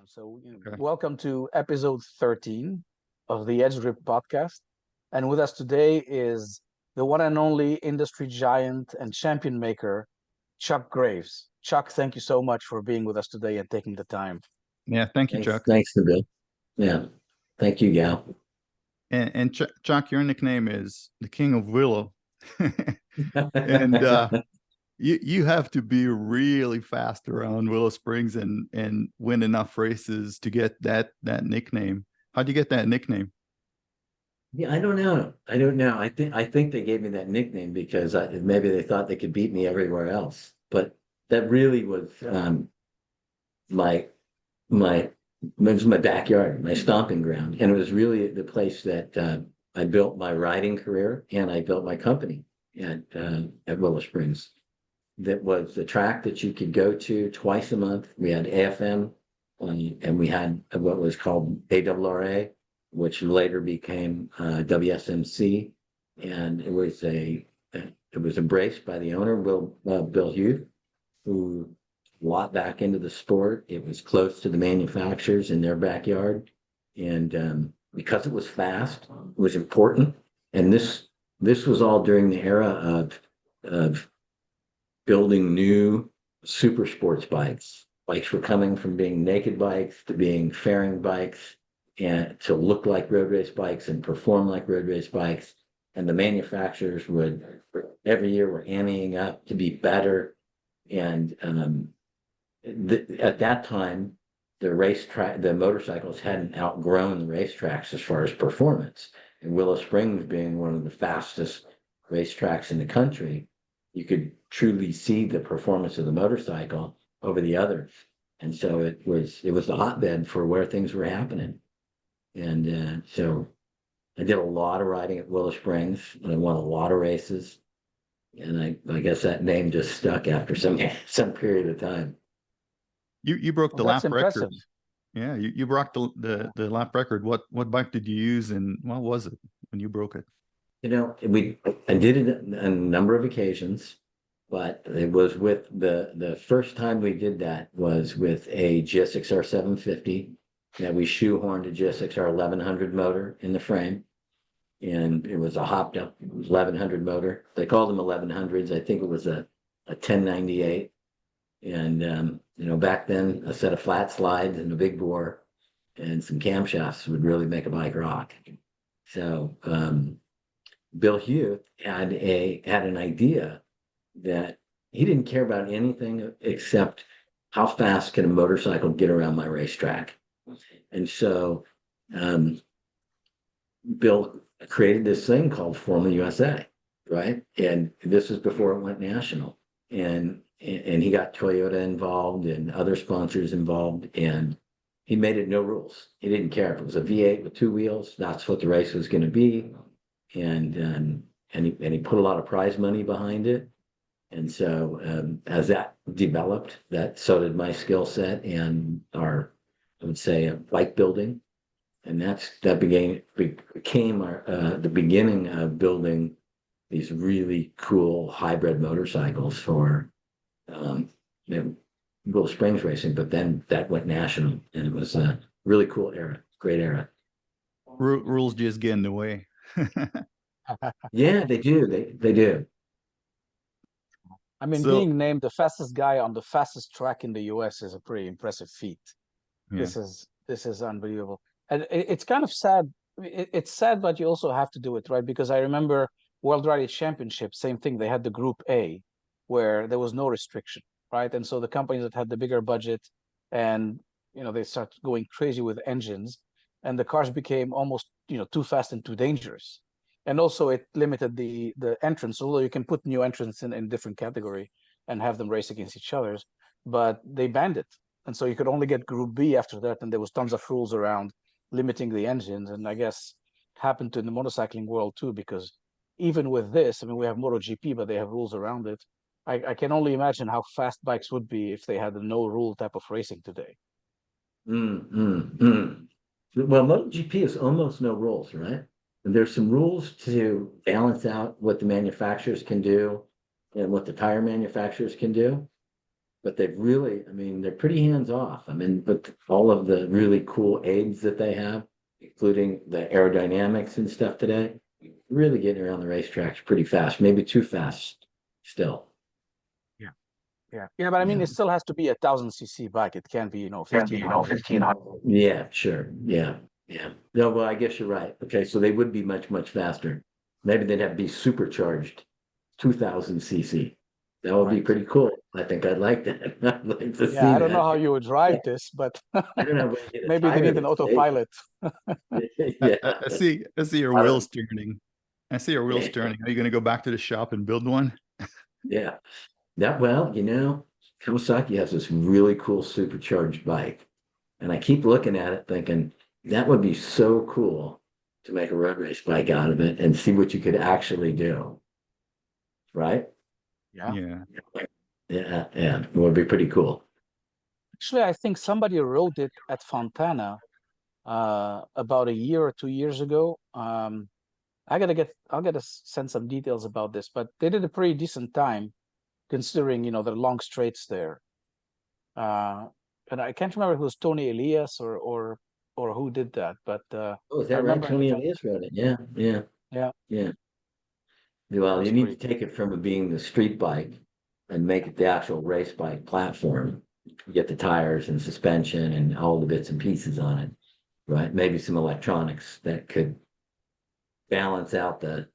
Okay. Welcome to episode 13 of the Edge Grip podcast. And with us today is the one and only industry giant and champion maker, Chuck Graves. Chuck, thank you so much for being with us today and taking the time. Yeah, thank you, Thanks, Chuck. thanks, Nabil. Yeah, thank you, Gal. And Chuck, your nickname is the King of Willow, and you have to be really fast around Willow Springs and win enough races to get that nickname. How'd you get that nickname? Yeah, I don't know. I think they gave me that nickname because maybe they thought they could beat me everywhere else. But that really was my my it was my backyard, my stomping ground, and it was really the place that I built my riding career and I built my company at Willow Springs. That was the track that you could go to twice a month. We had AFM, and we had what was called ARRA, which later became WSMC, and it was embraced by the owner, Bill Hugh, who lot back into the sport. It was close to the manufacturers in their backyard, and because it was fast, it was important. And this was all during the era of building new super sports bikes. Bikes were coming from being naked bikes to being fairing bikes and to look like road race bikes and perform like road race bikes. And the manufacturers would every year were amping up to be better. And at that time, the motorcycles hadn't outgrown the racetracks as far as performance. And Willow Springs being one of the fastest racetracks in the country, you could truly see the performance of the motorcycle over the others. And so it was the hotbed for where things were happening. And so I did a lot of riding at Willow Springs, and I won a lot of races. And I guess that name just stuck after some period of time. You broke the That's lap impressive. record. Yeah, you broke the lap record. What bike did you use, and what was it when you broke it? I did it on a number of occasions, but it was with the first time we did that was with a GSXR 750 that we shoehorned a GSXR 1100 motor in the frame. And it was a hopped up 1100 motor. They called them 1100s. I think it was a 1098. And, back then a set of flat slides and a big bore and some camshafts would really make a bike rock. So, Bill Hugh had an idea that he didn't care about anything except how fast can a motorcycle get around my racetrack. And so Bill created this thing called Formula USA, right? And this was before it went national. And he got Toyota involved and other sponsors involved, and he made it no rules. He didn't care if it was a V8 with two wheels. That's what the race was going to be. And he put a lot of prize money behind it. And so as that developed, so did my skill set and I would say, bike building. And that became the beginning of building these really cool hybrid motorcycles for Willow Springs racing. But then that went national, and it was a really cool era, great era. Rules just get in the way. Yeah, they do. They do. I mean, So being named the fastest guy on the fastest track in the US is a pretty impressive feat. yeah, This is unbelievable. And it's kind of sad. It's sad, but you also have to do it, right? Because I remember World Rally Championship, same thing. They had the Group A, where there was no restriction, right? And so the companies that had the bigger budget, and they start going crazy with engines, and the cars became almost too fast and too dangerous. And also it limited the entrance. Although you can put new entrants in different category and have them race against each others, but they banned it. And so you could only get Group B after that, and there was tons of rules around limiting the engines. And I guess it happened in the motorcycling world too, because even with this, I mean, we have MotoGP, but they have rules around it. I can only imagine how fast bikes would be if they had a no rule type of racing today. Well, MotoGP is almost no rules, right? And there's some rules to balance out what the manufacturers can do and what the tire manufacturers can do. but they've really, I mean, they're pretty hands off. I mean, but all of the really cool aids that they have, including the aerodynamics and stuff today, really getting around the racetracks pretty fast, maybe too fast still. Yeah, but I mean, Yeah. it still has to be a 1000cc bike. It can't be, 1500. Yeah, sure. Yeah. Yeah. No, well, I guess you're right. Okay, so they would be much, much faster. Maybe they'd have to be supercharged 2000cc. That would be Right. pretty cool. I think I'd like that. I'd like to see Yeah, I don't know that. how you would Yeah. drive this, but I don't know where you get a maybe they tire need an that's big. autopilot. Yeah. I see your I wheels don't- turning. I see your wheels Yeah. turning. Are you going to go back to the shop and build one? Yeah. That, well, Kawasaki has this really cool supercharged bike. And I keep looking at it thinking that would be so cool to make a road race bike out of it and see what you could actually do. Right? Yeah. Yeah. Yeah, yeah. It would be pretty cool. Actually, I think somebody rode it at Fontana about a year or 2 years ago. I'll gotta send some details about this, but they did a pretty decent time considering, the long straights there. And I can't remember if it was Tony Elias or who did that, but Oh, is I that right? remember Tony him. Elias rode it. Yeah, yeah, Yeah, yeah. that Well, was you need pretty to take it from it being the street bike and make it the actual race bike platform. Get the tires and suspension and all the bits and pieces on it, right? Maybe some electronics that could balance out the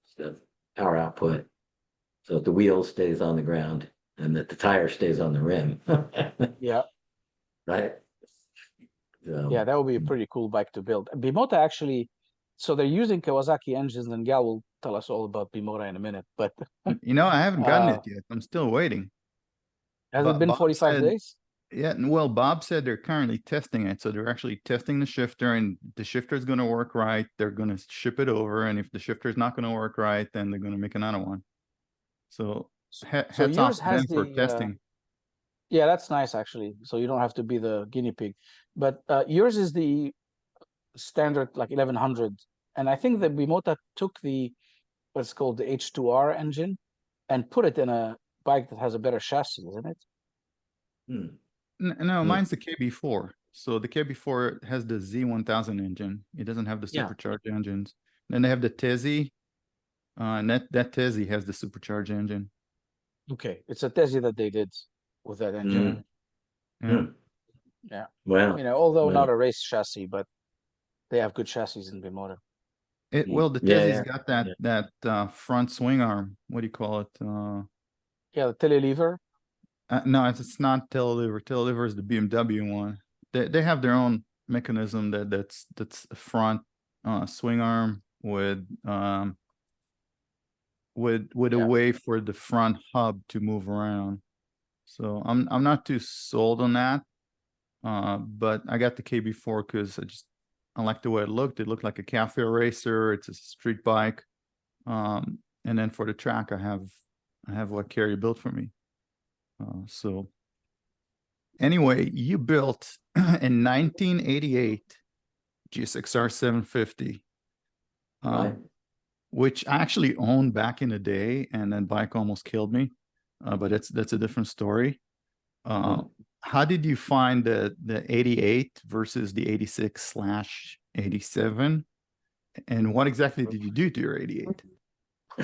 power output so that the wheel stays on the ground and that the tire stays on the rim. Yeah, Right? So, yeah, that would be a pretty cool bike to build. Bimota actually, so they're using Kawasaki engines, and Gal will tell us all about Bimota in a minute. But I haven't gotten uh, it yet. I'm still waiting. has it But been Bob 45 said, days? yeah, well, Bob said they're currently testing it. So they're actually testing the shifter, and the shifter is going to work right. They're going to ship it over. And if the shifter is not going to work right, then they're going to make another one. So So hats off yours to has them for the testing. yeah, that's nice actually. So you don't have to be the guinea pig. But yours is the standard like 1100, and I think that Bimota took the what's called the H2R engine and put it in a bike that has a better chassis, isn't it? hmm. No, Yeah. mine's the KB4. So the KB4 has the Z1000 engine. It doesn't have the Yeah. supercharged engines. Then they have the Tezzy, and that Tezzy has the supercharged engine. Okay, it's a Tesi that they did with that engine. Yeah. Yeah, Well, although well, not a race chassis, but they have good chassis in Bimota. Well, the yeah, Tezzy's yeah. got that front swing arm. What do you call it? Yeah, the telelever. No, it's not Teleliver. Teleliver is the BMW one. They have their own mechanism that's a front swing arm with a Yeah. way for the front hub to move around. So I'm not too sold on that. But I got the KB4 because I like the way it looked. It looked like a cafe racer. It's a street bike. And then for the track, I have what Kerry built for me. So anyway, you built in 1988 GSXR 750, Right. which I actually owned back in the day, and that bike almost killed me. But that's a different story. How did you find the 88 versus the 86/87? And what exactly did you do to your 88?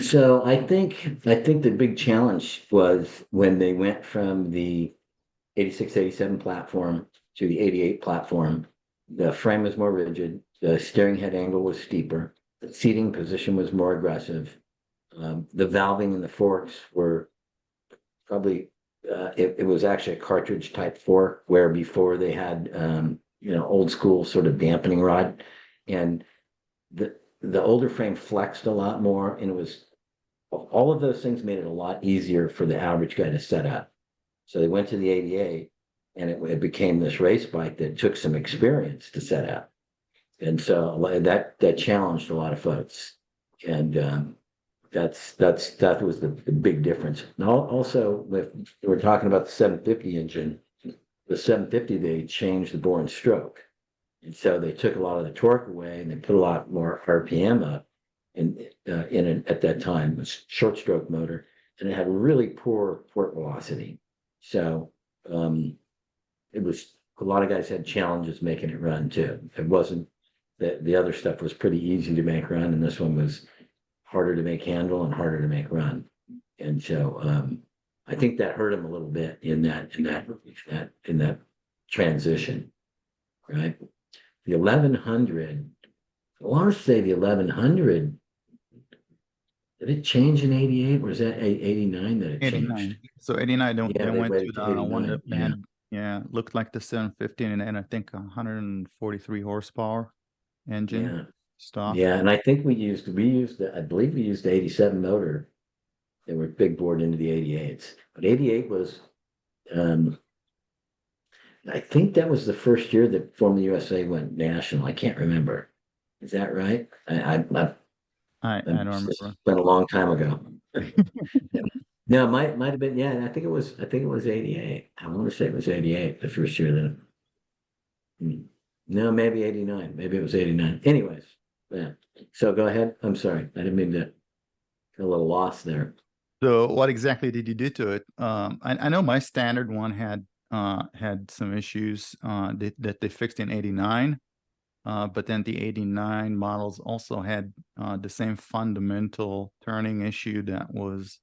So I think the big challenge was when they went from the 86, 87 platform to the 88 platform. The frame was more rigid, the steering head angle was steeper, the seating position was more aggressive. The valving and the forks were probably it was actually a cartridge type fork, where before they had old school sort of dampening rod, and the older frame flexed a lot more, and it was all of those things made it a lot easier for the average guy to set up. So they went to the 88, and it became this race bike that took some experience to set up, and so that challenged a lot of folks, and that was the big difference. And also, if we're talking about the 750 engine, the 750 they changed the bore and stroke, and so they took a lot of the torque away and they put a lot more RPM up in it at that time. It was short stroke motor, and it had really poor port velocity. So it was, a lot of guys had challenges making it run too. It wasn't that the other stuff was pretty easy to make run, and this one was harder to make handle and harder to make run. And so I think that hurt him a little bit in that transition, right? The 1100, I want to say the 1100. Did it change in 88? Or was that 89 that it 89. changed? So 89, Yeah, they they went waited to to the one 89, that had, looked like the 750 and I think 143 horsepower engine Yeah. stock. Yeah, and I think I believe we used the 87 motor. They were big bored into the 88s. But 88 was, I think that was the first year that Formula USA went national. I can't remember. Is that right? I don't remember. It's been a long time ago. No, it might have been, yeah, and I think it was 88. I want to say it was 88, the first year that. No, maybe 89. Maybe it was 89. Anyways, yeah. So go ahead. I'm sorry. I didn't mean to get a little lost there. So what exactly did you do to it? I know my standard one had some issues that they fixed in 89. But then the 89 models also had the same fundamental turning issue, that was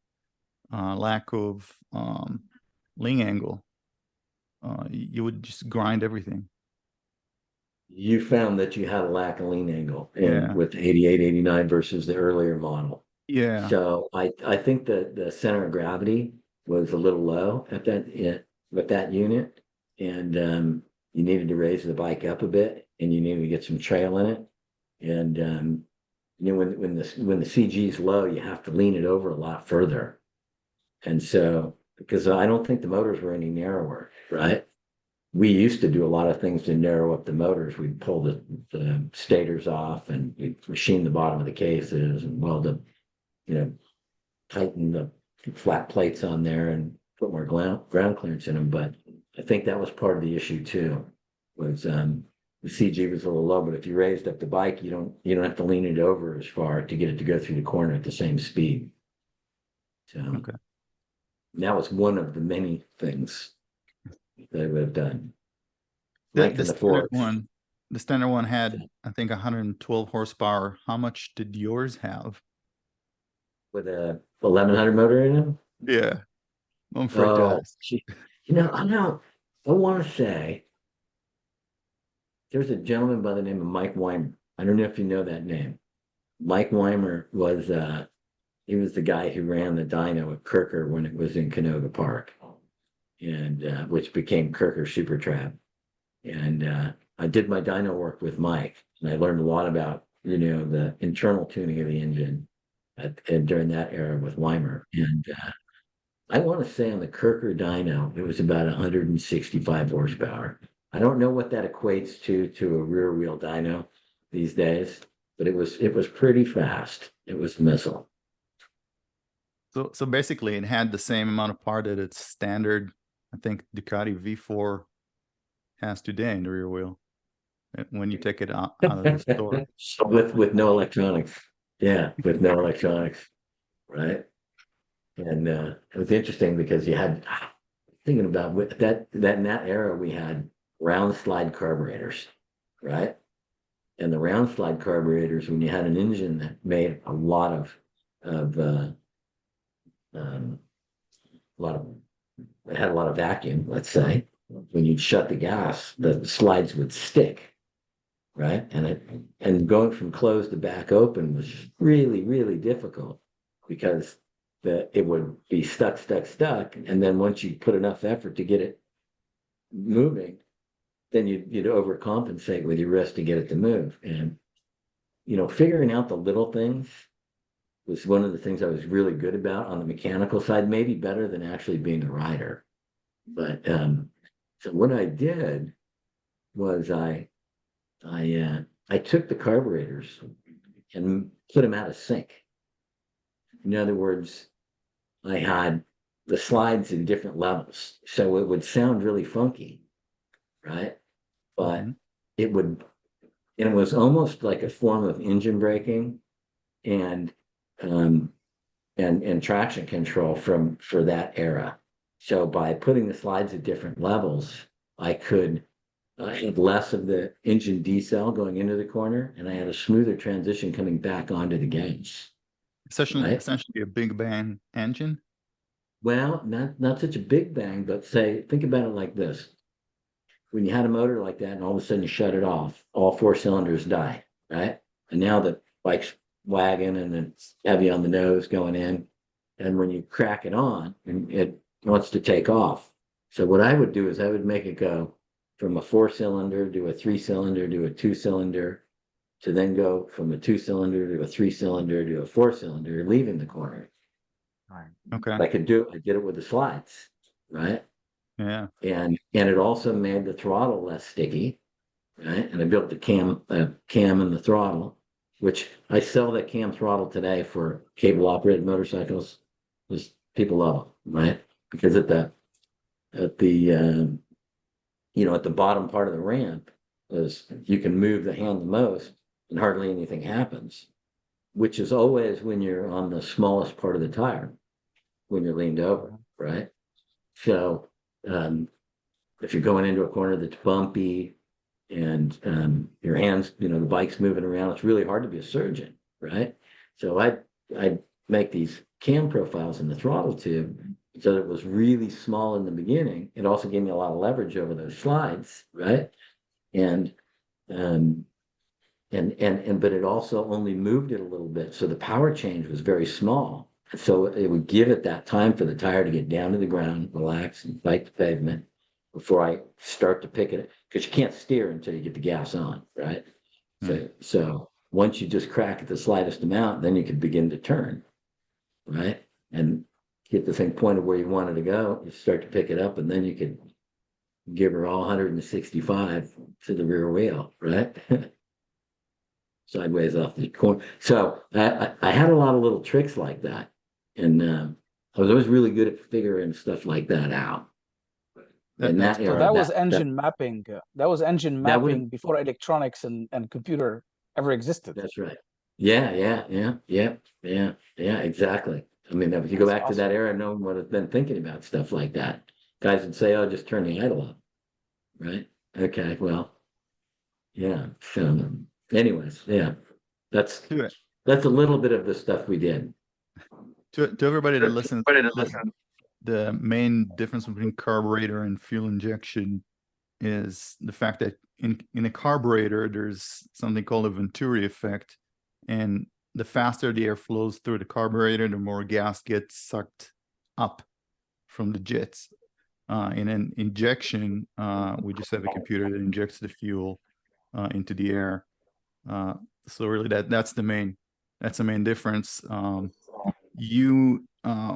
lack of lean angle. You would just grind everything. You found that you had a lack of lean angle Yeah. with the 88, 89 versus the earlier model. Yeah. So I think that the center of gravity was a little low at with that unit, and you needed to raise the bike up a bit, and you needed to get some trail in it. And you know, when the CG is low, you have to lean it over a lot further. And so, because I don't think the motors were any narrower, right? We used to do a lot of things to narrow up the motors. We'd pull the stators off, and we'd machine the bottom of the cases and weld them, tighten the flat plates on there and put more ground clearance in them. But I think that was part of the issue too, was the CG was a little low, but if you raised up the bike, you don't have to lean it over as far to get it to go through the corner at the same speed. So Okay. that was one of the many things that I would have done. The standard one had, I think, 112 horsepower. How much did yours have? With a 1100 motor in them? Yeah. I'm afraid to ask. I want to say there's a gentleman by the name of Mike Weimer. I don't know if you know that name. Mike Weimer was he was the guy who ran the dyno at Kirker when it was in Canoga Park, and which became Kirker Super Trap. And I did my dyno work with Mike, and I learned a lot about the internal tuning of the engine during that era with Weimer. And I want to say on the Kirker dyno, it was about 165 horsepower. I don't know what that equates to a rear wheel dyno these days, but it was pretty fast. It was a missile. So basically, it had the same amount of power that its standard, I think, Ducati V4 has today in the rear wheel when you take it out of the store. So with no electronics. Yeah, with no electronics, right? And it was interesting because you had, thinking about in that era, we had round slide carburetors, right? And the round slide carburetors, when you had an engine that made a lot of it had a lot of vacuum, let's say, when you'd shut the gas, the slides would stick, right? And going from closed to back open was really, really difficult, because it would be stuck. And then once you put enough effort to get it moving, then you'd overcompensate with your wrist to get it to move. And, figuring out the little things was one of the things I was really good about on the mechanical side, maybe better than actually being a rider. But so what I did was I took the carburetors and put them out of sync. In other words, I had the slides in different levels, so it would sound really funky, right? But it was almost like a form of engine braking and traction control for that era. So by putting the slides at different levels, I could had less of the engine decel going into the corner, and I had a smoother transition coming back onto the gas. Essentially a big bang engine. Well, not such a big bang, but think about it like this. When you had a motor like that and all of a sudden you shut it off, all 4 cylinders die, right? And now the bike's wagging and it's heavy on the nose going in. And when you crack it on, and it wants to take off. So what I would do is I would make it go from a 4-cylinder to a 3-cylinder to a 2-cylinder, to then go from a 2-cylinder to a 3-cylinder to a 4-cylinder, leaving the corner. Okay. I did it with the slides, right? Yeah. And it also made the throttle less sticky, right? And I built the cam and the throttle, which I sell that cam throttle today for cable operated motorcycles. Because people love them, right? Because at the bottom part of the ramp is you can move the hand the most and hardly anything happens, which is always when you're on the smallest part of the tire, when you're leaned over, right? So if you're going into a corner that's bumpy and your hands, the bike's moving around, it's really hard to be a surgeon, right? So I'd make these cam profiles in the throttle tube so that it was really small in the beginning. It also gave me a lot of leverage over those slides, right? And but it also only moved it a little bit, so the power change was very small. So it would give it that time for the tire to get down to the ground, relax, and bite the pavement before I start to pick it, because you can't steer until you get the gas on, right? So once you just crack at the slightest amount, then you can begin to turn, right? And get the thing pointed where you want it to go. You start to pick it up, and then you can give her all 165 to the rear wheel, right? Sideways off the corner. So I had a lot of little tricks like that. And I was always really good at figuring stuff like that out. In that era, that was engine mapping. That was engine mapping before electronics and computer ever existed. That's right. Yeah, exactly. I mean, if you go back to that era, no one would have been thinking about stuff like that. Guys would say, "Oh, just turn the idle up." Right? Okay, well, yeah. So, anyways, yeah, that's a little bit of the stuff we did. To everybody that listens, the main difference between carburetor and fuel injection is the fact that in a carburetor, there's something called a Venturi effect, and the faster the air flows through the carburetor, the more gas gets sucked up from the jets. In an injection, we just have a computer that injects the fuel into the air. So really, that's the main difference. You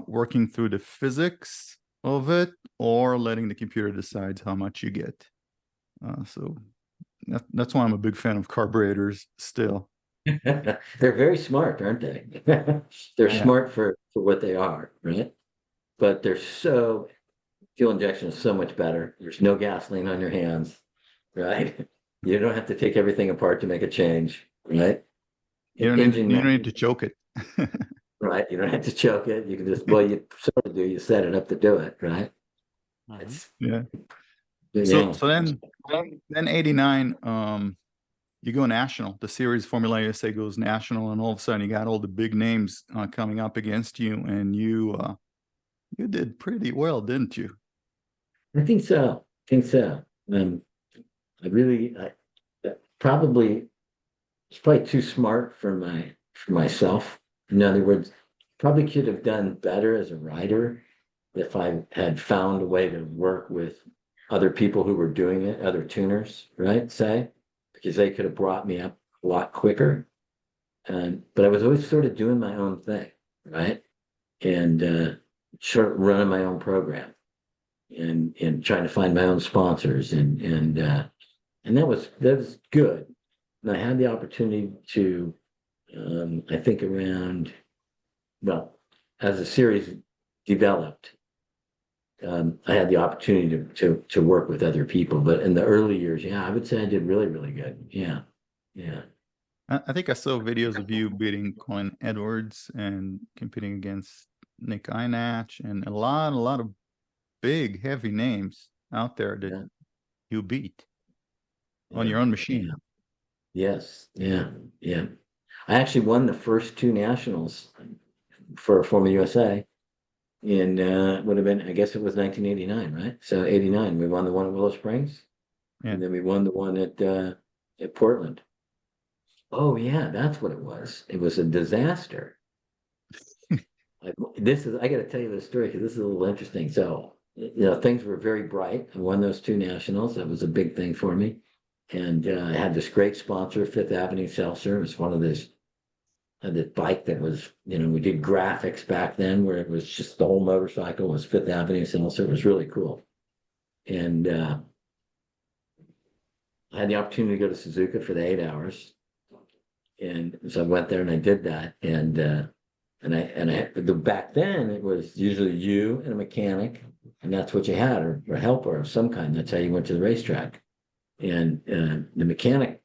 working through the physics of it, or letting the computer decide how much you get. So that's why I'm a big fan of carburetors still. They're very smart, aren't they? They're smart for what they are, right? But fuel injection is so much better. There's no gasoline on your hands, right? You don't have to take everything apart to make a change, right? You don't need to choke it. Right, you don't have to choke it. You can just, well, you sort of do. You set it up to do it, right? So then 89, you go national. The series Formula USA goes national, and all of a sudden you got all the big names coming up against you, and you did pretty well, didn't you? I think so. Probably it's probably too smart for myself. In other words, probably could have done better as a rider if I had found a way to work with other people who were doing it, other tuners, right? Because they could have brought me up a lot quicker. But I was always sort of doing my own thing, right? And sort of running my own program and trying to find my own sponsors and that was good. And I had the opportunity to I think as the series developed, I had the opportunity to work with other people. But in the early years, I would say I did really, really good. Yeah. I think I saw videos of you beating Colin Edwards and competing against Nick Einach and a lot of big, heavy names out there that Yeah. you beat on Yeah. your own machine. Yes. Yeah. Yeah. I actually won the first two nationals for Formula USA in would have been, I guess it was 1989, right? So 89, we won the one at Willow Springs, Yeah. and then we won the one at Portland. Oh yeah, that's what it was. It was a disaster. I got to tell you this story because this is a little interesting. So, things were very bright. I won those two nationals. That was a big thing for me. And I had this great sponsor, Fifth Avenue Seltzer. It was one of those, this bike that was, we did graphics back then where it was just the whole motorcycle was Fifth Avenue Seltzer. It was really cool. And I had the opportunity to go to Suzuka for the 8 hours. And so I went there and I did that. Back then it was usually you and a mechanic, and that's what you had, or a helper of some kind. That's how you went to the racetrack. And the mechanic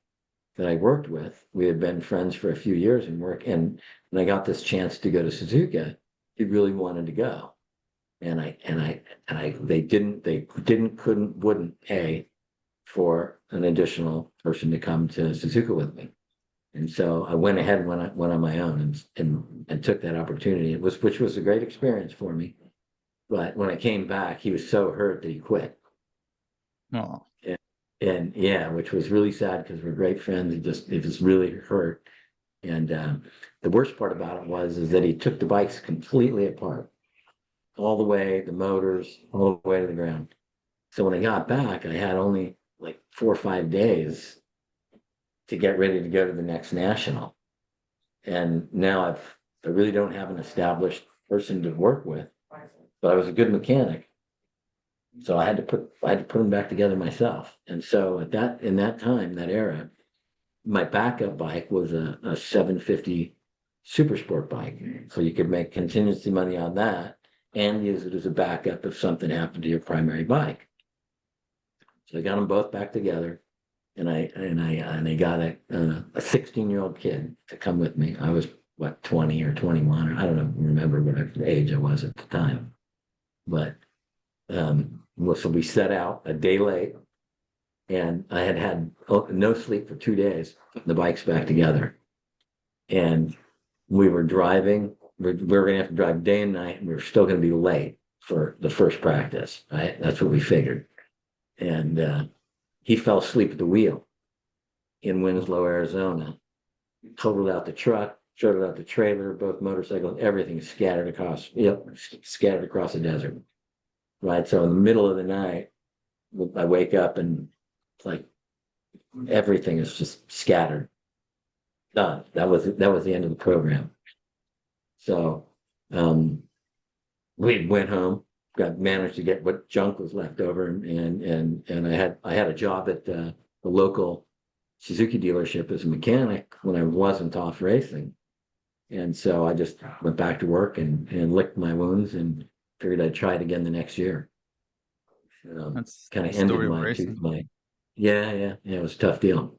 that I worked with, we had been friends for a few years and when I got this chance to go to Suzuka, he really wanted to go. They wouldn't pay for an additional person to come to Suzuka with me. And so I went ahead and went on my own and took that opportunity. Which was a great experience for me. But when I came back, he was so hurt that he quit. Oh, And yeah, which was really sad because we're great friends. It just really hurt. And the worst part about it is that he took the bikes completely apart, all the way, the motors, all the way to the ground. So when I got back, I had only like 4 or 5 days to get ready to go to the next national. And now I really don't have an established person to work with, but I was a good mechanic. So I had to put them back together myself. And so in that era, my backup bike was a 750 super sport bike. So you could make contingency money on that and use it as a backup if something happened to your primary bike. So I got them both back together. And I got a 16-year-old kid to come with me. I was 20 or 21, or I don't remember what age I was at the time. But so we set out a day late, and I had no sleep for 2 days, putting the bikes back together. And we were driving. We were going to have to drive day and night, and we were still going to be late for the first practice. Right? That's what we figured. And he fell asleep at the wheel in Winslow, Arizona. Totaled out the truck, totaled out the trailer, both motorcycles, everything scattered across the desert. Right. So in the middle of the night, I wake up and it's like everything is just scattered. Done. That was the end of the program. So we went home. Managed to get what junk was left over, and I had a job at the local Suzuki dealership as a mechanic when I wasn't off racing, and so I just went back to work and licked my wounds and figured I'd try it again the next year. that's Kind the of ended story of my racing. yeah, it was a tough deal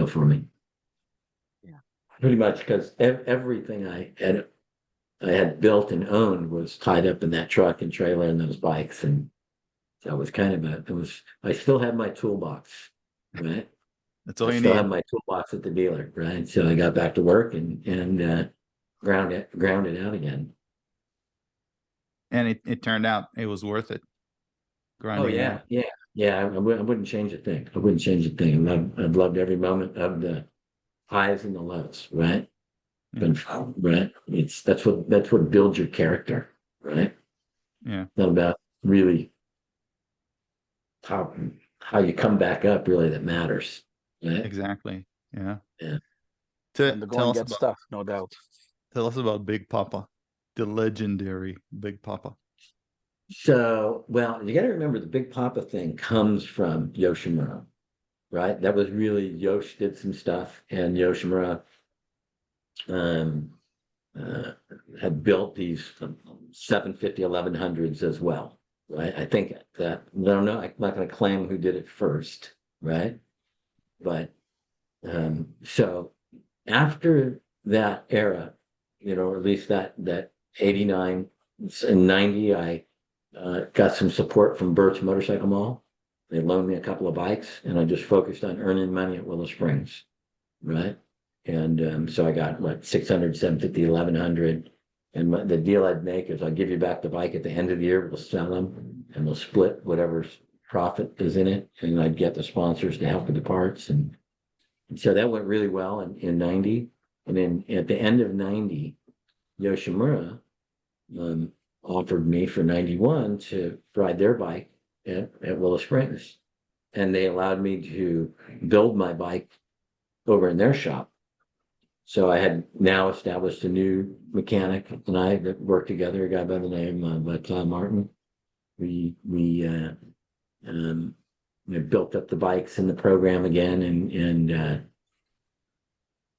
for me. Yeah, Pretty much because everything I had built and owned was tied up in that truck and trailer and those bikes. And so it was I still had my toolbox, right? That's all I you still need. have my toolbox at the dealer, right? So I got back to work and ground it out again. And it turned out it was worth it. Oh Grinding yeah, out. yeah. I wouldn't change a thing. I wouldn't change a thing. I've loved every moment of the highs and the lows, right? Yeah. Right. That's what builds your character, right? Yeah. It's not about really how you come back up really that matters. Right? Exactly. Yeah. Yeah. and the going Tell gets tough, no doubt. us about Big Papa, the legendary Big Papa. So, well, you got to remember the Big Papa thing comes from Yoshimura, right? That was really Yosh did some stuff, and Yoshimura had built these 750 1100s as well, right? I think that I don't know. I'm not going to claim who did it first, right? But so after that era, or at least that 89 and 90, I got some support from Burt's Motorcycle Mall. They loaned me a couple of bikes, and I just focused on earning money at Willow Springs, right? And so I got what 600, 750, 1100. And the deal I'd make is I'll give you back the bike at the end of the year. We'll sell them, and we'll split whatever profit is in it. And I'd get the sponsors to help with the parts. And so that went really well in 90. And then at the end of 90, Yoshimura offered me for 91 to ride their bike at Willow Springs. And they allowed me to build my bike over in their shop. So I had now established a new mechanic and I that worked together, a guy by the name of Martin. We built up the bikes in the program again, and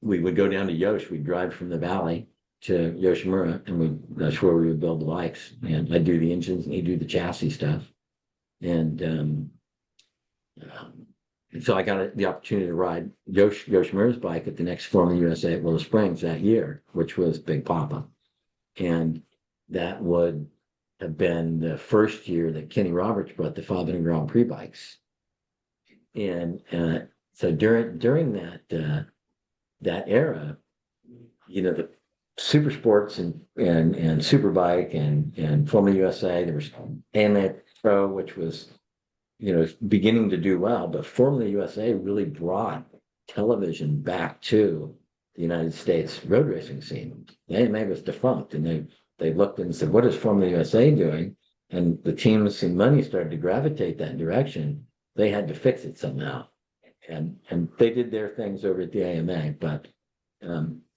we would go down to Yosh. We'd drive from the valley to Yoshimura, and that's where we would build the bikes. And I'd do the engines and he'd do the chassis stuff. And so I got the opportunity to ride Yoshimura's bike at the next Formula USA at Willow Springs that year, which was Big Papa. And that would have been the first year that Kenny Roberts brought the 500 Grand Prix bikes. And so during that era, the super sports and Superbike and Formula USA, there was AMA Pro, which was beginning to do well, but Formula USA really brought television back to the United States road racing scene. The AMA was defunct, and they looked and said, what is Formula USA doing? And the teams and money started to gravitate that direction. They had to fix it somehow. And they did their things over at the AMA, but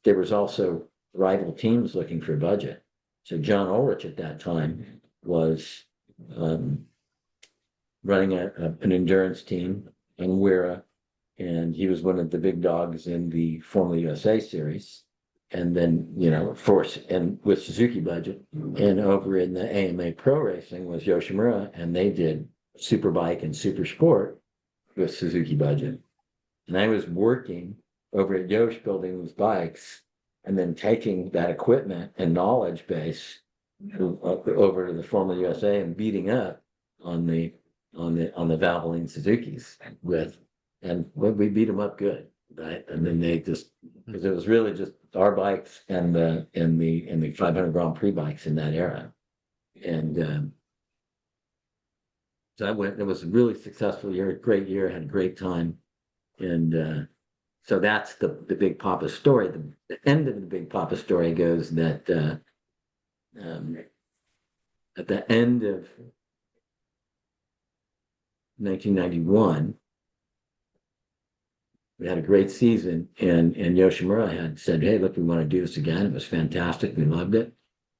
there was also rival teams looking for a budget. So John Ulrich at that time was running an endurance team in Wira, and he was one of the big dogs in the Formula USA series. And then, and with Suzuki budget, and over in the AMA Pro Racing was Yoshimura, and they did Superbike and Super Sport with Suzuki budget. And I was working over at Yosh building these bikes, and then taking that equipment and knowledge base over to the Formula USA and beating up on the Valvoline Suzukis and we beat them up good, right? And then they just, because it was really just our bikes and the 500 Grand Prix bikes in that era. And so it was a really successful year, a great year, had a great time. And so that's the Big Papa story. The end of the Big Papa story goes that at the end of 1991, we had a great season, and Yoshimura had said, hey, look, we want to do this again. It was fantastic. We loved it.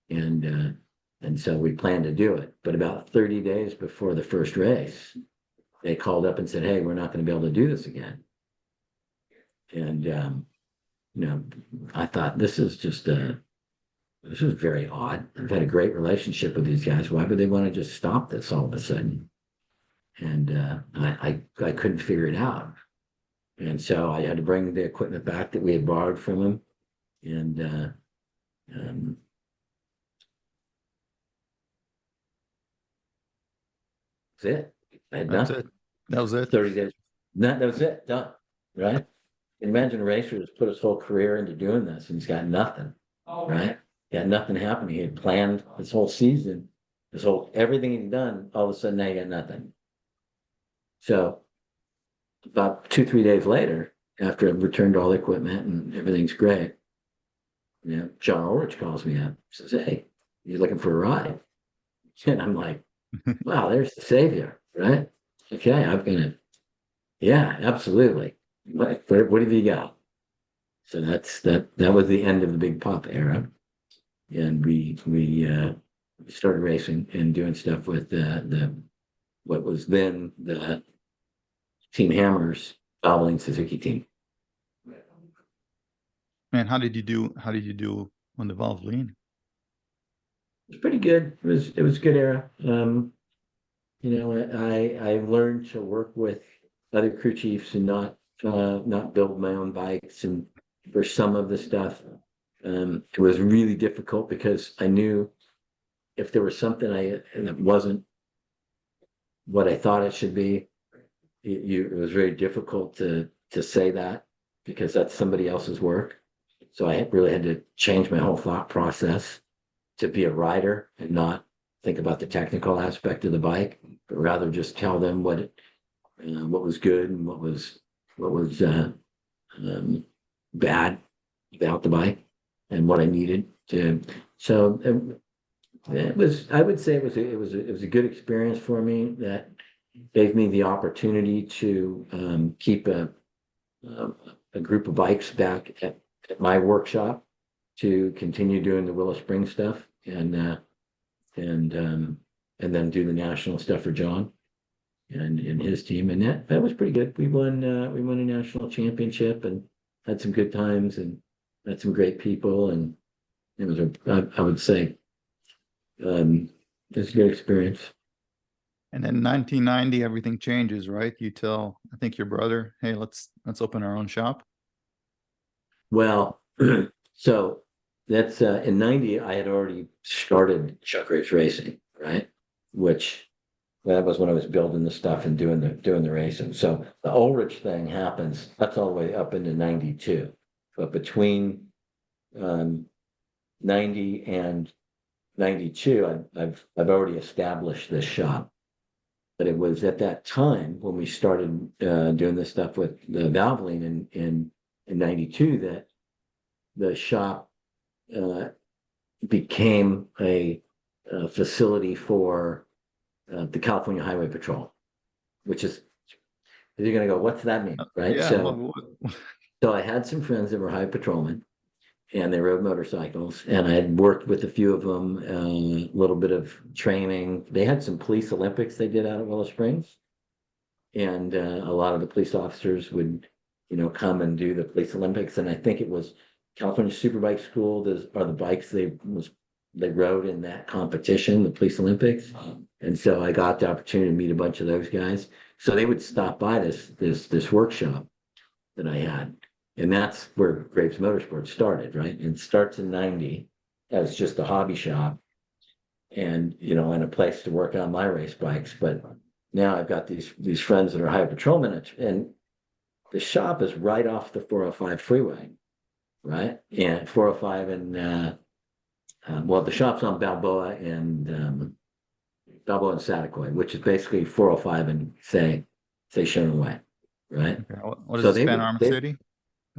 And so we planned to do it. But about 30 days before the first race, they called up and said, hey, we're not going to be able to do this again. And, I thought, this is very odd. I've had a great relationship with these guys. Why would they want to just stop this all of a sudden? And I couldn't figure it out. And so I had to bring the equipment back that we had borrowed from him. And that's it. I had That's done it. That was it. 30 days. That was it. Done. Right? Imagine a racer who's put his whole career into doing this, and he's got nothing. Right? He had nothing happening. He had planned his whole season, everything he'd done. All of a sudden, now he got nothing. So about 2-3 days later, after I've returned all the equipment and everything's great, John Ulrich calls me up, says, hey, you looking for a ride? And I'm like, wow, there's the savior, right? Okay, yeah, absolutely. What have you got? So that was the end of the Big Pop era. And we started racing and doing stuff with what was then the Team Hammer's Valvoline Suzuki team. Man, how did you do on the Valvoline? It was pretty good. It was a good era. I learned to work with other crew chiefs and not build my own bikes. And for some of the stuff, it was really difficult because I knew if there was something that wasn't what I thought it should be, it was very difficult to say that, because that's somebody else's work. So I really had to change my whole thought process to be a rider and not think about the technical aspect of the bike, but rather just tell them what was good and what was bad about the bike and what I needed to. So it was, I would say it was a good experience for me that gave me the opportunity to keep a group of bikes back at my workshop to continue doing the Willow Spring stuff and then do the national stuff for John and his team. And that was pretty good. We won a national championship and had some good times and met some great people. And it was I would say, it was a good experience. And then 1990, everything changes, right? You tell, I think, your brother, hey, let's open our own shop. Well, so that's in 90, I had already started Chuck Race Racing, right? Which that was when I was building the stuff and doing the racing. So the Ulrich thing happens, that's all the way up into 92. But between 90 and 92, I've already established this shop. But it was at that time when we started doing this stuff with the Valvoline in 92 that the shop became a facility for the California Highway Patrol, which is, you're going to go, what's that mean? Right. Yeah, So I had some friends that were highway patrolmen and they rode motorcycles, and I had worked with a few of them, a little bit of training. They had some police Olympics they did out at Willow Springs. And a lot of the police officers would, come and do the police Olympics. And I think it was California Superbike School, are the bikes they rode in that competition, the police Olympics. And so I got the opportunity to meet a bunch of those guys. So they would stop by this workshop that I had. And that's where Graves Motorsports started, right? It starts in 90 as just a hobby shop and, and a place to work on my race bikes. But now I've got these friends that are highway patrolmen, and the shop is right off the 405 freeway, right? And 405 and, the shop's on Balboa and Saticoy, which is basically 405 and say Sherman Way, right? Okay. What is this, Van Arma City?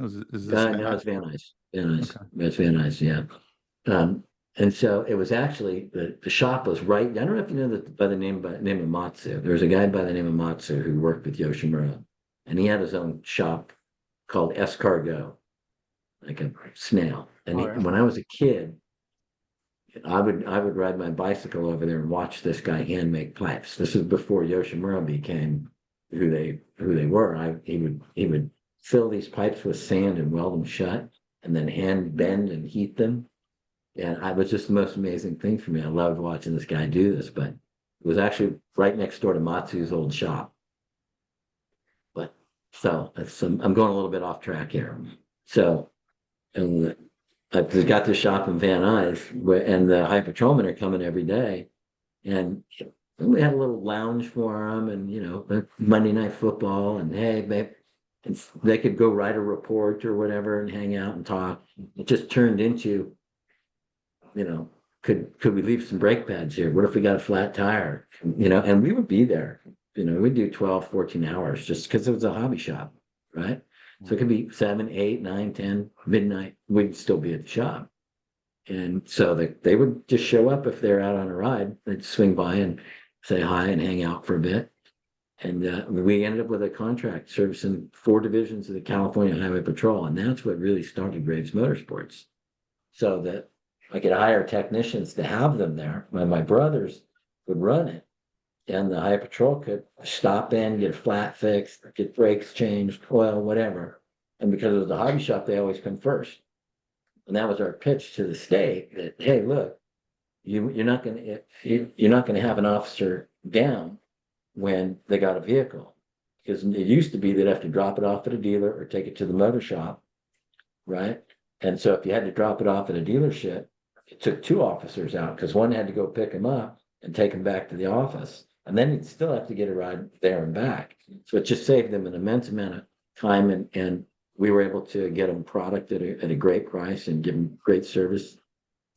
Is this No, it's Van Nuys. Okay. It's Van Nuys, yeah. And so it was actually the shop was right. I don't know if you know that by the name of Matsu. There was a guy by the name of Matsu who worked with Yoshimura, and he had his own shop called Escargot, like a snail. And when I was a kid, I would ride my bicycle over there and watch this guy hand make pipes. This is before Yoshimura became who they were. He would fill these pipes with sand and weld them shut, and then hand bend and heat them. And it was just the most amazing thing for me. I loved watching this guy do this, but it was actually right next door to Matsu's old shop. But so I'm going a little bit off track here. So, and I've got this shop in Van Nuys, and the high patrolmen are coming every day, and we had a little lounge for them, and Monday Night Football, and hey, babe. And they could go write a report or whatever and hang out and talk. It just turned into, could we leave some brake pads here? What if we got a flat tire? And we would be there. We'd do 12, 14 hours just because it was a hobby shop, right? So it could be 7, 8, 9, 10, midnight. We'd still be at the shop. And so they would just show up if they're out on a ride. They'd swing by and say hi and hang out for a bit. And we ended up with a contract servicing 4 divisions of the California Highway Patrol. And that's what really started Graves Motorsports. So that I could hire technicians to have them there. My brothers would run it. And the Highway Patrol could stop in, get a flat fixed, get brakes changed, oil, whatever. And because it was a hobby shop, they always come first. And that was our pitch to the state that, hey, look, you're not going to have an officer down when they got a vehicle, because it used to be they'd have to drop it off at a dealer or take it to the motor shop, right? And so if you had to drop it off at a dealership, it took 2 officers out because one had to go pick him up and take him back to the office. And then he'd still have to get a ride there and back. So it just saved them an immense amount of time, and we were able to get them product at a great price and give them great service.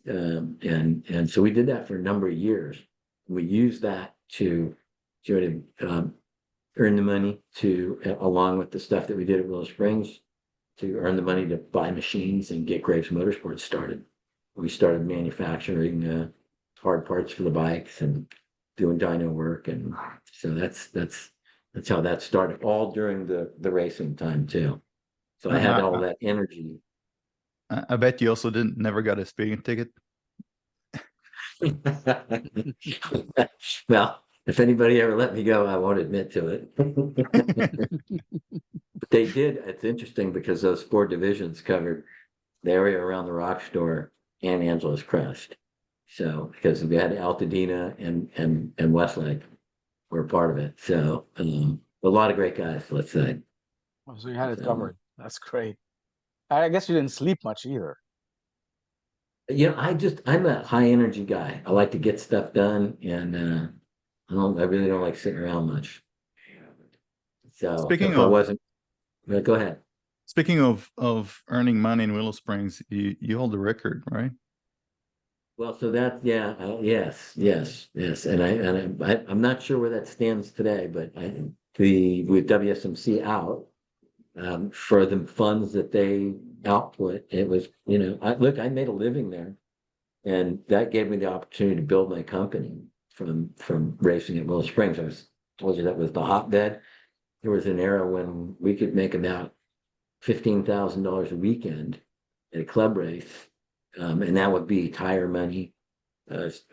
And so we did that for a number of years. We used that to earn the money along with the stuff that we did at Willow Springs, to earn the money to buy machines and get Graves Motorsports started. We started manufacturing hard parts for the bikes and doing dyno work, and so that's how that started. All during the racing time too. So I had all that energy. I bet you also never got a speeding ticket. Well, if anybody ever let me go, I won't admit to it. But they did. It's interesting because those 4 divisions covered the area around the Rock Store and Angeles Crest. So because we had Altadena and Westlake were part of it. So a lot of great guys, let's say. Oh, so you had it covered. That's great. I guess you didn't sleep much either. You know, I'm a high energy guy. I like to get stuff done, and I really don't like sitting around much. So Speaking if I of- wasn't, well, go ahead. Speaking of earning money in Willow Springs, you hold the record, right? Well, so that's yes, and I'm not sure where that stands today, but with WSMC out for the funds that they output, it was, you know, I made a living there, and that gave me the opportunity to build my company from racing at Willow Springs. I told you that was the hotbed. There was an era when we could make about $15,000 a weekend at a club race. And that would be tire money,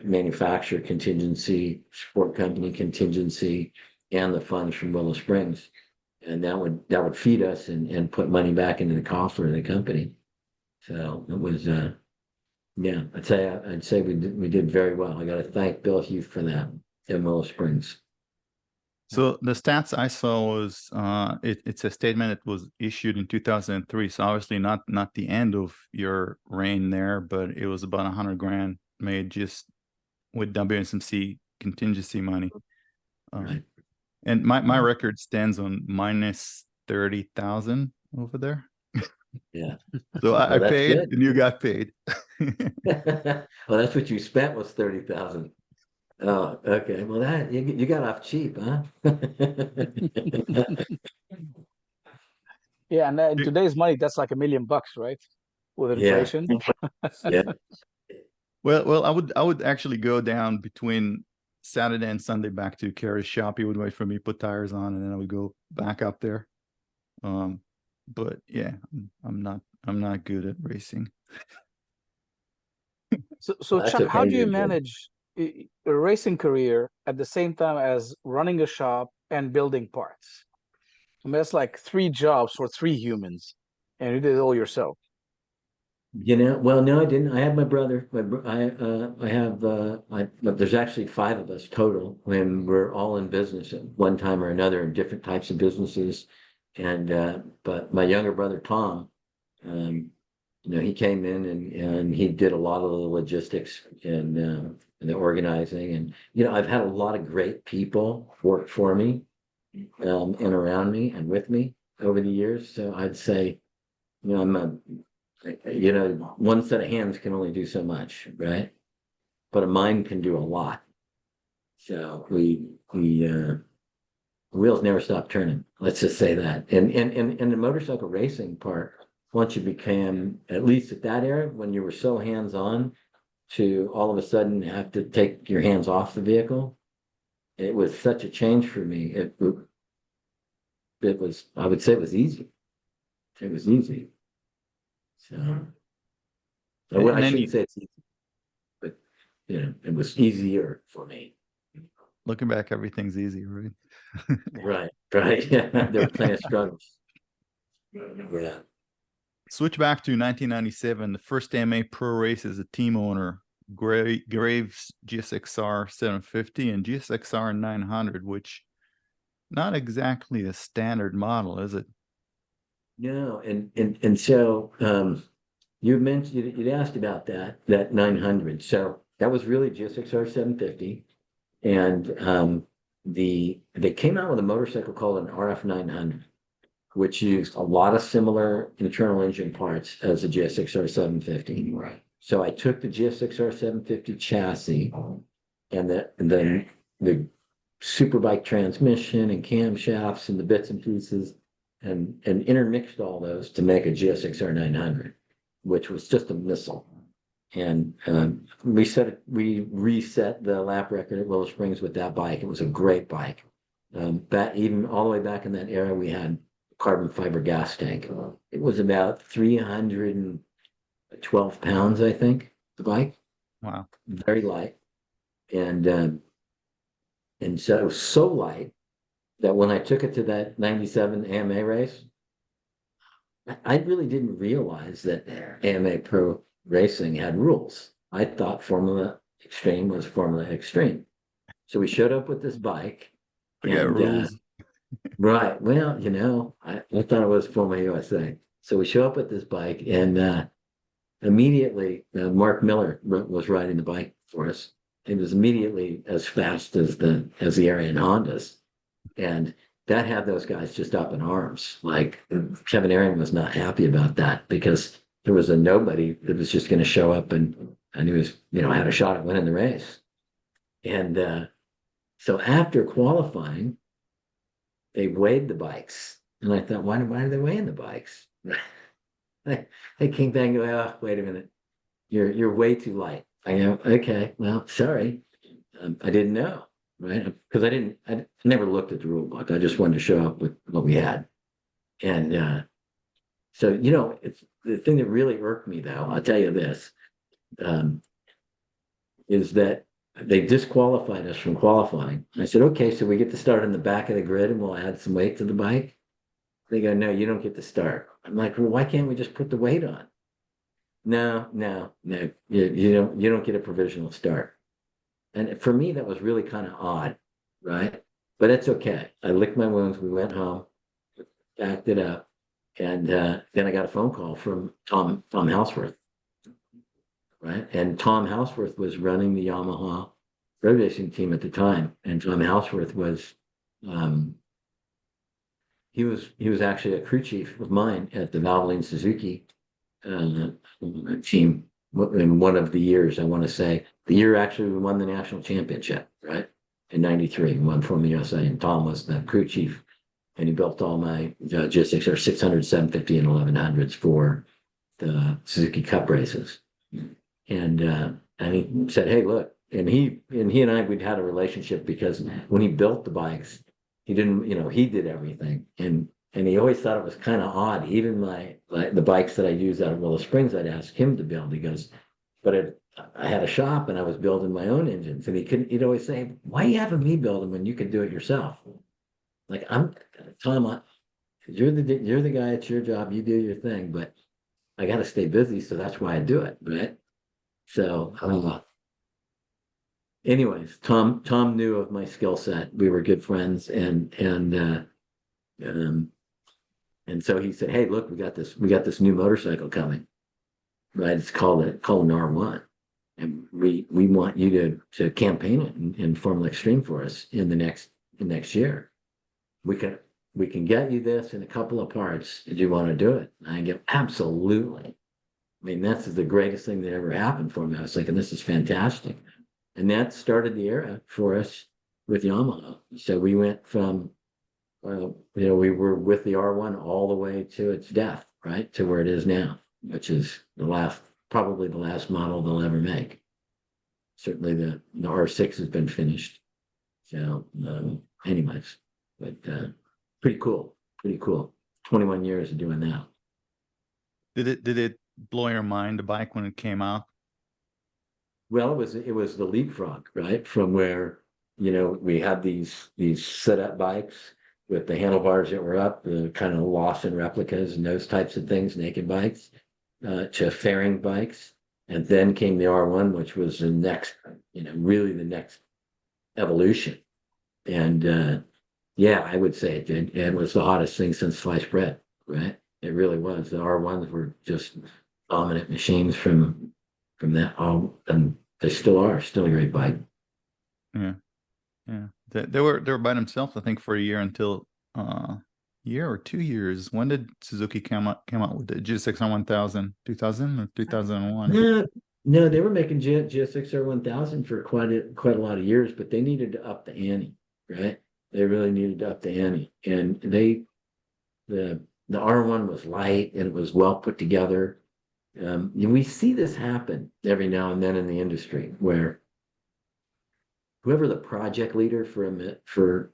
manufacturer contingency, sport company contingency, and the funds from Willow Springs. And that would feed us and put money back into the coffer of the company. So it was, yeah, I'd say we did very well. I got to thank Bill Hugh for that in Willow Springs. So the stats I saw was it's a statement that was issued in 2003. So obviously not the end of your reign there, but it was about $100,000 made just with WSMC contingency money. Right. And my record stands on minus 30,000 over there. Yeah. So I that's paid good. and you got paid. Well, that's what you spent was 30,000. Oh, okay. Well, that you got off cheap, huh? Yeah, and in today's money, that's like $1 million, right? With inflation. Yeah. Well, I would actually go down between Saturday and Sunday back to Kerry's shop. He would wait for me, put tires on, and then I would go back up there. But yeah, I'm not good at racing. So That's Chuck, okay, how do you dude. manage a racing career at the same time as running a shop and building parts? I mean, that's like 3 jobs for 3 humans, and you did it all yourself. You know, well, no, I didn't. I had my brother. There's actually 5 of us total, and we're all in business at one time or another in different types of businesses. And but my younger brother Tom, you know, he came in and he did a lot of the logistics and the organizing. And you know, I've had a lot of great people work for me, and around me and with me over the years. So I'd say, you know, you know, one set of hands can only do so much, right? But a mind can do a lot. So wheels never stop turning. Let's just say that. And the motorcycle racing part, once you became, at least at that era, when you were so hands-on, to all of a sudden have to take your hands off the vehicle, it was such a change for me. It was, I would say it was easy. It was easy. So I shouldn't say it's easy, but you know, it was easier for me. Looking back, everything's easy, right? Right. Yeah, there were plenty of struggles. Yeah. Switch back to 1997. The first AMA Pro race as a team owner. Graves GSXR 750 and GSXR 900, which not exactly a standard model, is it? No, and so you mentioned, you'd asked about that 900. So that was really GSXR 750. And they came out with a motorcycle called an RF 900, which used a lot of similar internal engine parts as the GSXR 750. Right. So I took the GSXR 750 chassis and the superbike transmission and camshafts and the bits and pieces and intermixed all those to make a GSXR 900, which was just a missile. And we reset the lap record at Willow Springs with that bike. It was a great bike. Back even all the way back in that era, we had carbon fiber gas tank. It was about 312 pounds, I think, the bike. Wow. Very light. And so it was so light that when I took it to that 97 AMA race, I really didn't realize that AMA Pro Racing had rules. I thought Formula Extreme was Formula Extreme. So we showed up with this bike. Yeah, rules. Right. Well, I thought it was Formula USA. So we show up with this bike, and immediately Mark Miller was riding the bike for us. It was immediately as fast as the Arian Hondas, and that had those guys just up in arms. Like Kevin Aaron was not happy about that because there was a nobody that was just going to show up and he was had a shot at winning the race. And so after qualifying, they weighed the bikes, and I thought, why are they weighing the bikes? They came back and go, oh, wait a minute, you're way too light. I go, okay, well, sorry, I didn't know, right? Because I never looked at the rule book. I just wanted to show up with what we had, and so it's the thing that really irked me, though. I'll tell you this, is that they disqualified us from qualifying. I said, okay, so we get to start in the back of the grid and we'll add some weight to the bike. They go, no, you don't get to start. I'm like, well, why can't we just put the weight on? No, you don't get a provisional start. And for me, that was really kind of odd, right? But it's okay. I licked my wounds. We went home, backed it up, and then I got a phone call from Tom Houseworth, right? And Tom Houseworth was running the Yamaha road racing team at the time, and Tom Houseworth was he was actually a crew chief of mine at the Valvoline Suzuki team in one of the years. I want to say the year actually we won the national championship, right? In '93, we won Formula USA, and Tom was the crew chief, and he built all my GSXR 600, 750, and 1100s for the Suzuki Cup races. And he said, hey, look, and he and I, we'd had a relationship because when he built the bikes, he didn't, he did everything. And he always thought it was kind of odd. Even the bikes that I use out of Willow Springs, I'd ask him to build. He goes, but I had a shop and I was building my own engines. And he'd always say, why are you having me build them when you can do it yourself? Like, Tom, you're the guy, it's your job, you do your thing, but I got to stay busy. So that's why I do it, right? So, anyways, Tom knew of my skill set. We were good friends, and so he said, "Hey, look, we got this new motorcycle coming, right? It's called an R1, and we want you to campaign it in Formula Extreme for us in the next year. We can get you this in a couple of parts. Do you want to do it?" And I go, absolutely. I mean, that's the greatest thing that ever happened for me. I was thinking, this is fantastic. And that started the era for us with Yamaha. So we went from, we were with the R1 all the way to its death, right? To where it is now, which is probably the last model they'll ever make. Certainly the R6 has been finished. So anyways, but pretty cool. 21 years of doing that. Did it blow your mind, the bike, when it came out? Well, it was the leapfrog, right? From where, we had these set-up bikes with the handlebars that were up, the kind of Lawson replicas and those types of things, naked bikes, to fairing bikes. And then came the R1, which was the next, really the next evolution. And yeah, I would say it was the hottest thing since sliced bread, right? It really was. The R1s were just dominant machines from that. All, and they still a great bike. Yeah, yeah. They were by themselves, I think, for a year until year or 2 years. When did Suzuki come out with the GSX-R 1000? 2000 or 2001? No, they were making GSX-R 1000 for quite a lot of years, but they needed to up the ante, right? They really needed to up the ante, and the R1 was light and it was well put together. We see this happen every now and then in the industry, where whoever the project leader for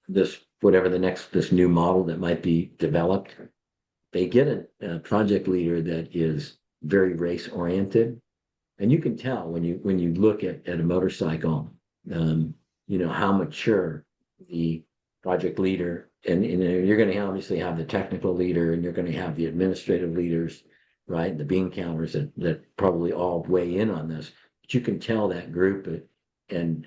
this this new model that might be developed, they get a project leader that is very race oriented, and you can tell when you look at a motorcycle, how mature the project leader, and you're going to obviously have the technical leader, and you're going to have the administrative leaders, right? The bean counters that probably all weigh in on this, but you can tell that group and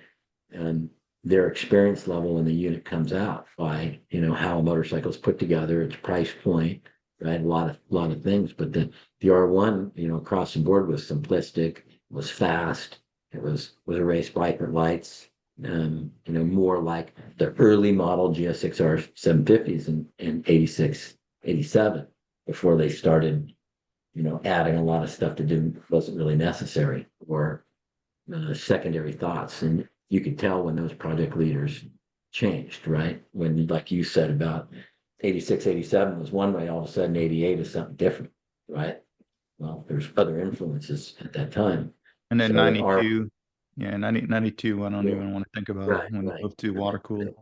their experience level when the unit comes out by how a motorcycle is put together, its price point, right? A lot of things, but the R1 across the board was simplistic, was fast, it was a race bike with lights, more like the early model GSX-R 750s in 86, 87, before they started adding a lot of stuff that wasn't really necessary, or secondary thoughts. And you could tell when those project leaders changed, right? When, like you said, about 86, 87 was one way, all of a sudden 88 is something different, right? Well, there's other influences at that time. And then So 92, 92, I don't even want to think about right, it, when they moved to water cooled.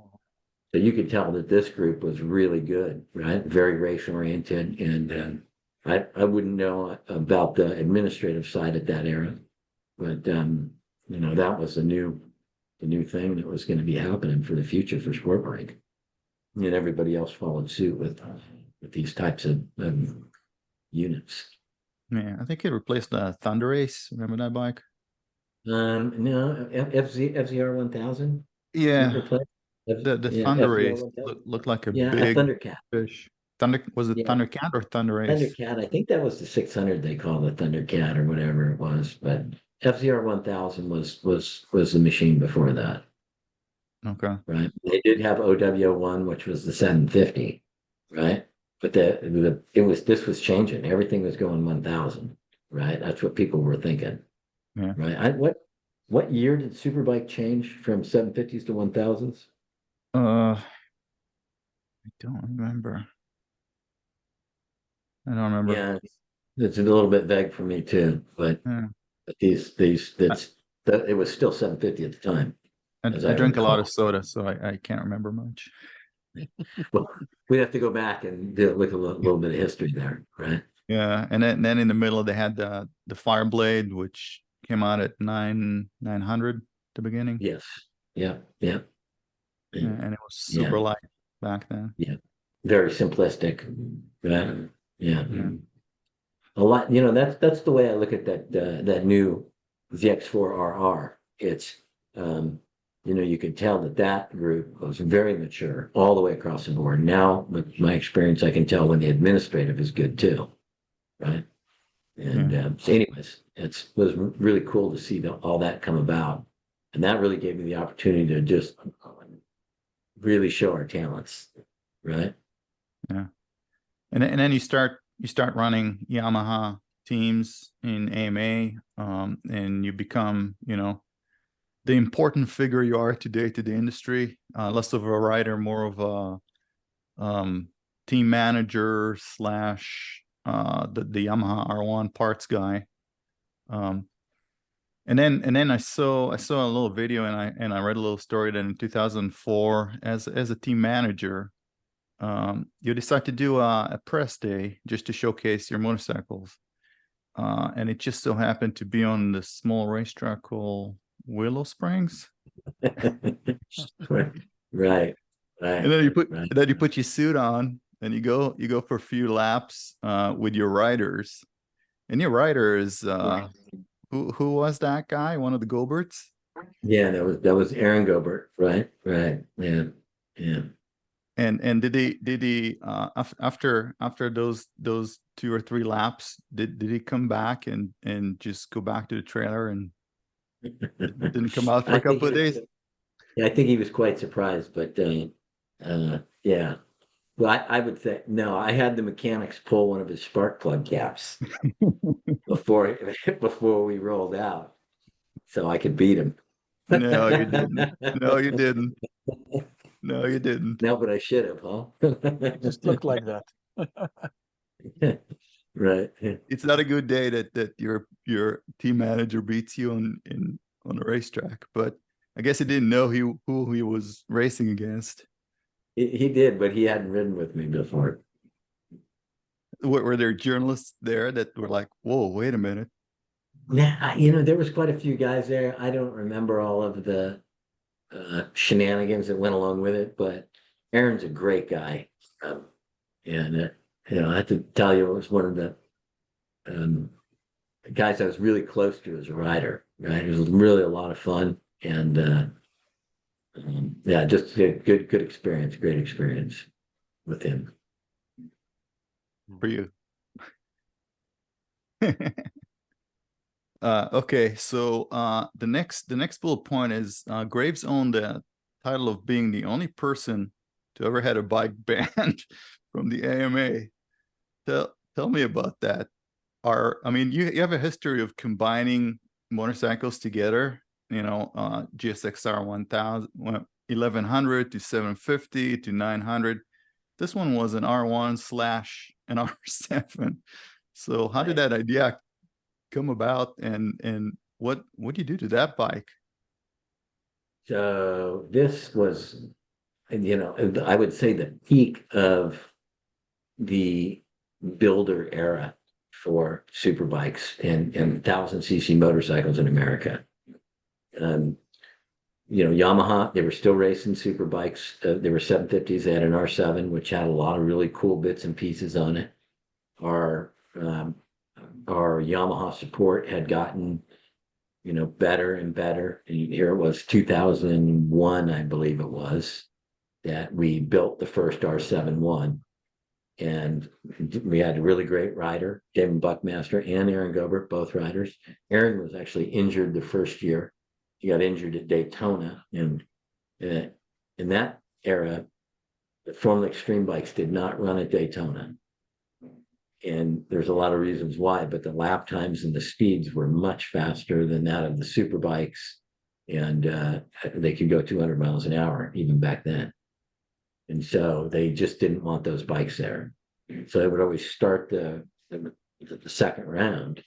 So you could tell that this group was really good, right? Very race oriented, and I wouldn't know about the administrative side at that era, but that was the new thing that was going to be happening for the future for sport bike, and everybody else followed suit with these types of units. Yeah, I think it replaced the Thunder Race. Remember that bike? No, FZR 1000. Yeah, the Thunder Race looked like a a big Thundercat. fish. Was it Yeah. Thundercat or Thunder Race? Thundercat, I think that was the 600 they call the Thundercat or whatever it was, but FZR 1000 was the machine before that. Okay. Right. They did have OW1, which was the 750, right? But this was changing. Everything was going 1000, right? That's what people were thinking. Yeah. Right. What year did Superbike change from 750s to 1000s? I don't remember. Yeah, it's a little bit vague for me too, but it was still 750 at the time. I drink a lot of soda, so I can't remember much. Well, we'd have to go back and look a little bit of history there, right? Yeah, and then in the middle they had the Fireblade, which came out at 900 at the beginning. Yes. Yeah. And it was super light back then. Yeah, very simplistic. Right? Yeah. A lot. That's the way I look at that new ZX4RR. It's you could tell that group was very mature all the way across the board. Now, with my experience, I can tell when the administrative is good too, right? And so anyways, it was really cool to see all that come about, and that really gave me the opportunity to just really show our talents, right? Yeah, and then you start running Yamaha teams in AMA, and you become the important figure you are today to the industry, less of a rider, more of a team manager / the Yamaha R1 parts guy. And then I saw a little video, and I read a little story that in 2004, as a team manager, you decide to do a press day just to showcase your motorcycles, and it just so happened to be on the small racetrack called Willow Springs. Right. And then you put your suit on, and you go for a few laps with your riders, and your rider is who was that guy? One of the Goberts? Yeah, that was Aaron Gobert, right? Yeah. And did he after those 2 or 3 laps, did he come back and just go back to the trailer and didn't come out for a couple of days? Yeah, I think he was quite surprised, but yeah. Well, I would say no. I had the mechanics pull one of his spark plug caps before we rolled out, so I could beat him. No, you didn't. No, you didn't. No, you didn't. No, but I should have, huh? It just looked like that. Right. It's not a good day that your team manager beats you on a racetrack, but I guess he didn't know who he was racing against. He did, but he hadn't ridden with me before. Were there journalists there that were like, "Whoa, wait a minute"? Yeah, there was quite a few guys there. I don't remember all of the shenanigans that went along with it, but Aaron's a great guy, and I have to tell you, it was one of the guys I was really close to as a rider. Right, it was really a lot of fun, and yeah, just a good experience, great experience with him. For you. Okay, so the next bullet point is Graves owned the title of being the only person to ever had a bike banned from the AMA. Tell me about that. I mean, you have a history of combining motorcycles together, GSXR 1000, 1100 to 750 to 900. This one was an R1 / an R7. So how did that idea come about, and what do you do to that bike? So this was, I would say the peak of the builder era for super bikes and 1000cc motorcycles in America. Yamaha, they were still racing super bikes. They were 750s. They had an R7, which had a lot of really cool bits and pieces on it. Our Yamaha support had gotten, better and better. And here it was 2001, I believe it was, that we built the first R7-1. And we had a really great rider, Damon Buckmaster and Aaron Gobert, both riders. Aaron was actually injured the first year. He got injured at Daytona. And in that era, the Formula Extreme bikes did not run at Daytona. And there's a lot of reasons why, but the lap times and the speeds were much faster than that of the super bikes. And they could go 200 miles an hour even back then. And so they just didn't want those bikes there. So they would always start the second round.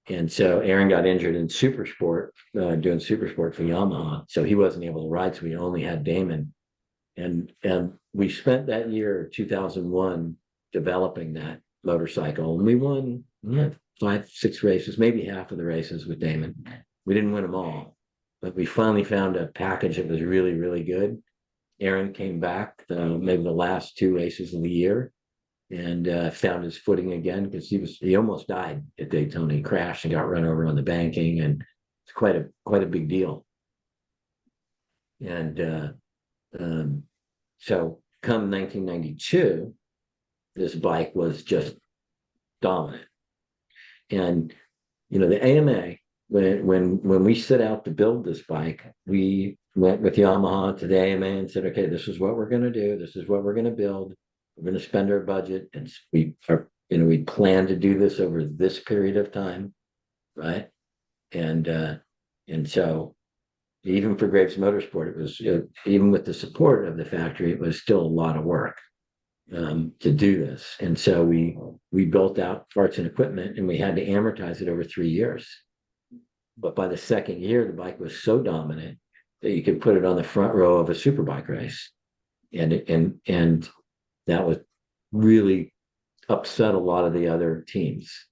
And so Aaron got injured in Super Sport, doing Super Sport for Yamaha. So he wasn't able to ride, so we only had Damon. And we spent that year, 2001, developing that motorcycle. And we won 5-6 races, maybe half of the races with Damon. We didn't win them all, but we finally found a package that was really, really good. Aaron came back maybe the last 2 races of the year and found his footing again, because he almost died at Daytona. He crashed and got run over on the banking, and it's quite a big deal. And so come 1992, this bike was just dominant. And the AMA, when we set out to build this bike, we went with Yamaha to the AMA and said, okay, this is what we're going to do. This is what we're going to build. We're going to spend our budget. And we plan to do this over this period of time. Right. And so even for Graves Motorsport, it was, even with the support of the factory, it was still a lot of work to do this. And so we built out parts and equipment, and we had to amortize it over 3 years. But by the second year, the bike was so dominant that you could put it on the front row of a superbike race. And that was really upset a lot of the other teams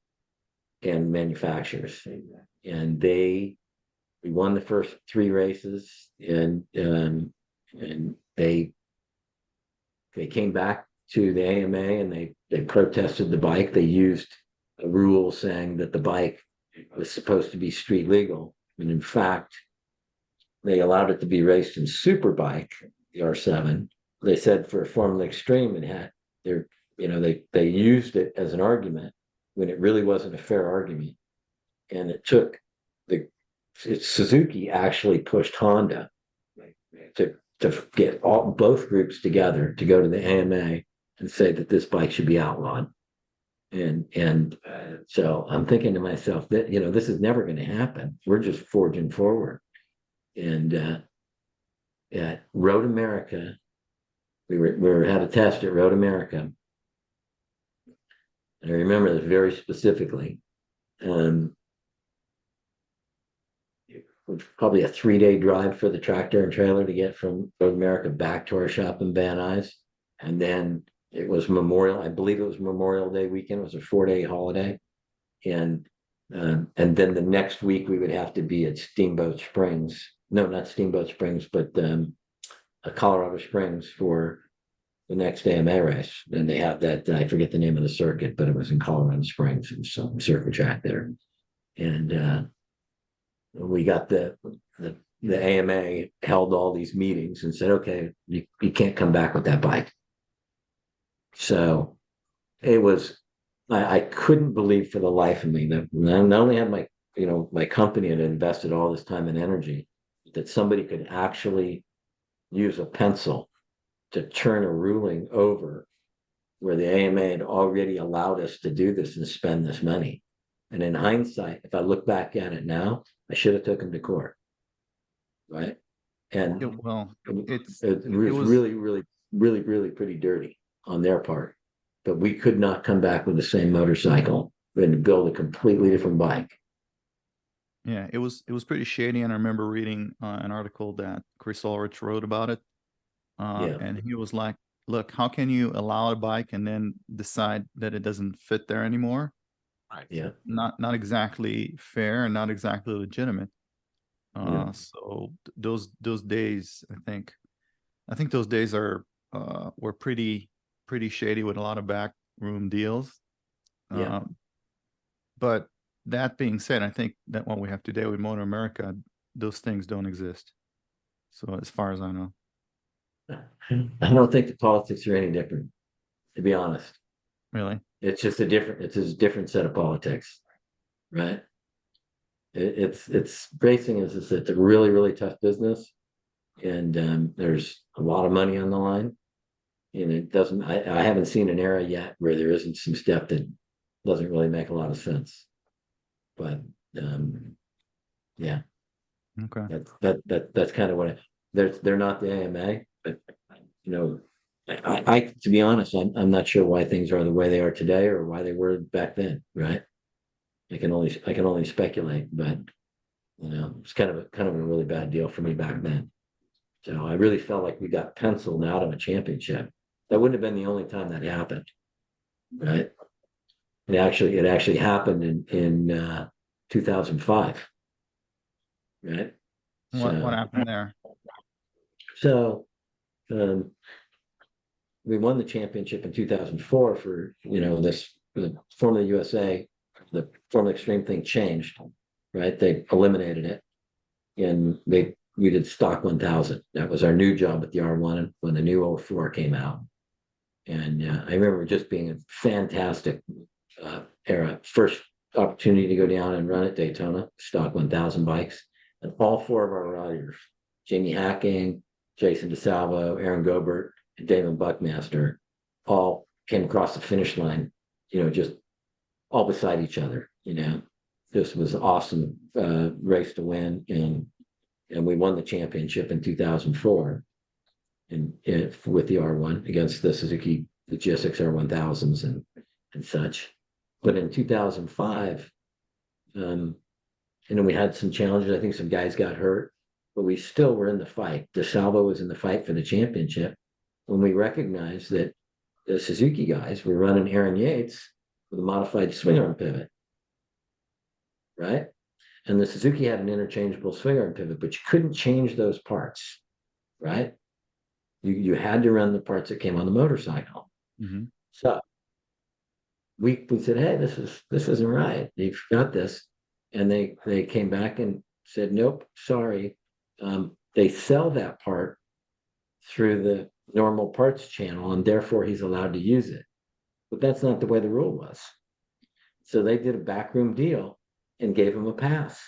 and manufacturers. And we won the first 3 races, and they came back to the AMA and they protested the bike. They used a rule saying that the bike was supposed to be street legal. And in fact, they allowed it to be raced in Superbike, the R7, they said for Formula Extreme, it had their, they used it as an argument when it really wasn't a fair argument. And it took Suzuki actually pushed Honda to get both groups together to go to the AMA and say that this bike should be outlawed. And so I'm thinking to myself that, this is never going to happen. We're just forging forward. And at Road America, we had a test at Road America. And I remember this very specifically. It was probably a 3-day drive for the tractor and trailer to get from Road America back to our shop in Van Nuys. And then it was I believe it was Memorial Day weekend. It was a 4-day holiday. And then the next week we would have to be at Steamboat Springs. No, not Steamboat Springs, but Colorado Springs for the next AMA race. And they have that, I forget the name of the circuit, but it was in Colorado Springs. It was some circuit track there. And we got the AMA held all these meetings and said, okay, you can't come back with that bike. So it was, I couldn't believe for the life of me that not only had my company had invested all this time and energy, that somebody could actually use a pencil to turn a ruling over where the AMA had already allowed us to do this and spend this money. And in hindsight, if I look back at it now, I should have taken him to court. Right. And it was really, really, really, really pretty dirty on their part. But we could not come back with the same motorcycle. We had to build a completely different bike. Yeah, it was pretty shady. And I remember reading an article that Chris Ulrich wrote about it. And he was like, look, how can you allow a bike and then decide that it doesn't fit there anymore? Right. Yeah. Not exactly fair and not exactly legitimate. So those days, I think those days were pretty shady with a lot of backroom deals. But that being said, I think that what we have today with MotoAmerica, those things don't exist. So as far as I know. I don't think the politics are any different, to be honest. Really? It's just a different set of politics, right? It's racing it's a really, really tough business, and there's a lot of money on the line, and it doesn't. I haven't seen an era yet where there isn't some stuff that doesn't really make a lot of sense. But yeah, okay. That's kind of what they're not the AMA, but I to be honest, I'm not sure why things are the way they are today or why they were back then, right? I can only speculate, but it's kind of a really bad deal for me back then. So I really felt like we got penciled out of a championship. That wouldn't have been the only time that happened, right? It actually happened in 2005, right? What happened there? So we won the championship in 2004 for the Formula USA. The Formula Extreme thing changed, right? They eliminated it, and we did stock 1000. That was our new job at the R1 when the new 04 came out. And I remember just being a fantastic era. First opportunity to go down and run at Daytona, stock 1000 bikes, and all 4 of our riders, Jamie Hacking, Jason DiSalvo, Aaron Gobert, and Damon Buckmaster, all came across the finish line, just all beside each other. This was an awesome race to win, and we won the championship in 2004 with the R1 against the Suzuki, the GSX R1000s and such. But in 2005, we had some challenges. I think some guys got hurt, but we still were in the fight. DiSalvo was in the fight for the championship when we recognized that the Suzuki guys were running Aaron Yates with a modified swing arm pivot, right? And the Suzuki had an interchangeable swing arm pivot, but you couldn't change those parts, right? You had to run the parts that came on the motorcycle. Mm-hmm. So we said, hey, this isn't right. You've got this. And they came back and said, nope, sorry. They sell that part through normal parts channel, and therefore he's allowed to use it. But that's not the way the rule was. So they did a backroom deal and gave him a pass.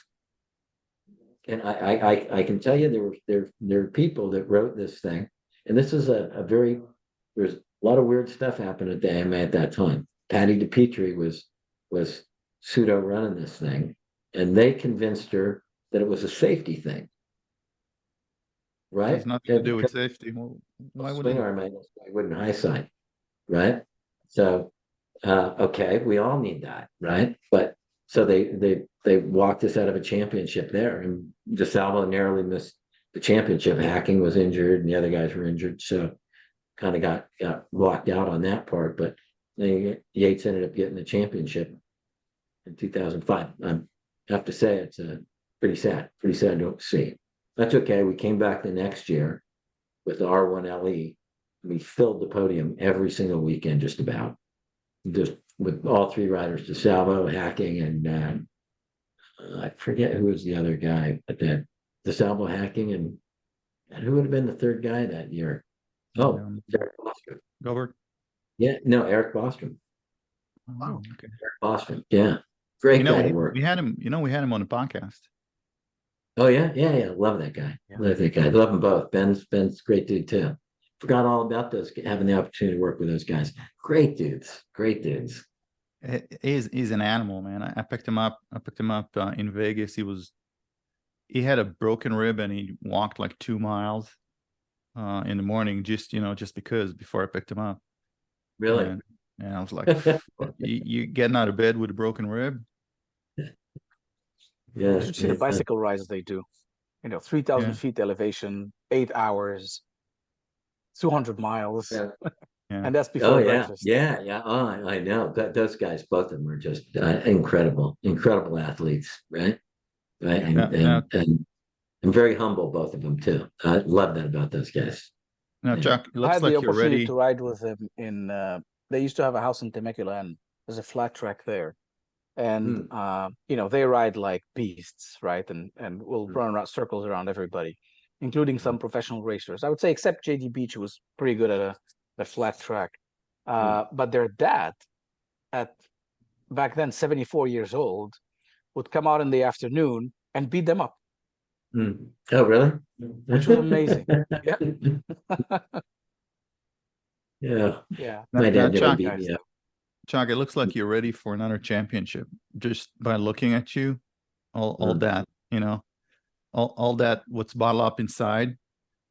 And I can tell you there were people that wrote this thing, and this is there's a lot of weird stuff happened at the AMA at that time. Patty DePietri was pseudo running this thing, and they convinced her that it was a safety thing. Right? Has nothing to do with safety. Well, why Swing wouldn't arm, I wouldn't high side, right? So, okay, we all need that, right? But so they walked us out of a championship there, and DiSalvo narrowly missed the championship. Hacking was injured, and the other guys were injured, so kind of got walked out on that part. But Yates ended up getting the championship in 2005. I have to say it's pretty sad to see. That's okay. We came back the next year with the R1LE. We filled the podium every single weekend, just about. Just with all three riders, DiSalvo, Hacking, and I forget who was the other guy, but then DiSalvo, Hacking, and who would have been the third guy that year? Oh, Eric Bostrom. Gobert? Yeah, no, Eric Bostrom. Oh, okay. Eric Bostrom, yeah. Great guy to work. We had him, we had him on the podcast. Oh yeah. Love that guy. Yeah. Love that guy. Love them both. Ben's a great dude too. Forgot all about those, having the opportunity to work with those guys. Great dudes. He's an animal, man. I picked him up. In Vegas. He had a broken rib and he walked like 2 miles in the morning, just because before I picked him up. Really? And I was like, you getting out of bed with a broken rib? Yeah. You should see the bicycle rides they do. 3,000 feet elevation, 8 hours, 200 miles. Yeah. And that's before breakfast. Yeah. Oh, I know that those guys, both of them, are just incredible athletes, right? And very humble, both of them too. I love that about those guys. Now, Chuck, it I looks had like the you're opportunity ready. to ride with them in. They used to have a house in Temecula, and there's a flat track there, and they ride like beasts, right? And will run around circles around everybody, including some professional racers. I would say, except JD Beach, who was pretty good at a flat track. But their dad, at back then 74 years old, would come out in the afternoon and beat them up. Oh, really? Which was amazing. Yeah. Yeah. Now, My dad never Chuck, beat me up. Chuck, it looks like you're ready for another championship just by looking at you. All that, all that what's bottled up inside.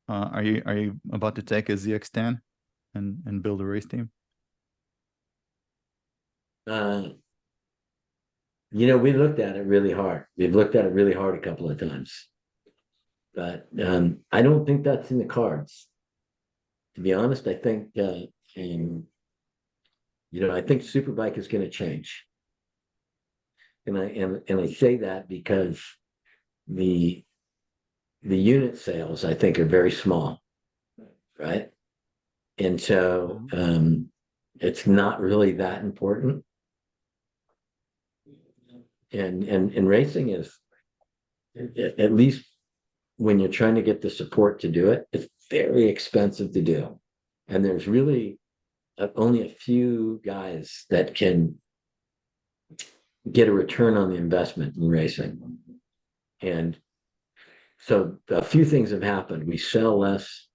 Are you about to take a ZX10 and build a race team? We looked at it really hard. We've looked at it really hard a couple of times, but I don't think that's in the cards. To be honest, I think I think Superbike is going to change, and I say that because the unit sales, I think, are very small, right? And so it's not really that important. And racing is, at least when you're trying to get the support to do it, it's very expensive to do. And there's really only a few guys that can get a return on the investment in racing. And so a few things have happened. We sell less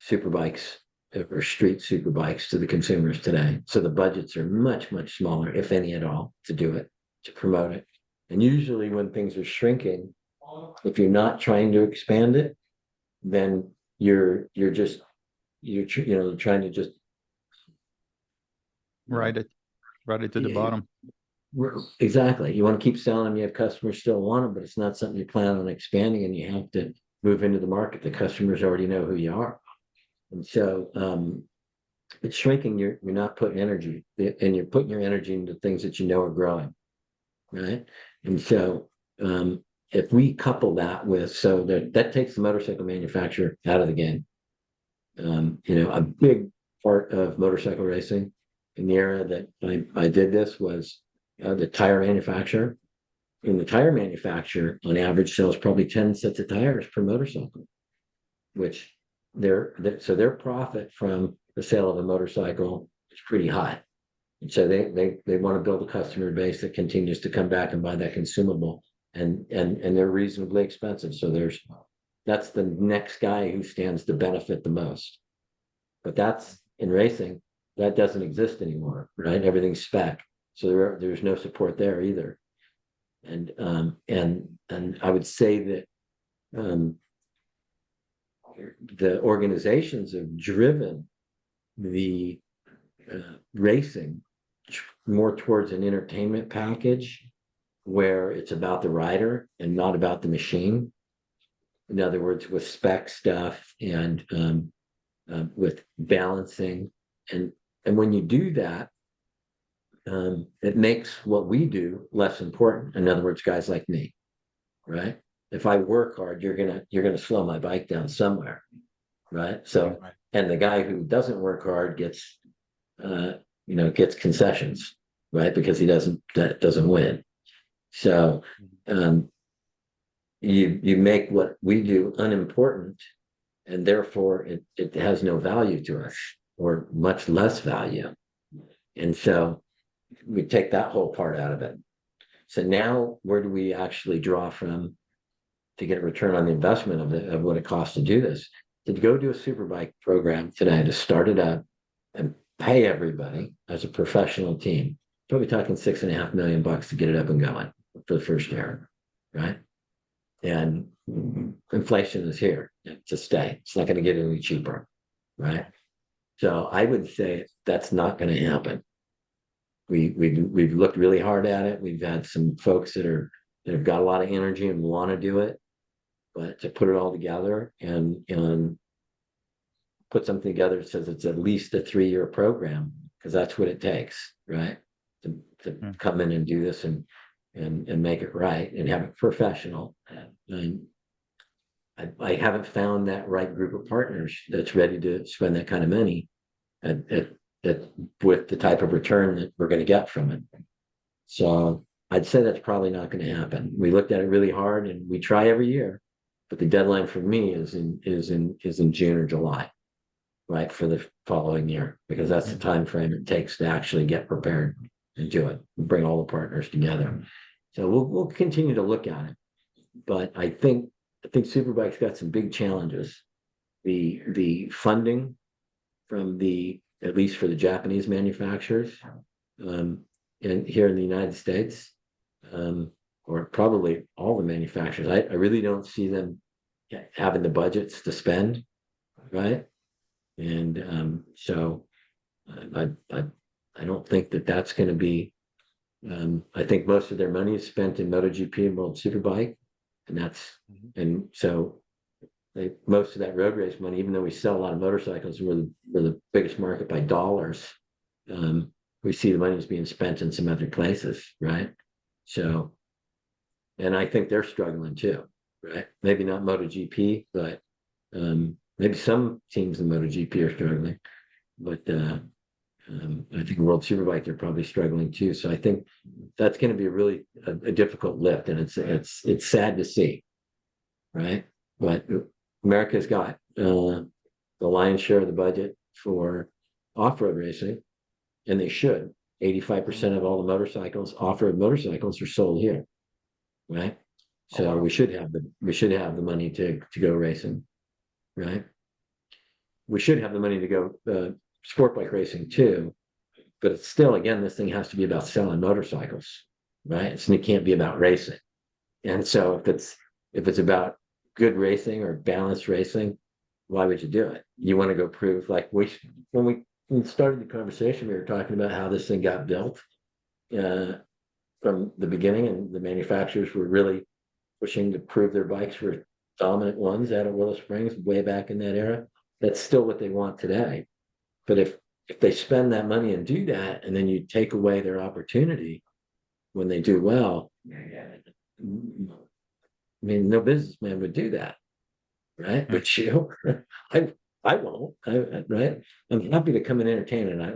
superbikes or street superbikes to the consumers today. So the budgets are much, much smaller, if any at all, to do it, to promote it. And usually when things are shrinking, if you're not trying to expand it, then you're trying to just Ride it to the bottom. Exactly. You want to keep selling them. You have customers still want them, but it's not something you plan on expanding, and you have to move into the market. The customers already know who you are. And so it's shrinking. You're not putting energy, and you're putting your energy into things that you know are growing. Right. And so if we couple that with, that takes the motorcycle manufacturer out of the game. A big part of motorcycle racing in the era that I did this was the tire manufacturer. And the tire manufacturer on average sells probably 10 sets of tires per motorcycle, which so their profit from the sale of a motorcycle is pretty high. And so they want to build a customer base that continues to come back and buy that consumable, and they're reasonably expensive. So that's the next guy who stands to benefit the most. But that's in racing, that doesn't exist anymore, right? Everything's spec. So there's no support there either. And I would say that the organizations have driven the racing more towards an entertainment package where it's about the rider and not about the machine. In other words, with spec stuff and with balancing, and when you do that, it makes what we do less important. In other words, guys like me, right? If I work hard, you're gonna slow my bike down somewhere, right? So, and the guy who doesn't work hard gets concessions, right? Because that doesn't win. So, you make what we do unimportant, and therefore it has no value to us, or much less value. And so we take that whole part out of it. So now where do we actually draw from to get a return on the investment of what it costs to do this? To go do a superbike program today, to start it up and pay everybody as a professional team, probably talking $6.5 million to get it up and going for the first year, right? And inflation is here to stay. It's not going to get any cheaper, right? So I would say that's not going to happen. We've looked really hard at it. We've had some folks that have got a lot of energy and want to do it, but to put it all together and put something together that says it's at least a 3-year program, because that's what it takes, right? To come in and do this and make it right and have it professional. And I haven't found that right group of partners that's ready to spend that kind of money with the type of return that we're going to get from it. So I'd say that's probably not going to happen. We looked at it really hard, and we try every year, but the deadline for me is in June or July, right, for the following year, because that's the time frame it takes to actually get prepared and do it, and bring all the partners together. So we'll continue to look at it, but I think Superbike's got some big challenges. The funding from at least for the Japanese manufacturers, and here in the United States, or probably all the manufacturers, I really don't see them having the budgets to spend, right? And so I don't think that's going to be. I think most of their money is spent in MotoGP and World Superbike, and so most of that road race money, even though we sell a lot of motorcycles, we're the biggest market by dollars. We see the money is being spent in some other places, right? So, and I think they're struggling too, right? Maybe not MotoGP, but maybe some teams in MotoGP are struggling, but I think World Superbike, they're probably struggling too. So I think that's going to be really a difficult lift, and it's sad to see, right? But America's got the lion's share of the budget for off-road racing, and they should. 85% of all the motorcycles, off-road motorcycles, are sold here, right? So we should have the money to go racing, right? We should have the money to go sport bike racing too, but it's still, again, this thing has to be about selling motorcycles, right? It can't be about racing. And so if it's about good racing or balanced racing, why would you do it? You want to go prove, like when we started the conversation, we were talking about how this thing got built from the beginning, and the manufacturers were really pushing to prove their bikes were dominant ones out of Willow Springs way back in that era. That's still what they want today. But if they spend that money and do that, and then you take away their opportunity when they do well, I mean, no businessman would do that, right? But I won't, right? I'm happy to come and entertain, and I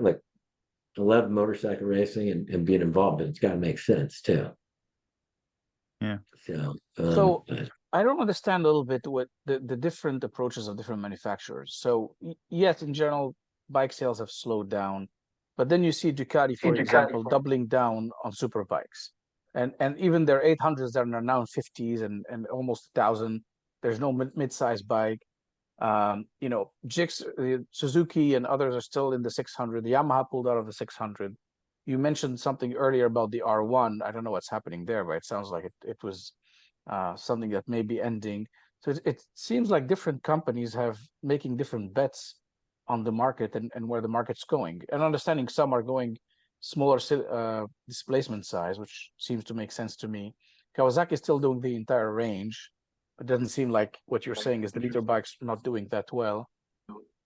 love motorcycle racing and being involved, but it's got to make sense too. Yeah. So I don't understand a little bit what the different approaches of different manufacturers. So yes, in general, bike sales have slowed down, but then you see Ducati, for example, doubling down on super bikes, and even their 800s that are now in 50s and almost 1,000. There's no mid-size bike. You know, Suzuki and others are still in the 600. The Yamaha pulled out of the 600. You mentioned something earlier about the R1. I don't know what's happening there, but it sounds like it was something that may be ending. So it seems like different companies have making different bets on the market and where the market's going. And understanding some are going smaller displacement size, which seems to make sense to me. Kawasaki is still doing the entire range. It doesn't seem like what you're saying is the liter bikes not doing that well.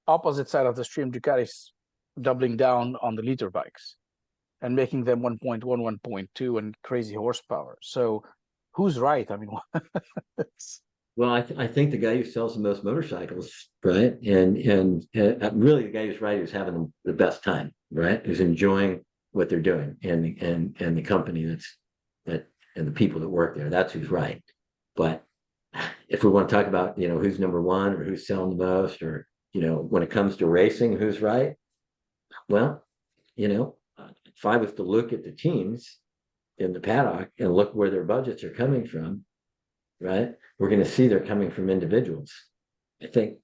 Opposite side of the stream, Ducati's doubling down on the liter bikes and making them 1.1, 1.2 and crazy horsepower. So who's right? I mean, Well, I think the guy who sells the most motorcycles, right, and really the guy who's right, who's having the best time, right, who's enjoying what they're doing, and the company that and the people that work there, that's who's right. But if we want to talk about, you know, who's number one or who's selling the most, or, you know, when it comes to racing, who's right? Well, you know, if I was to look at the teams in the paddock and look where their budgets are coming from, right, we're going to see they're coming from individuals. I think,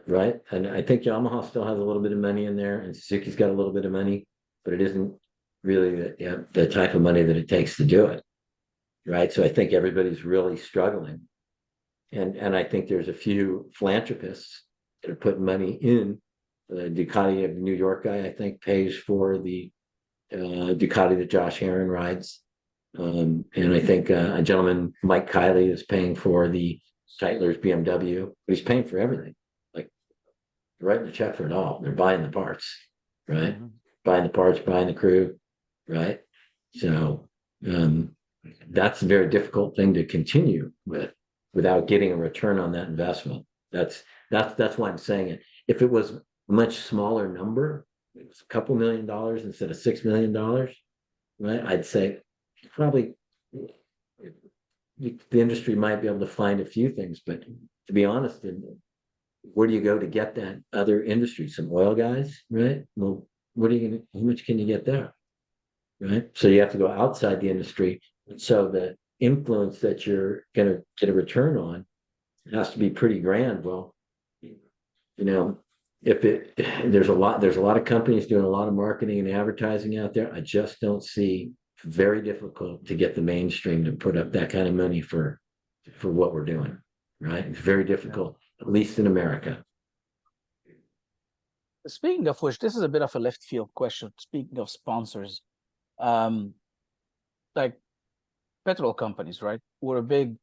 right, and I think Yamaha still has a little bit of money in there, and Suzuki's got a little bit of money, but it isn't really the type of money that it takes to do it, right? So I think everybody's really struggling. And I think there's a few philanthropists that are putting money in. The Ducati of New York guy, I think, pays for the Ducati that Josh Herrin rides. And I think a gentleman, Mike Kiley, is paying for the Tytler's BMW, but he's paying for everything. Like, writing the check for it all. They're buying the parts, right? Mm-hmm. Buying the parts, buying the crew, right? So that's a very difficult thing to continue with without getting a return on that investment. That's why I'm saying it. If it was a much smaller number, it was a couple $1 million instead of $6 million, right? I'd say probably the industry might be able to find a few things, but to be honest, where do you go to get that other industry? Some oil guys, right? Well, how much can you get there? Right? So you have to go outside the industry. So the influence that you're going to get a return on has to be pretty grand. Well, you know, there's a lot of companies doing a lot of marketing and advertising out there. I just don't see, very difficult to get the mainstream to put up that kind of money for what we're doing, right? It's very difficult, at least in America. Speaking of which, this is a bit of a left field question. Speaking of sponsors, like petrol companies, right? We're a big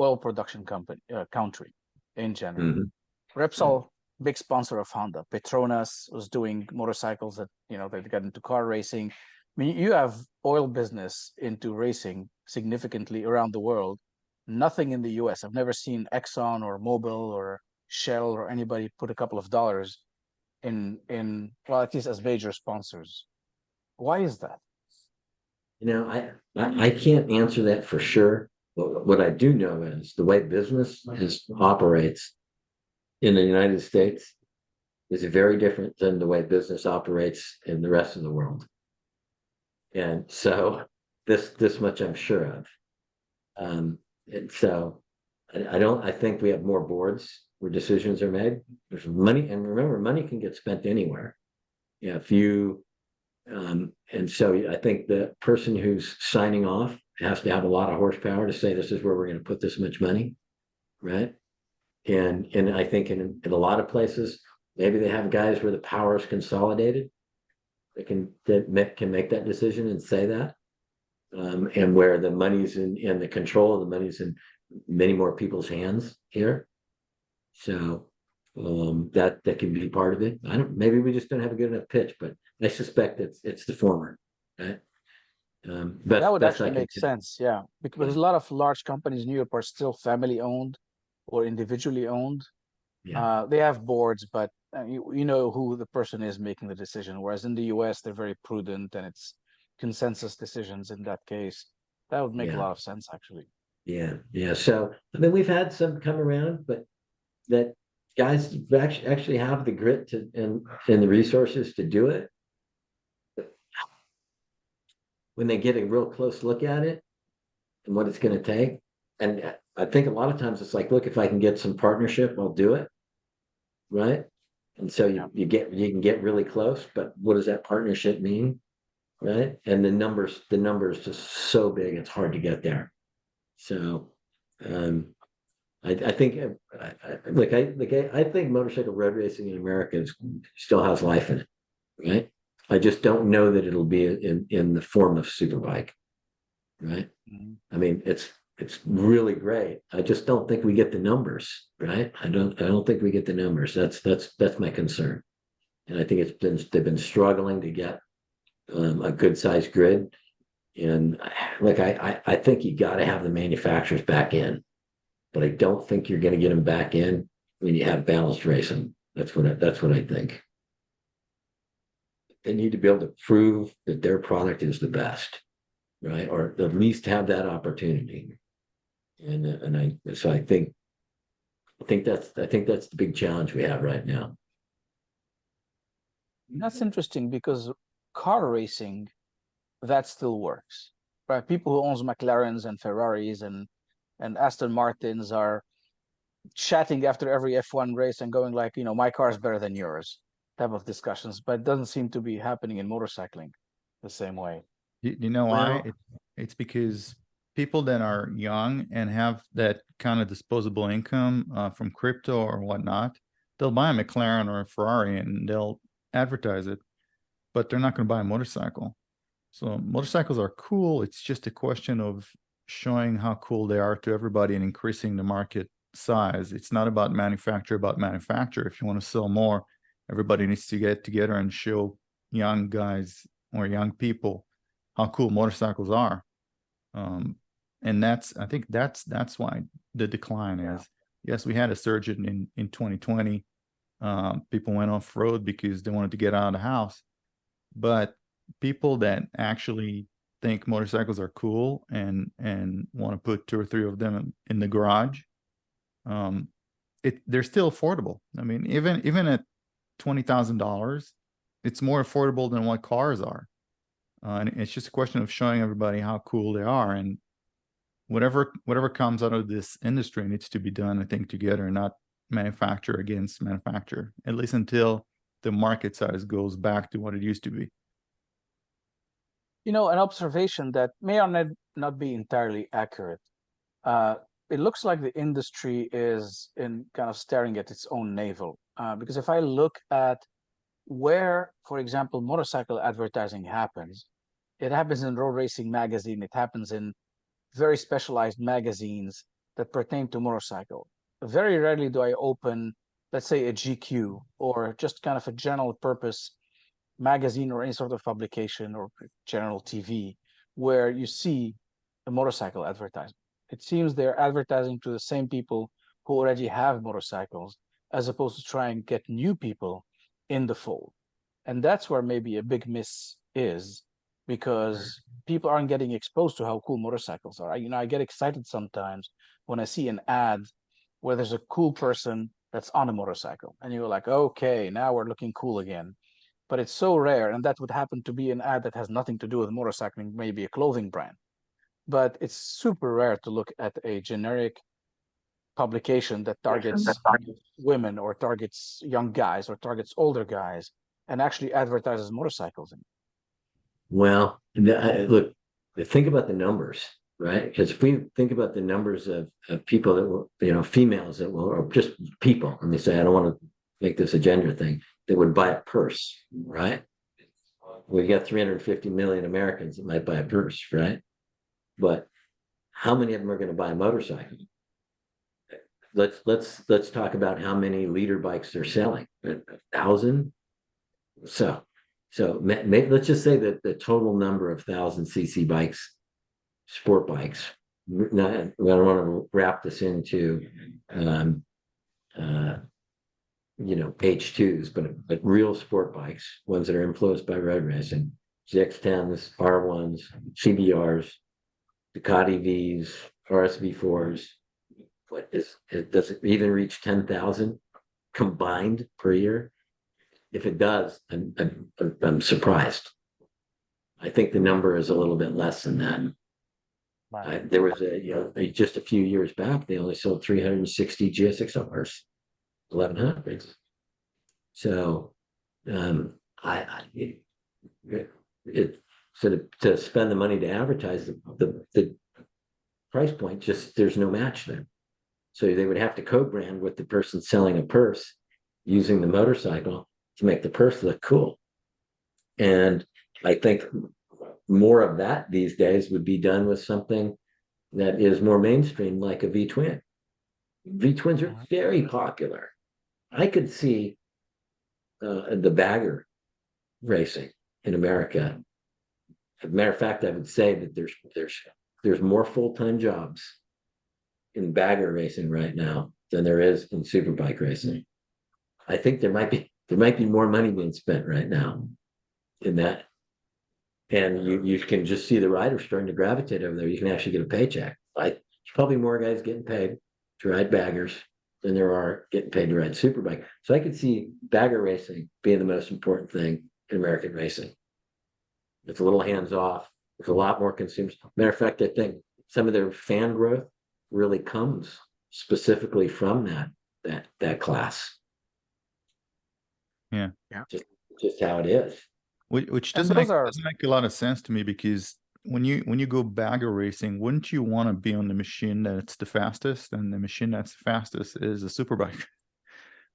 oil production country in general. Mm-hmm. Repsol, big sponsor of Honda. Petronas was doing motorcycles that, you know, they got into car racing. I mean, you have oil business into racing significantly around the world. Nothing in the US. I've never seen Exxon or Mobil or Shell or anybody put a couple of dollars in well, at least as major sponsors. Why is that? You know, I can't answer that for sure. But what I do know is the way business operates in the United States is very different than the way business operates in the rest of the world. And so this much I'm sure of. And so I think we have more boards where decisions are made. There's money, and remember, money can get spent anywhere. Yeah, if you and so I think the person who's signing off has to have a lot of horsepower to say this is where we're going to put this much money, right? And I think in a lot of places, maybe they have guys where the power is consolidated. They can make that decision and say that, and where the money's in the control of the money's in many more people's hands here. So that can be part of it. Maybe we just don't have a good enough pitch, but I suspect it's the former. Right? That would actually make sense, yeah, because a lot of large companies in Europe are still family owned or individually owned. Yeah. They have boards, but you know who the person is making the decision. Whereas in the US, they're very prudent and it's consensus decisions in that case. That would make a lot of sense, actually. Yeah. So I mean, we've had some come around, but that guys actually have the grit to and the resources to do it. When they get a real close look at it and what it's going to take, and I think a lot of times it's like, look, if I can get some partnership, I'll do it, right? And so you can get really close, but what does that partnership mean, right? And the numbers just so big, it's hard to get there. So, I think I think motorcycle road racing in America still has life in it, right? I just don't know that it'll be in the form of superbike, right? Mhm. I mean, it's really great. I just don't think we get the numbers, right? I don't think we get the numbers. That's my concern, and I think they've been struggling to get a good sized grid, and I think you got to have the manufacturers back in, but I don't think you're going to get them back in when you have balanced racing. That's what I think. They need to be able to prove that their product is the best, right? Or at least have that opportunity. And I think that's the big challenge we have right now. That's interesting because car racing, that still works, right? People who owns McLarens and Ferraris and Aston Martins are chatting after every F1 race and going like, my car is better than yours, type of discussions. But it doesn't seem to be happening in motorcycling the same way. You know Well, why? It's because people that are young and have that kind of disposable income from crypto or whatnot, they'll buy a McLaren or a Ferrari and they'll advertise it, but they're not going to buy a motorcycle. So motorcycles are cool. It's just a question of showing how cool they are to everybody and increasing the market size. It's not about manufacturer. If you want to sell more, everybody needs to get together and show young guys or young people how cool motorcycles are. And I think that's why the decline is. Yes, we had a surge in 2020. People went off road because they wanted to get out of the house, but people that actually think motorcycles are cool and want to put 2 or 3 of them in the garage, they're still affordable. I mean, even at $20,000, it's more affordable than what cars are. And it's just a question of showing everybody how cool they are, and whatever comes out of this industry needs to be done, I think, together, not manufacturer against manufacturer, at least until the market size goes back to what it used to be. An observation that may or not be entirely accurate. It looks like the industry is in kind of staring at its own navel. Because if I look at where, for example, motorcycle advertising happens, it happens in Road Racing Magazine. It happens in very specialized magazines that pertain to motorcycle. Very rarely do I open, let's say, a GQ or just kind of a general purpose magazine or any sort of publication or general TV where you see a motorcycle advertisement. It seems they're advertising to the same people who already have motorcycles, as opposed to try and get new people in the fold. And that's where maybe a big miss is, because people aren't getting exposed to how cool motorcycles are. I get excited sometimes when I see an ad where there's a cool person that's on a motorcycle, and you're like, okay, now we're looking cool again. But it's so rare, and that would happen to be an ad that has nothing to do with motorcycling, maybe a clothing brand. But it's super rare to look at a generic publication that targets women or targets young guys or targets older guys and actually advertises motorcycles. Well, look, think about the numbers, right? Because if we think about the numbers of people that will, females that will, or just people, let me say, I don't want to make this a gender thing, that would buy a purse, right? We got 350 million Americans that might buy a purse, right? But how many of them are going to buy a motorcycle? Let's talk about how many liter bikes they're selling. 1,000. So maybe let's just say that the total number of 1,000cc bikes, sport bikes. I don't want to wrap this into H2s, but real sport bikes, ones that are influenced by road racing, ZX10s, R1s, CBRs, Ducati Vs, RSV4s. Does it even reach 10,000 combined per year? If it does, I'm surprised. I think the number is a little bit less than that. There was just a few years back, they only sold 360 GSX-Rs, 1100s. So, to spend the money to advertise the price point, just there's no match there. So they would have to co-brand with the person selling a purse using the motorcycle to make the purse look cool. And I think more of that these days would be done with something that is more mainstream, like a V-twin. V-twins are very popular. I could see the bagger racing in America. As a matter of fact, I would say that there's more full-time jobs in bagger racing right now than there is in superbike racing. I think there might be more money being spent right now in that. And you can just see the riders starting to gravitate over there. You can actually get a paycheck. There's probably more guys getting paid to ride baggers than there are getting paid to ride superbike. So I could see bagger racing being the most important thing in American racing. It's a little hands off. There's a lot more consumers. Matter of fact, I think some of their fan growth really comes specifically from that class. Yeah. Just how it is. Which doesn't make a lot of sense to me, because when you go bagger racing, wouldn't you want to be on the machine that's the fastest? And the machine that's the fastest is a superbike.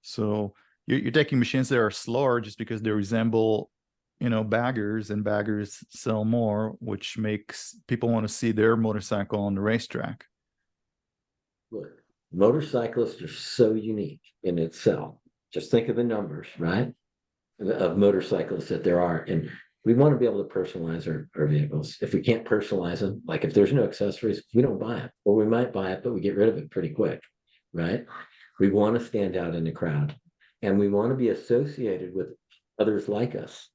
So you're taking machines that are slower just because they resemble, baggers, and baggers sell more, which makes people want to see their motorcycle on the racetrack. Look, motorcyclists are so unique in itself. Just think of the numbers, right? Of motorcyclists that there are. And we want to be able to personalize our vehicles. If we can't personalize them, like if there's no accessories, we don't buy it. Or we might buy it, but we get rid of it pretty quick, right? We want to stand out in the crowd. And we want to be associated with others like us,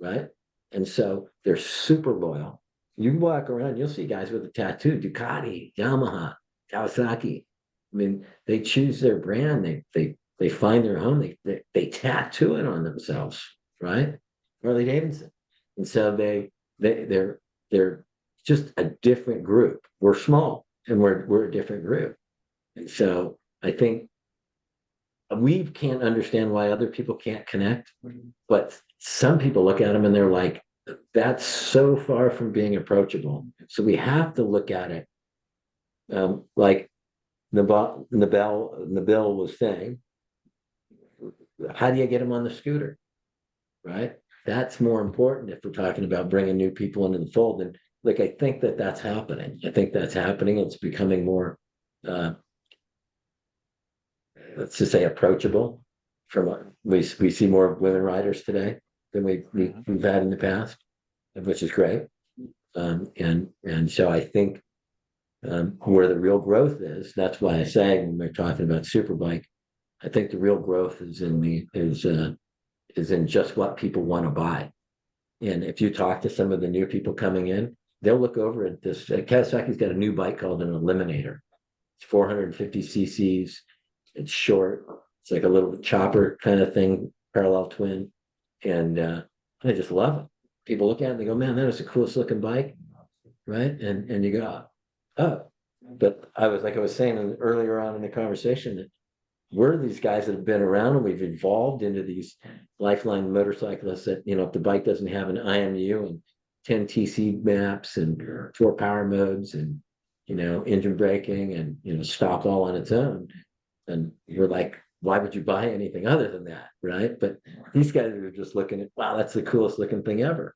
right? And so they're super loyal. You can walk around, you'll see guys with a tattoo, Ducati, Yamaha, Kawasaki. I mean, they choose their brand. They find their home. They tattoo it on themselves, right? Harley Davidson. And so they're just a different group. We're small, and we're a different group. And so I think we can't understand why other people can't connect, but some people look at them and they're like, that's so far from being approachable. So we have to look at it like Nabil was saying, how do you get them on the scooter, right? That's more important if we're talking about bringing new people into the fold. And like, I think that's happening. I think that's happening. It's becoming more, let's just say, approachable. We see more women riders today than we've had in the past, which is great. And so I think where the real growth is, that's why I say when we're talking about superbike, I think the real growth is in just what people want to buy. And if you talk to some of the new people coming in, they'll look over at this. Kawasaki's got a new bike called an Eliminator. It's 450 cc's. It's short. It's like a little chopper kind of thing, parallel twin. And I just love it. People look at it and they go, man, that is the coolest looking bike, right? And you go, oh. But I was saying earlier on in the conversation that we're these guys that have been around, and we've evolved into these lifeline motorcyclists that, if the bike doesn't have an IMU and 10 TC maps and 4 power modes and, engine braking and, stop all on its own. And you're like, why would you buy anything other than that, right? But these guys are just looking at, wow, that's the coolest looking thing ever.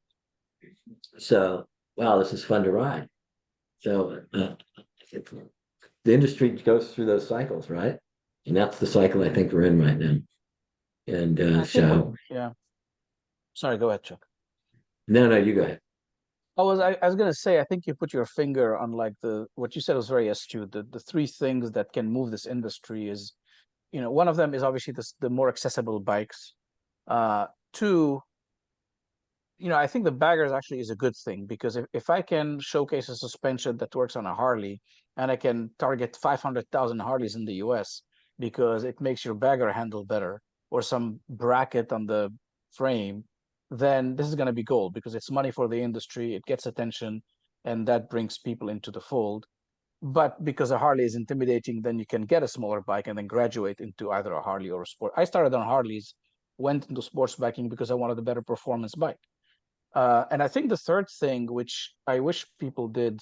So, wow, this is fun to ride. So the industry goes through those cycles, right? And that's the cycle I think we're in right now. And yeah. Sorry, go ahead, Chuck. No, you go ahead. I was gonna say, I think you put your finger on like what you said was very astute. The 3 things that can move this industry is, one of them is obviously the more accessible bikes. 2, I think the baggers actually is a good thing, because if I can showcase a suspension that works on a Harley, and I can target 500,000 Harleys in the US because it makes your bagger handle better, or some bracket on the frame, then this is going to be gold, because it's money for the industry, it gets attention, and that brings people into the fold. But because a Harley is intimidating, then you can get a smaller bike and then graduate into either a Harley or a sport. I started on Harleys, went into sports biking because I wanted a better performance bike. And I think the third thing, which I wish people did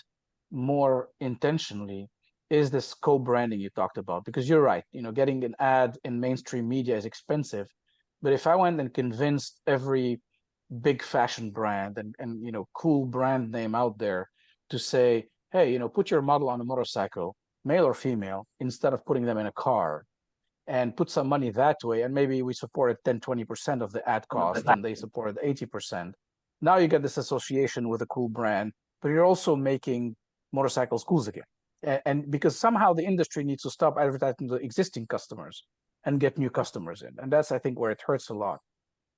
more intentionally, is this co-branding you talked about. Because you're right, getting an ad in mainstream media is expensive. But if I went and convinced every big fashion brand and cool brand name out there to say, hey, put your model on a motorcycle, male or female, instead of putting them in a car, and put some money that way, and maybe we supported 10-20% of the ad cost and they supported 80%. Now you get this association with a cool brand, but you're also making motorcycles cool again. And because somehow the industry needs to stop advertising to existing customers and get new customers in. And that's, I think, where it hurts a lot.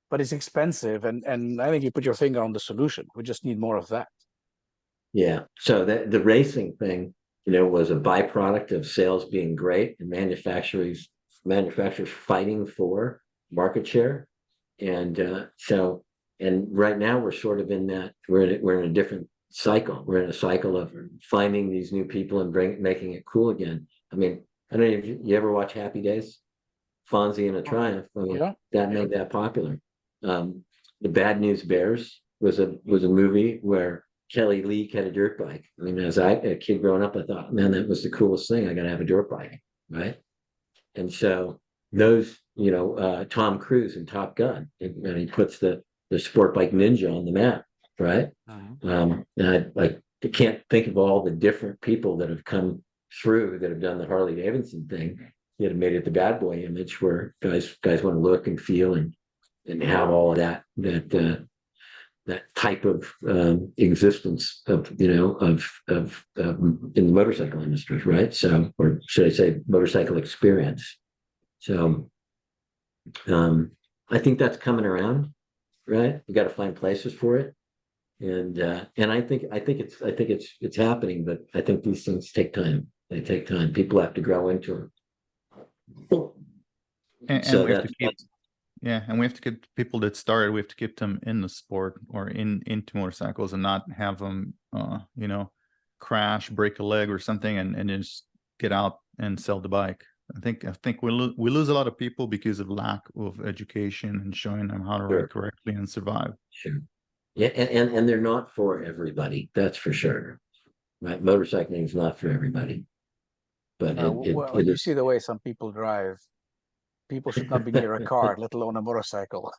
But it's expensive, and I think you put your finger on the solution. We just need more of that. Yeah. So the racing thing, was a byproduct of sales being great and manufacturers fighting for market share. And and right now we're sort of in that, we're in a different cycle. We're in a cycle of finding these new people and making it cool again. I mean, I don't know if you ever watch Happy Days, Fonzie and a Triumph. I mean, Yeah. that made that popular. The Bad News Bears was a movie where Kelly Leak had a dirt bike. I mean, as a kid growing up, I thought, man, that was the coolest thing. I got to have a dirt bike, right? And so those, Tom Cruise in Top Gun, and he puts the sport bike ninja on the map, right? And I can't think of all the different people that have come through that have done the Harley Davidson thing that have made it the bad boy image, where guys want to look and feel and have all of that type of existence of in the motorcycle industry, right? So, or should I say motorcycle experience. So I think that's coming around, right? We got to find places for it. And I think it's happening, but I think these things take time. They take time. People have to grow into it. And we have to keep, and we have to keep people that started. We have to keep them in the sport or into motorcycles, and not have them, crash, break a leg or something, and just get out and sell the bike. I think we lose a lot of people because of lack of education and showing them how to ride correctly and survive. Sure. Yeah, and they're not for everybody. That's for sure. Right, motorcycling is not for everybody. But when you see the way some people drive, people should not be near a car, let alone a motorcycle.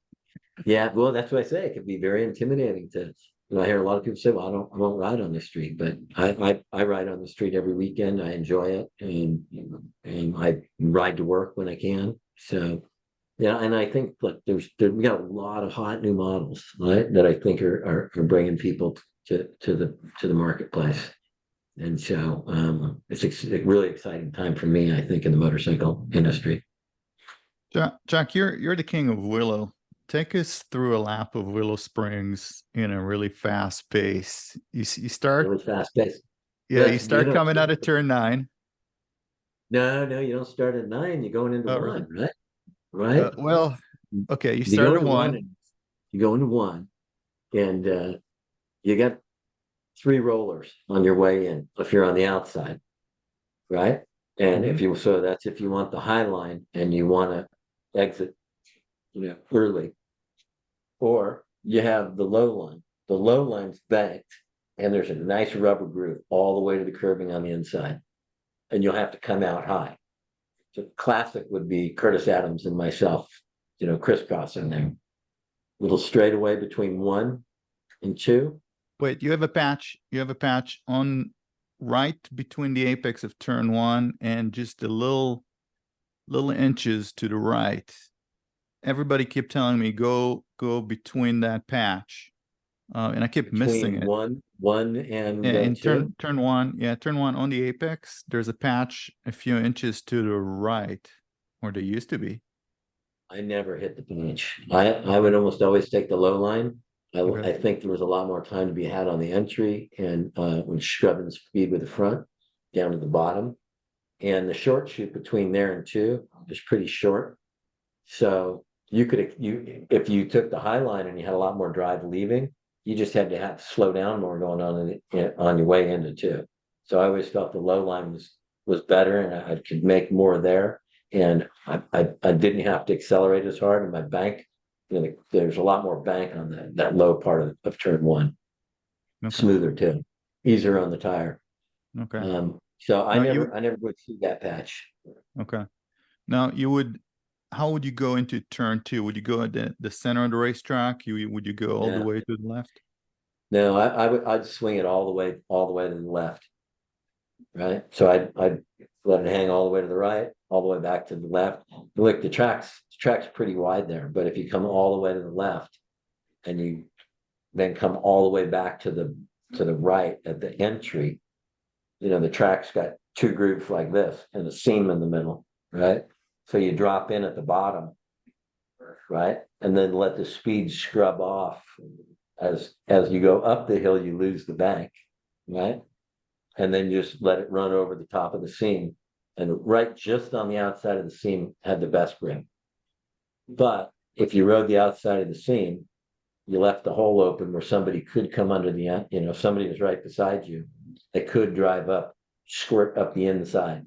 Yeah, well, that's what I say. It can be very intimidating to. I hear a lot of people say, "Well, I won't ride on the street," but I ride on the street every weekend. I enjoy it, and I ride to work when I can. So. Yeah, and I think look, we got a lot of hot new models, right? That I think are bringing people to the marketplace, and so it's a really exciting time for me. I think in the motorcycle industry. Jack, you're the king of Willow. Take us through a lap of Willow Springs in a really fast pace. You start really fast pace. Yeah, you start coming out of turn 9. No, you don't start at 9. You're going into 1, right? Right. Well, okay. You start at 1. You go into 1, and you got 3 rollers on your way in. If you're on the outside, right? And if you want the high line and you want to exit, early, or you have the low line. The low line's banked, and there's a nice rubber groove all the way to the curbing on the inside, and you'll have to come out high. So classic would be Curtis Adams and myself, crisscrossing there. Little straightaway between 1 and 2. Wait, you have a patch. You have a patch on right between the apex of turn 1 and just a little inches to the right. Everybody kept telling me go between that patch, and I kept missing it. One and turn 1, turn 1 on the apex. There's a patch a few inches to the right, or there used to be. I never hit the patch. I would almost always take the low line Okay. I think there was a lot more time to be had on the entry and when scrubbing the speed with the front down to the bottom. And the short chute between there and two is pretty short. So you could, if you took the high line and you had a lot more drive leaving, you just had to have to slow down more going on your way into two. So I always felt the low line was better, and I could make more there. And I didn't have to accelerate as hard. And my bank, there's a lot more bank on that low part of turn one. Okay. Smoother too, easier on the tire. Okay. So I Now never would see that patch. Okay. Now how would you go into turn two? Would you go at the center of the racetrack? Would you go all the Yeah. way to the left? No, I'd swing it all the way to the left. Right. So I'd let it hang all the way to the right, all the way back to the left. Look, the track's pretty wide there, but if you come all the way to the left and you then come all the way back to the right at the entry, the track's got two grooves like this and a seam in the middle, right? So you drop in at the bottom, right? And then let the speed scrub off. As you go up the hill, you lose the bank, right? And then just let it run over the top of the seam. And right just on the outside of the seam had the best grip. But if you rode the outside of the seam, you left the hole open where somebody could come under if somebody was right beside you, they could drive up, squirt up the inside.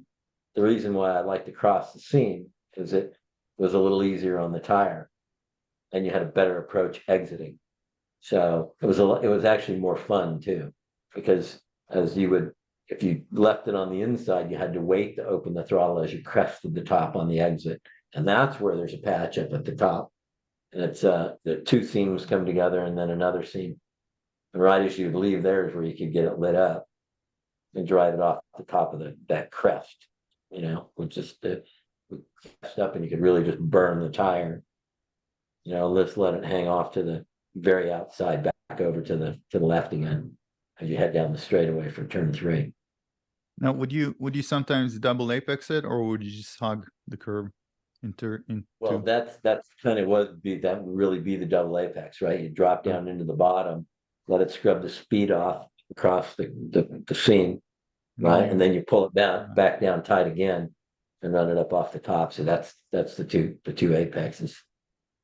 The reason why I like to cross the seam is it was a little easier on the tire and you had a better approach exiting. So it was actually more fun too, because if you left it on the inside, you had to wait to open the throttle as you crested the top on the exit. And that's where there's a patch up at the top. And it's the two seams come together and then another seam. And right as you leave there is where you could get it lit up and drive it off the top of that crest, which is the crest up, and you could really just burn the tire. Let's let it hang off to the very outside, back over to the left again as you head down the straightaway for turn three. Now, would you sometimes double apex it, or would you just hug the curb into? Well, that's kind of that would really be the double apex, right? You drop down into the bottom, let it scrub the speed off across the seam, right? And then you pull it back down tight again and run it up off the top. So that's the two apexes.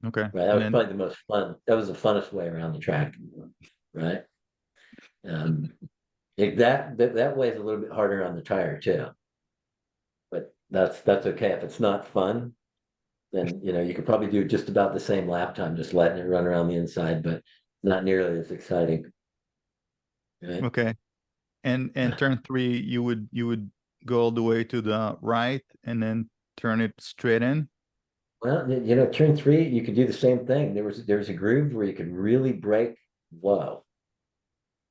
Okay. Right. That was probably the most fun. That was the funnest way around the track. Right. That way is a little bit harder on the tire too. But that's okay. If it's not fun, then you could probably do just about the same lap time, just letting it run around the inside, but not nearly as exciting. Right? Okay. And turn three, you would go all the way to the right and then turn it straight in? Well, turn three, you could do the same thing. There's a groove where you could really brake low.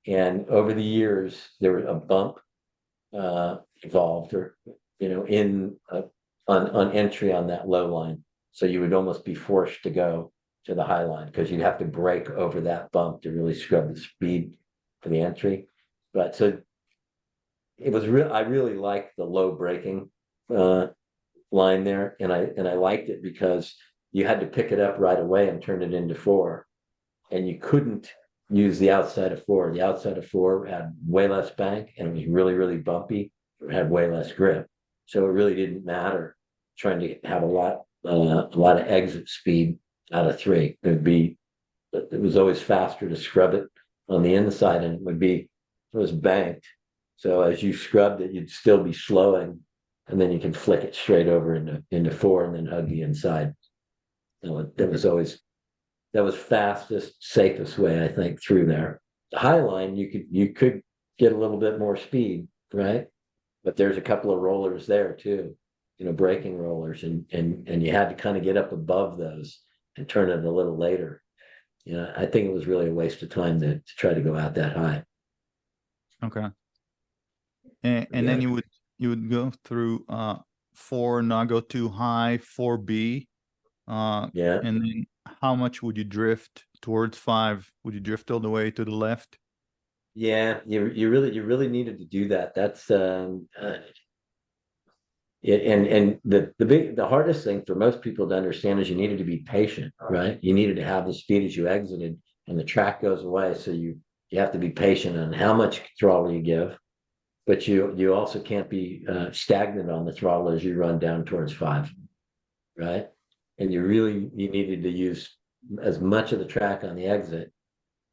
And over the years, there was a bump involved, or on entry on that low line. So you would almost be forced to go to the high line because you'd have to brake over that bump to really scrub the speed for the entry. But so it was real. I really liked the low braking line there, and I liked it because you had to pick it up right away and turn it into four, and you couldn't use the outside of four. The outside of four had way less bank, and it was really, really bumpy. It had way less grip, so it really didn't matter trying to have a lot of exit speed out of three. It was always faster to scrub it on the inside, and it was banked. So as you scrubbed it, you'd still be slowing, and then you can flick it straight over into four and then hug the inside. That was fastest, safest way, I think, through there. The high line, you could get a little bit more speed, right? But there's a couple of rollers there too, braking rollers, and you had to kind of get up above those and turn it a little later. I think it was really a waste of time to try to go out that high. Okay. And then you would go through 4, not go too high, 4B. And then how much would you drift towards 5? Would you drift all the way to the left? Yeah, you really needed to do that. That's and the hardest thing for most people to understand is you needed to be patient, right? You needed to have the speed as you exited and the track goes away. So you have to be patient on how much throttle you give, but you also can't be stagnant on the throttle as you run down towards 5, right? And you needed to use as much of the track on the exit,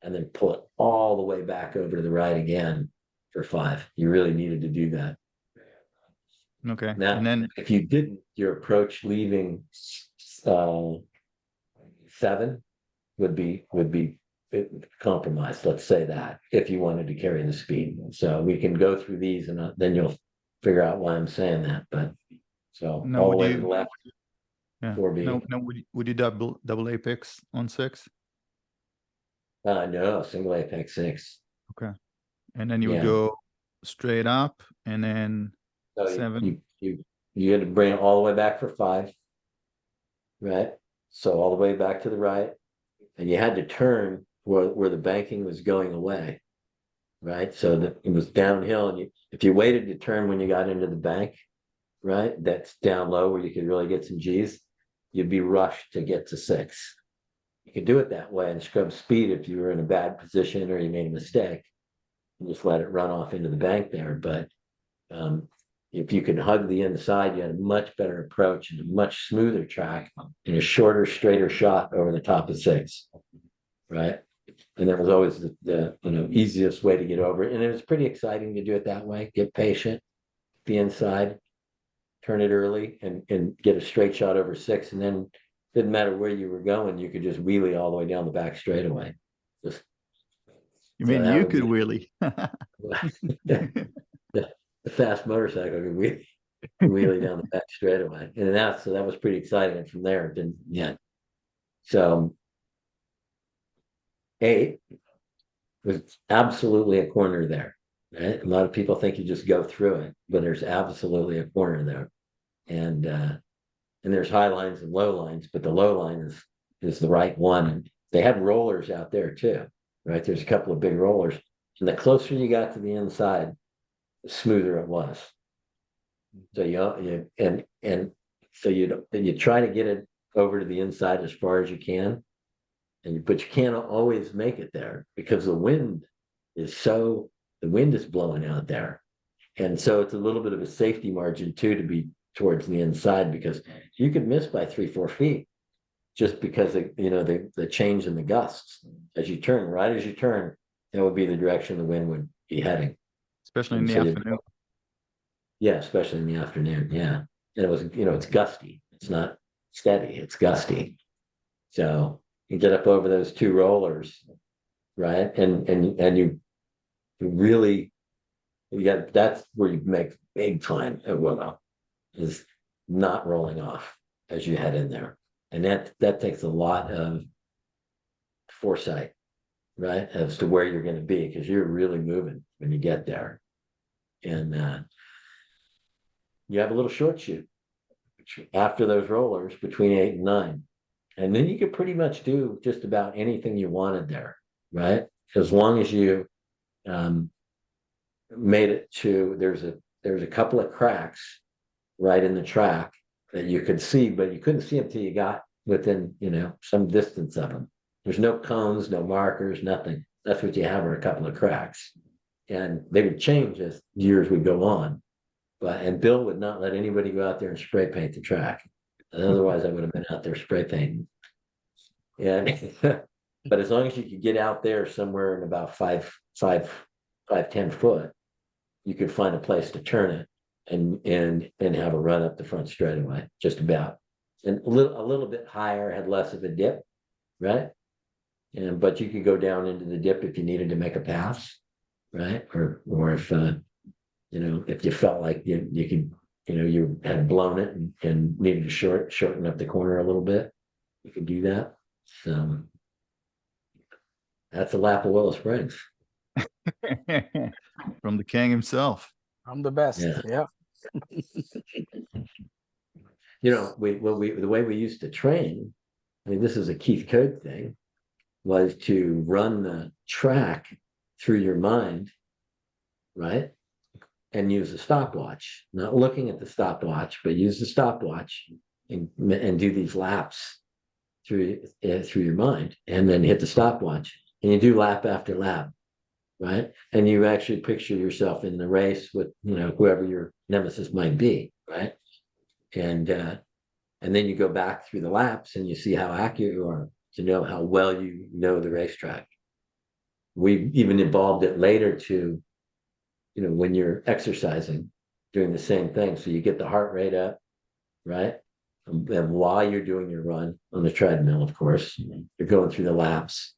and then pull it all the way back over to the right again for 5. You really needed to do that. Okay. Now, And then if you didn't, your approach leaving 7 would be compromised. Let's say that, if you wanted to carry the speed. So we can go through these, and then you'll figure out why I'm saying that. But so no, all the would way to you? the left, Yeah. 4B. No. Would you double apex on 6? No, single apex 6. Okay. And then you would Yeah. go straight up, and then So 7. you had to bring it all the way back for 5, right? So all the way back to the right, and you had to turn where the banking was going away, right? So that it was downhill, and if you waited to turn when you got into the bank, right, that's down low where you could really get some G's, you'd be rushed to get to 6. You could do it that way and scrub speed if you were in a bad position or you made a mistake, and just let it run off into the bank there. But if you could hug the inside, you had a much better approach and a much smoother track and a shorter, straighter shot over the top of 6, right? And that was always the easiest way to get over it. And it was pretty exciting to do it that way. Get patient, be inside, turn it early, and get a straight shot over 6. And then didn't matter where you were going, you could just wheelie all the way down the back straightaway. Just You mean you could wheelie? the fast motorcycle could wheelie down the back straightaway. And so that was pretty exciting. And from there, it didn't yet. So 8 was absolutely a corner there. Right? A lot of people think you just go through it, but there's absolutely a corner there. And there's high lines and low lines, but the low line is the right one. And they had rollers out there too, right? There's a couple of big rollers. And the closer you got to the inside, the smoother it was. So you try to get it over to the inside as far as you can, but you can't always make it there because the wind is blowing out there, and so it's a little bit of a safety margin too to be towards the inside, because you could miss by 3-4 feet just because the change in the gusts as you turn. Right as you turn, that would be the direction the wind would be heading. Especially in the afternoon. Yeah, especially in the afternoon. Yeah. And it was, it's gusty. It's not steady. It's gusty. So you get up over those 2 rollers, right? And you really, that's where you make big time at Willow, is not rolling off as you head in there. And that takes a lot of foresight, right? As to where you're going to be, because you're really moving when you get there. And you have a little short shoot after those rollers between 8 and 9. And then you could pretty much do just about anything you wanted there, right? As long as you made it to, there's a couple of cracks right in the track that you could see, but you couldn't see them until you got within, some distance of them. There's no cones, no markers, nothing. That's what you have, are a couple of cracks. And they would change as years would go on. And Bill would not let anybody go out there and spray paint the track. Otherwise, I would have been out there spray painting. And but as long as you could get out there somewhere in about 10 foot, you could find a place to turn it and have a run up the front straightaway, just about. And a little bit higher, had less of a dip, right? But you could go down into the dip if you needed to make a pass, right? Or if if you felt like you could, you had blown it and needed to shorten up the corner a little bit, you could do that. So that's a lap of Willow Springs. From the king himself. I'm the best. Yeah. The way we used to train, I mean, this is a Keith Code thing, was to run the track through your mind, right? And use a stopwatch, not looking at the stopwatch, but use the stopwatch and do these laps through your mind, and then hit the stopwatch, and you do lap after lap, right? And you actually picture yourself in the race with, you know, whoever your nemesis might be, right? And then you go back through the laps and you see how accurate you are to know how well you know the racetrack. We even evolved it later to, you know, when you're exercising, doing the same thing. So you get the heart rate up, right? And while you're doing your run on the treadmill, of course, you're going through the laps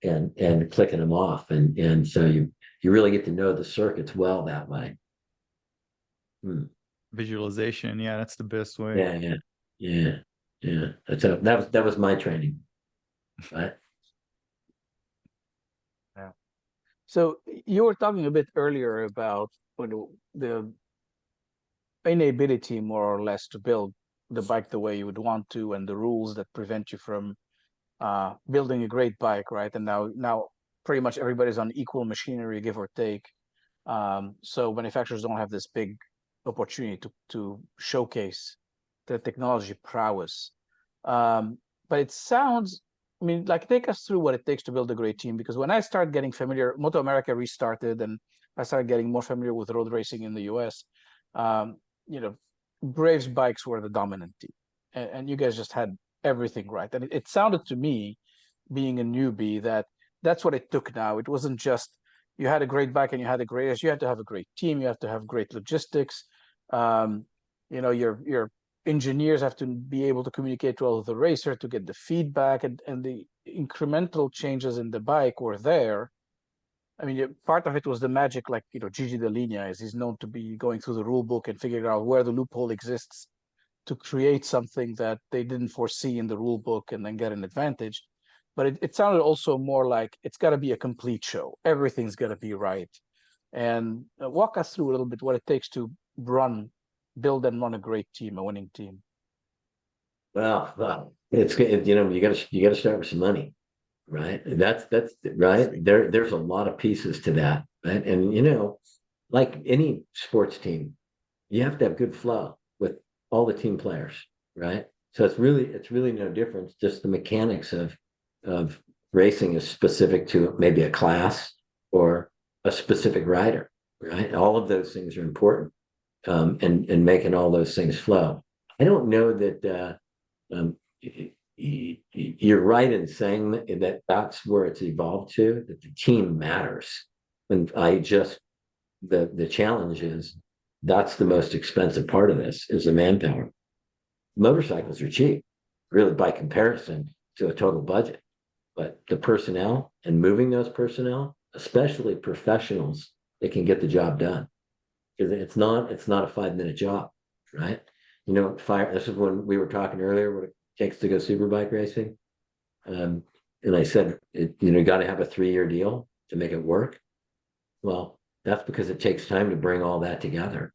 and clicking them off. And so you really get to know the circuits well that way. Visualization. Yeah, that's the best way. Yeah. That was my training. Right. Yeah. So you were talking a bit earlier about the inability, more or less, to build the bike the way you would want to, and the rules that prevent you from building a great bike, right? And now pretty much everybody's on equal machinery, give or take. So manufacturers don't have this big opportunity to showcase the technology prowess. But it sounds, I mean, like, take us through what it takes to build a great team. Because when I started getting familiar, MotoAmerica restarted, and I started getting more familiar with road racing in the US. You know, Braves bikes were the dominant team, and you guys just had everything right. And it sounded to me, being a newbie, that that's what it took now. It wasn't just you had a great bike and you had a great race. You had to have a great team. You have to have great logistics. You know, your engineers have to be able to communicate well with the racer to get the feedback, and the incremental changes in the bike were there. I mean, part of it was the magic, like, you know, Gigi Dall'Igna is he's known to be going through the rule book and figuring out where the loophole exists to create something that they didn't foresee in the rule book and then get an advantage. But it sounded also more like it's got to be a complete show. Everything's got to be right. And walk us through a little bit what it takes to build and run a great team, a winning team. Well, it's, you know, you gotta start with some money, right? That's right. There's a lot of pieces to that, right? And, you know, like any sports team, you have to have good flow with all the team players, right? So it's really no difference. Just the mechanics of racing is specific to maybe a class or a specific rider, right? All of those things are important, and making all those things flow. I don't know that you're right in saying that that's where it's evolved to, that the team matters. And the challenge is that's the most expensive part of this, is the manpower. Motorcycles are cheap, really, by comparison to a total budget. But the personnel and moving those personnel, especially professionals, that can get the job done. Because it's not a 5-minute job, right? You know, this is when we were talking earlier, what it takes to go superbike racing. And I said, you know, you got to have a 3-year deal to make it work. Well, that's because it takes time to bring all that together.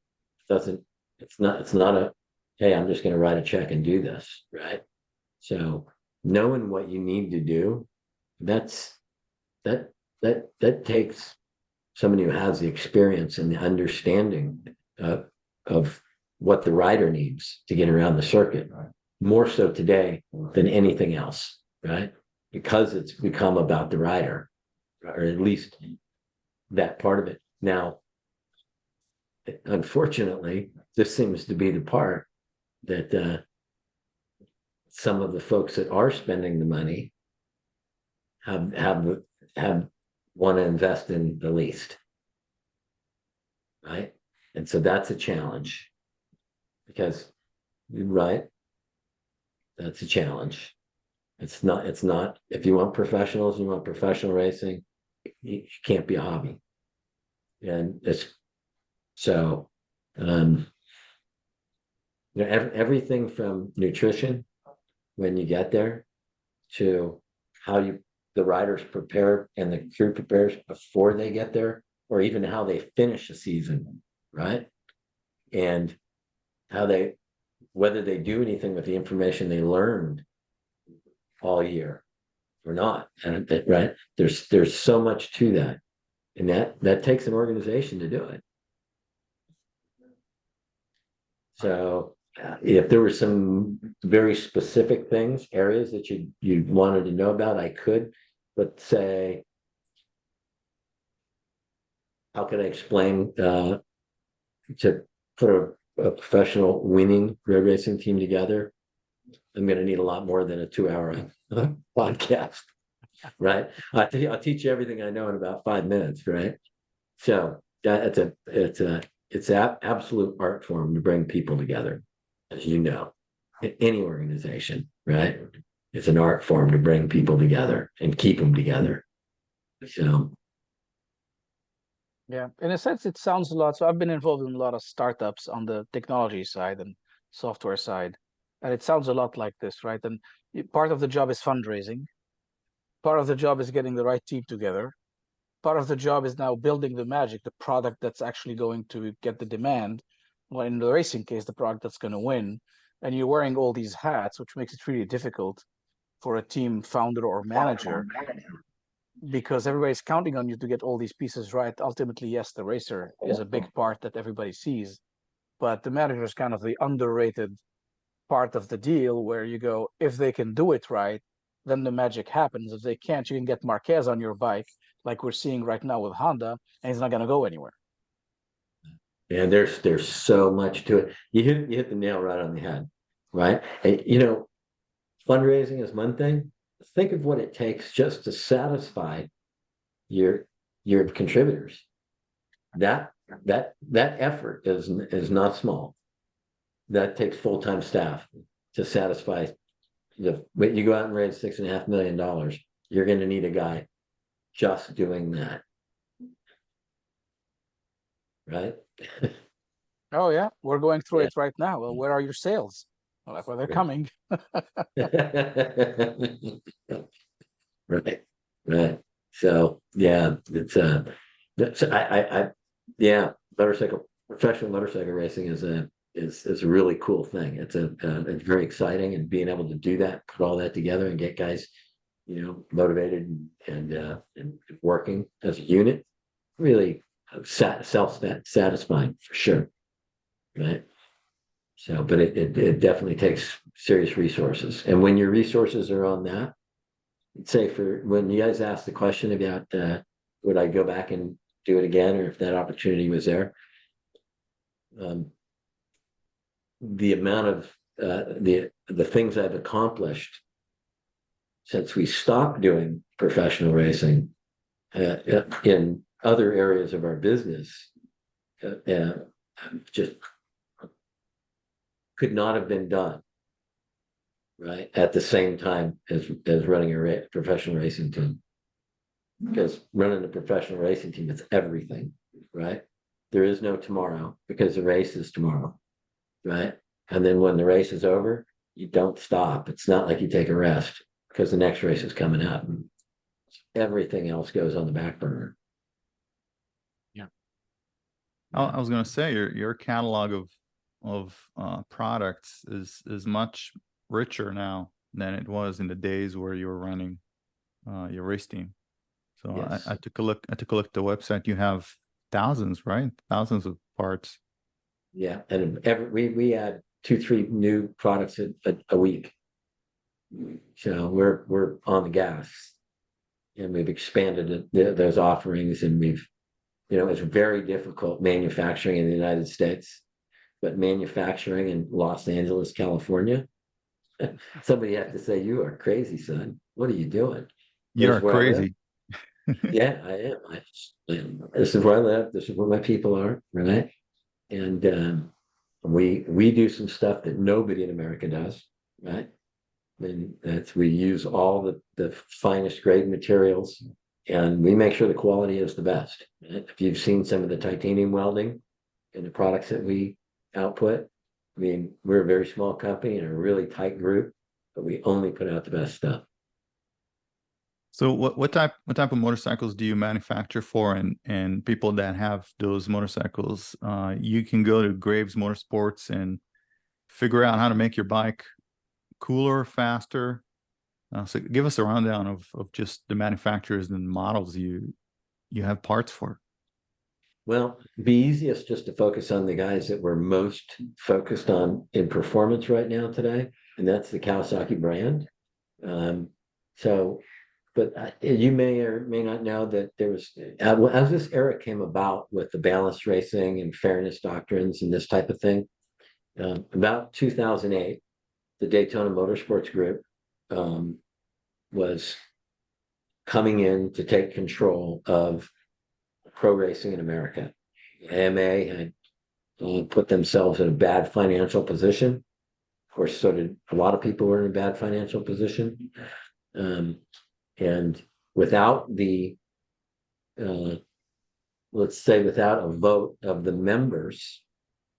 It's not a, hey, I'm just going to write a check and do this, right? So knowing what you need to do, that takes somebody who has the experience and the understanding of what the rider needs to get around the circuit, more so today than anything else, right? Because it's become about the rider, or at least that part of it. Now, unfortunately, this seems to be the part that some of the folks that are spending the money have want to invest in the least, right? And so that's a challenge, because, right, that's a challenge. It's not, if you want professionals, you want professional racing, you can't be a hobby. And it's so, you know, everything from nutrition when you get there to how the riders prepare and the crew prepares before they get there, or even how they finish a season, right? And whether they do anything with the information they learned all year or not. And right, there's so much to that, and that takes an organization to do it. So if there were some very specific things, areas that you wanted to know about, I could, but say, how can I explain to put a professional winning road racing team together? I'm going to need a lot more than a 2-hour podcast, right? I'll teach you everything I know in about 5 minutes, right? So it's an absolute art form to bring people together, as you know, in any organization, right? It's an art form to bring people together and keep them together. So Yeah, in a sense, it sounds a lot. So I've been involved in a lot of startups on the technology side and software side, and it sounds a lot like this, right? And part of the job is fundraising. Part of the job is getting the right team together. Part of the job is now building the magic, the product that's actually going to get the demand. Well, in the racing case, the product that's going to win. And you're wearing all these hats, which makes it really difficult for a team founder or manager because everybody's counting on you to get all these pieces right. Ultimately, yes, the racer is a big part that everybody sees, but the manager is kind of the underrated part of the deal where you go, if they can do it right, then the magic happens. If they can't, you can get Marquez on your bike, like we're seeing right now with Honda, and he's not going to go anywhere. and there's so much to it. You hit the nail right on the head, right? And fundraising is one thing. Think of what it takes just to satisfy your contributors. That effort is not small. That takes full-time staff to satisfy when you go out and raise $6.5 million, you're going to need a guy just doing that, right? Oh yeah, we're going through Yeah. it right now. Well, where are your sales? Well, they're coming. Right, right. So yeah, it's yeah, professional motorcycle racing is a really cool thing. It's very exciting, and being able to do that, put all that together, and get guys, motivated and working as a unit, really self-satisfying for sure, right? So, but it definitely takes serious resources, and when your resources are on that, say for when you guys asked the question about would I go back and do it again, or if that opportunity was there, the amount of the things I've accomplished since we stopped doing professional racing in other areas of our business just could not have been done right at the same time as running a professional racing team, because running a professional racing team is everything, right? There is no tomorrow because the race is tomorrow, right? And then when the race is over, you don't stop. It's not like you take a rest because the next race is coming up. Everything else goes on the back burner. Yeah. I was going to say your catalog of products is much richer now than it was in the days where you were running your race team. So Yes. I took a look at the website. You have thousands, right? Thousands of parts. Yeah, and we add 2-3 new products a week. So we're on the gas, and we've expanded those offerings, and it's very difficult manufacturing in the United States, but manufacturing in Los Angeles, California, somebody has to say, you are crazy, son. What are you doing? You're Where I live. crazy. Yeah, I am. This is where I live. This is where my people are, right? And we do some stuff that nobody in America does, right? And we use all the finest grade materials, and we make sure the quality is the best. Right? If you've seen some of the titanium welding and the products that we output, I mean, we're a very small company and a really tight group, but we only put out the best stuff. So what type of motorcycles do you manufacture for? And people that have those motorcycles, you can go to Graves Motorsports and figure out how to make your bike cooler, faster. So give us a rundown of just the manufacturers and models you have parts for. Well, it'd be easiest just to focus on the guys that we're most focused on in performance right now today, and that's the Kawasaki brand. So, but you may or may not know that there was, as this era came about with the balanced racing and fairness doctrines and this type of thing, about 2008, the Daytona Motorsports Group was coming in to take control of pro racing in America. AMA had put themselves in a bad financial position. Of course, so did a lot of people were in a bad financial position. And without the, let's say, without a vote of the members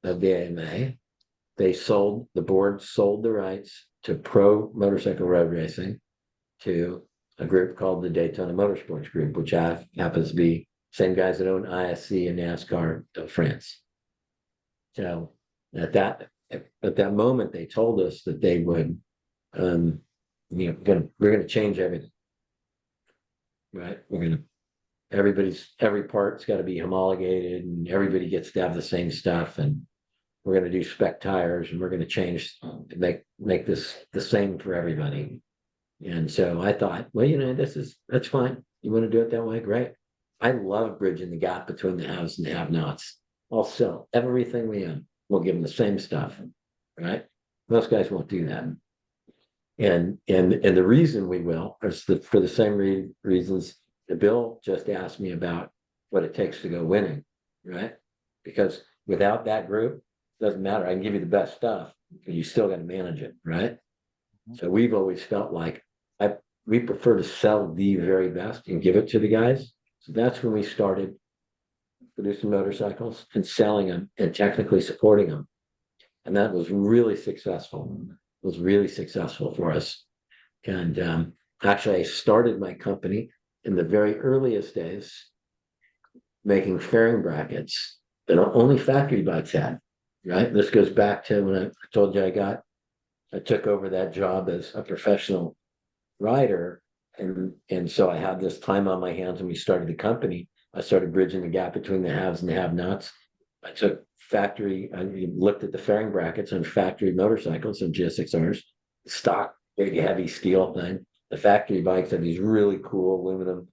of the AMA, the board sold the rights to pro motorcycle road racing to a group called the Daytona Motorsports Group, which happens to be same guys that own ISC and NASCAR of France. So at that moment, they told us that they would, we're going to change everything, right? Every part's got to be homologated, and everybody gets to have the same stuff, and we're going to do spec tires, and we're going to change, make this the same for everybody. And so I thought, well, that's fine. You want to do it that way? Great. I love bridging the gap between the haves and the have-nots. I'll sell everything we own. We'll give them the same stuff, right? Most guys won't do that. And the reason we will is for the same reasons that Bill just asked me about what it takes to go winning, right? Because without that group, it doesn't matter. I can give you the best stuff, but you still got to manage it, right? So we've always felt like we prefer to sell the very best and give it to the guys. So that's when we started producing motorcycles and selling them and technically supporting them. And that was really successful. It was really successful for us. And actually, I started my company in the very earliest days making fairing brackets that only factory bikes had, right? This goes back to when I told you I took over that job as a professional rider. And so I had this time on my hands when we started the company. I started bridging the gap between the haves and the have-nots. I looked at the fairing brackets on factory motorcycles and GSXRs, stock, big, heavy steel thing. The factory bikes had these really cool aluminum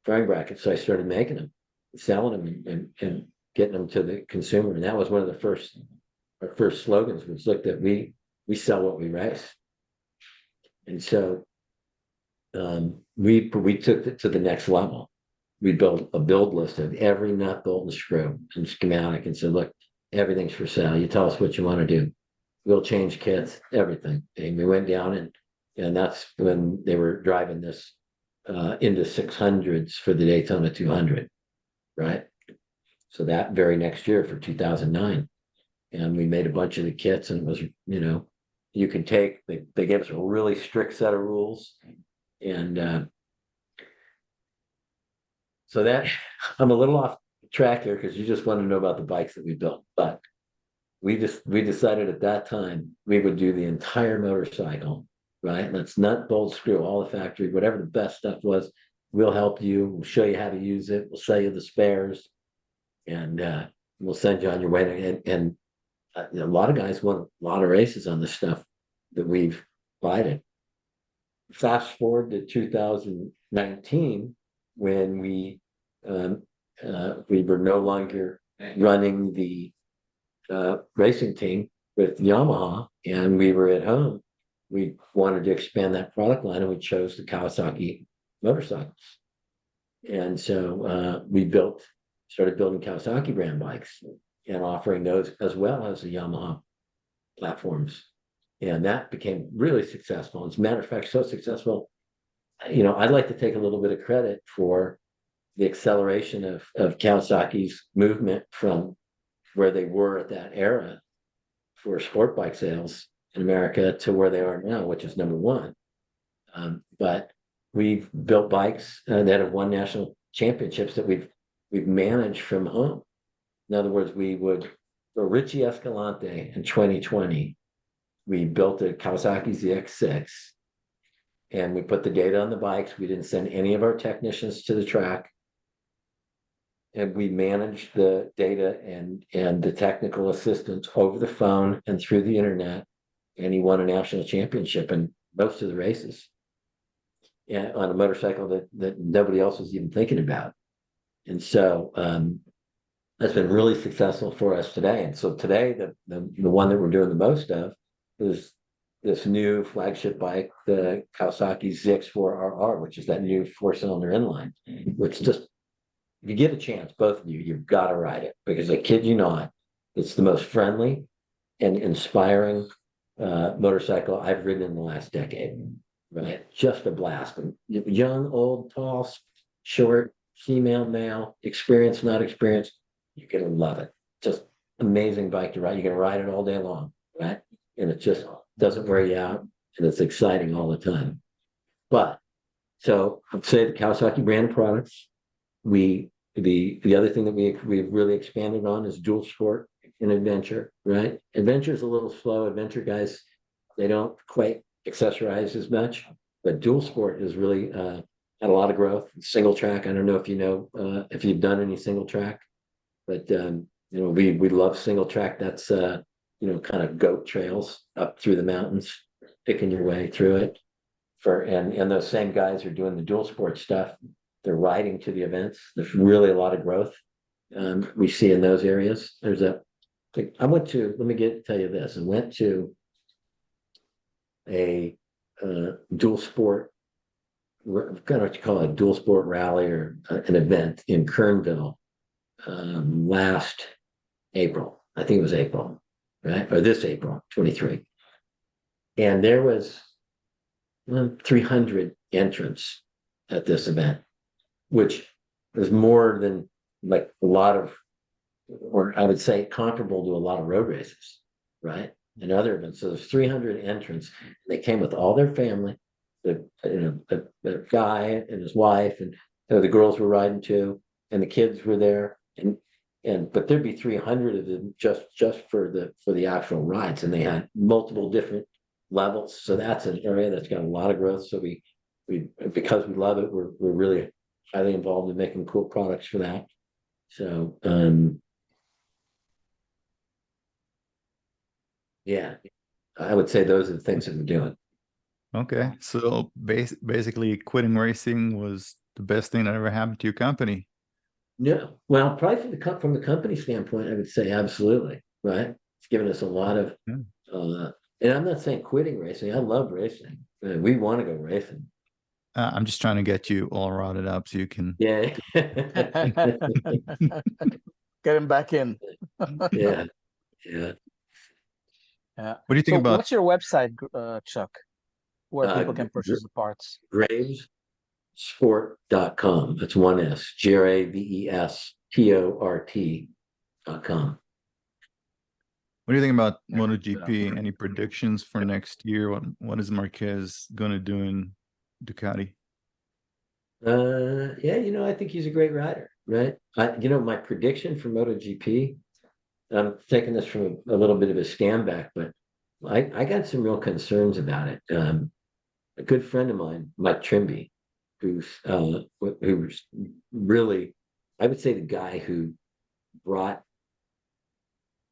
fairing brackets. So I started making them, selling them, and getting them to the consumer. And that was one of our first slogans was, look, that we sell what we race. And so we took it to the next level. We built a build list of every nut, bolt, and screw and schematic and said, look, everything's for sale. You tell us what you want to do. We'll change kits, everything. And we went down and that's when they were driving this into 600s for the Daytona 200, right? So that very next year for 2009. And we made a bunch of the kits, and it was, you can take, they gave us a really strict set of rules. And so that I'm a little off track here because you just want to know about the bikes that we built, but we decided at that time we would do the entire motorcycle, right? Let's nut, bolt, screw, all the factory, whatever the best stuff was. We'll help you. We'll show you how to use it. We'll sell you the spares, and we'll send you on your way. And a lot of guys won a lot of races on the stuff that we've provided. Fast forward to 2019, when we were no longer running the racing team with Yamaha, and we were at home. We wanted to expand that product line, and we chose the Kawasaki motorcycles. And so we started building Kawasaki brand bikes and offering those as well as the Yamaha platforms. And that became really successful. As a matter of fact, so successful, I'd like to take a little bit of credit for the acceleration of Kawasaki's movement from where they were at that era for sport bike sales in America to where they are now, which is number one. But we've built bikes that have won national championships that we've managed from home. In other words, for Richie Escalante in 2020, we built a Kawasaki ZX6, and we put the data on the bikes. We didn't send any of our technicians to the track. and we managed the data and the technical assistance over the phone and through the internet. And he won a national championship in most of the races. Yeah, on a motorcycle that nobody else was even thinking about. And so that's been really successful for us today. And so today, the one that we're doing the most of is this new flagship bike, the Kawasaki ZX4RR, which is that new 4-cylinder inline, which just, if you get a chance, both of you, you've got to ride it, because I kid you not, it's the most friendly and inspiring motorcycle I've ridden in the last decade. Right, just a blast. Young, old, tall, short, female, male, experienced, not experienced, you're gonna love it. Just amazing bike to ride. You're gonna ride it all day long, right? And it just doesn't wear you out, and it's exciting all the time. But so I'd say the Kawasaki brand of products. The other thing that we've really expanded on is dual sport and adventure, right? Adventure is a little slow. Adventure guys, they don't quite accessorize as much, but dual sport has really had a lot of growth. Single track, I don't know if you know if you've done any single track, but we love single track. That's kind of goat trails up through the mountains, picking your way through it. And those same guys are doing the dual sport stuff. They're riding to the events. There's really a lot of growth we see in those areas. Let me tell you this. I went to a dual sport, kind of what you call a dual sport rally or an event in Kernville last April. I think it was April, right? Or this April, 23. And there was 300 entrants at this event, which was more than like a lot of, or I would say comparable to a lot of road races, right? And other events. So there's 300 entrants. They came with all their family, the guy and his wife, and the girls were riding too, and the kids were there. But there'd be 300 of them just for the actual rides, and they had multiple different levels. So that's an area that's got a lot of growth. So we because we love it, we're really highly involved in making cool products for that. So yeah, I would say those are the things that we're doing. Okay, so basically quitting racing was the best thing that ever happened to your company. No, well, probably from the company standpoint, I would say absolutely, right? It's given us a lot of, and I'm not saying quitting racing. I love racing. We want to go racing. I'm just trying to get you all routed up so you can. Yeah. Get him back in. Yeah. Yeah. What do you think about? What's your website, Chuck, where people can purchase the parts? Gravesport.com. That's one S. GravesPort.com. What do you think about MotoGP? Any predictions for next year? What is Marquez going to do in Ducati? Yeah, I think he's a great rider, right? My prediction for MotoGP, I'm taking this from a little bit of a stand back, but I got some real concerns about it. A good friend of mine, Mike Trimby, who's really, I would say, the guy who brought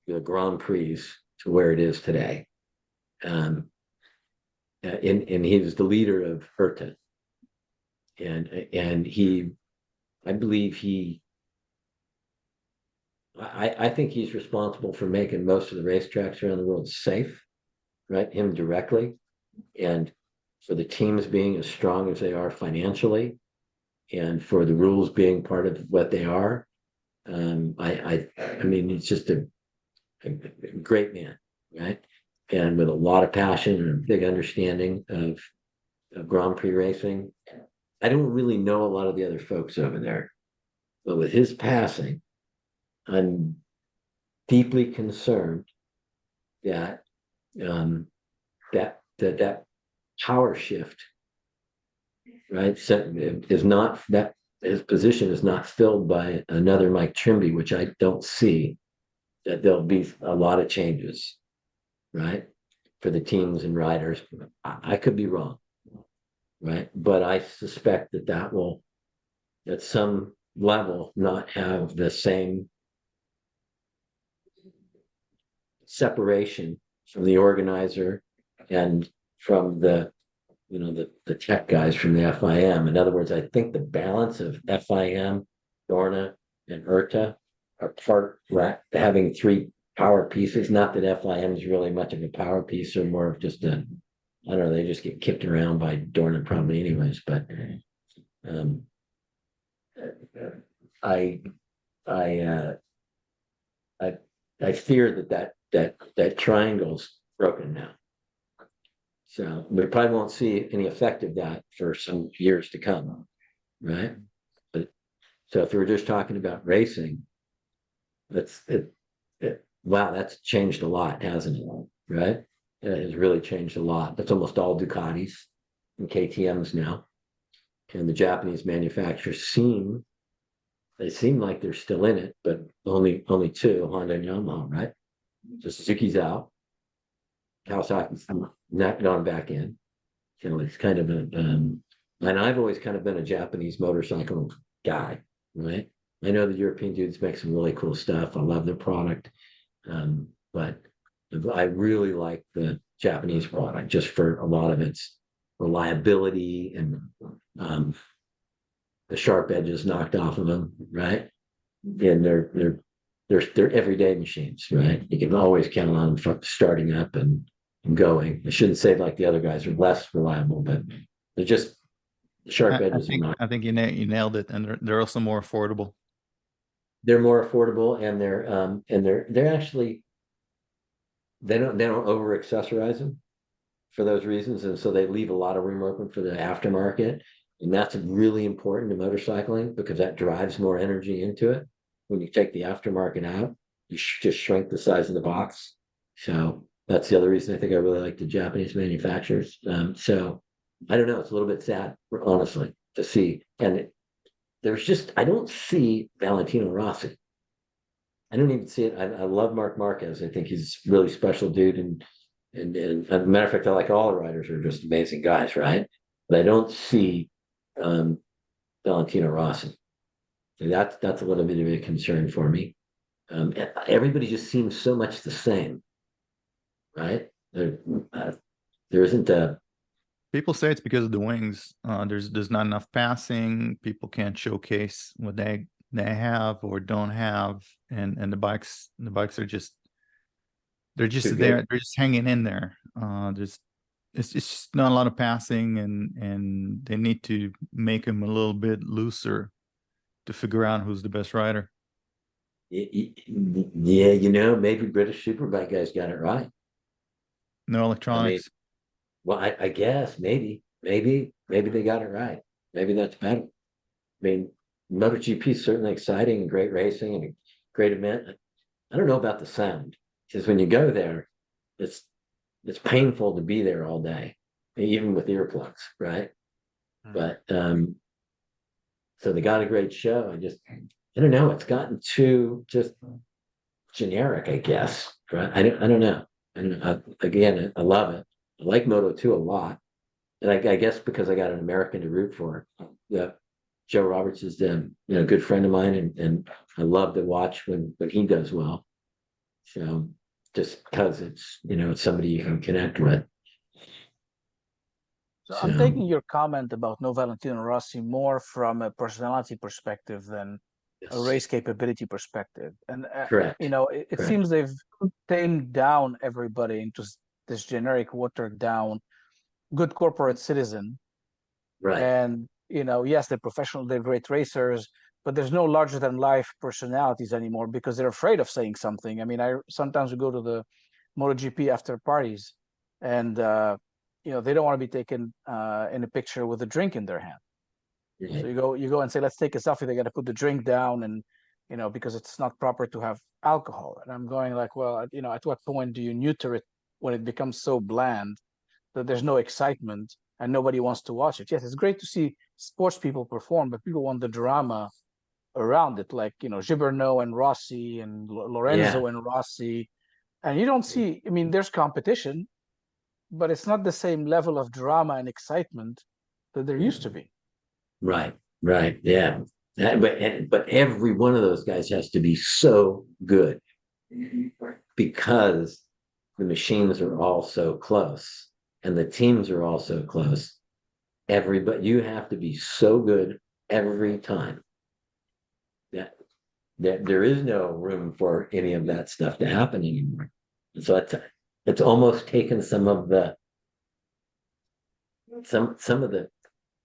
the Grand Prix to where it is today. And he was the leader of Herrin. And I think he's responsible for making most of the racetracks around the world safe, right? Him directly, and for the teams being as strong as they are financially, and for the rules being part of what they are. I mean, he's just a great man, right? And with a lot of passion and a big understanding of Grand Prix racing. I don't really know a lot of the other folks over there, but with his passing, I'm deeply concerned that that power shift, right, is not, that his position is not filled by another Mike Trimby, which I don't see. That there'll be a lot of changes, right, for the teams and riders. I could be wrong, right? But I suspect that some level not have the same separation from the organizer and from the the tech guys from the FIM. In other words, I think the balance of FIM, Dorna, and IRTA are part having three power pieces. Not that FIM is really much of a power piece, or more of just a, I don't know, they just get kicked around by Dorna probably anyways, but I fear that triangle's broken now. So we probably won't see any effect of that for some years to come, right? But so if we were just talking about racing, wow, that's changed a lot, hasn't it? Right? It has really changed a lot. It's almost all Ducatis and KTMs now, and the Japanese manufacturers seem like they're still in it, but only two, Honda and Yamaha, right? So Suzuki's out. Kawasaki's not gone back in. It's kind of and I've always kind of been a Japanese motorcycle guy, right? I know the European dudes make some really cool stuff. I love their product. But I really like the Japanese product just for a lot of its reliability and the sharp edges knocked off of them, right? And they're everyday machines, right? You can always count on them for starting up and going. I shouldn't say like the other guys are less reliable, but they're just sharp edges. I think you nailed it, and they're also more affordable. They're more affordable, and they're actually they don't over accessorize them for those reasons, and so they leave a lot of room open for the aftermarket, and that's really important to motorcycling because that drives more energy into it. When you take the aftermarket out, you just shrink the size of the box. So that's the other reason I think I really like the Japanese manufacturers. So I don't know, it's a little bit sad, honestly, to see. And I don't see Valentino Rossi. I don't even see it. I love Mark Marquez. I think he's a really special dude. And as a matter of fact, I like all the riders are just amazing guys, right? But I don't see Valentino Rossi. So that's a little bit of a concern for me. Everybody just seems so much the same, right? There isn't a. People say it's because of the wings. There's not enough passing. People can't showcase what they have or don't have, and the bikes are just they're just there. They're just hanging in there. It's just not a lot of passing, and they need to make them a little bit looser to figure out who's the best rider. Yeah, maybe British Superbike guys got it right. No electronics. Well, I guess maybe they got it right. Maybe that's better. I mean, MotoGP is certainly exciting and great racing and a great event. I don't know about the sound because when you go there, it's painful to be there all day, even with earplugs, right? But so they got a great show. I don't know. It's gotten too just generic, I guess. Right? I don't know. And again, I love it. I like Moto2 a lot, and I guess because I got an American to root for. Yeah, Joe Roberts is a good friend of mine, and I love to watch when he does well. So just because it's somebody you can connect with. So I'm taking your comment about no Valentino Rossi more from a personality perspective than a race capability perspective. And correct. It seems they've tamed down everybody into this generic, watered down, good corporate citizen. Right. And yes, they're professional, they're great racers, but there's no larger than life personalities anymore because they're afraid of saying something. I mean, sometimes we go to the MotoGP after parties, and they don't want to be taken in a picture with a drink in their hand. Yeah. So you go and say, let's take a selfie. They got to put the drink down, and because it's not proper to have alcohol. And I'm going like, well, at what point do you neuter it when it becomes so bland that there's no excitement and nobody wants to watch it? Yes, it's great to see sports people perform, but people want the drama around it, like Gibberno and Rossi and Lorenzo and Rossi. And you don't see. I mean, there's competition, but it's not the same level of drama and excitement that there used to be. Right. Yeah. But every one of those guys has to be so good because the machines are all so close and the teams are all so close. You have to be so good every time that there is no room for any of that stuff to happen anymore. So it's almost taken some of the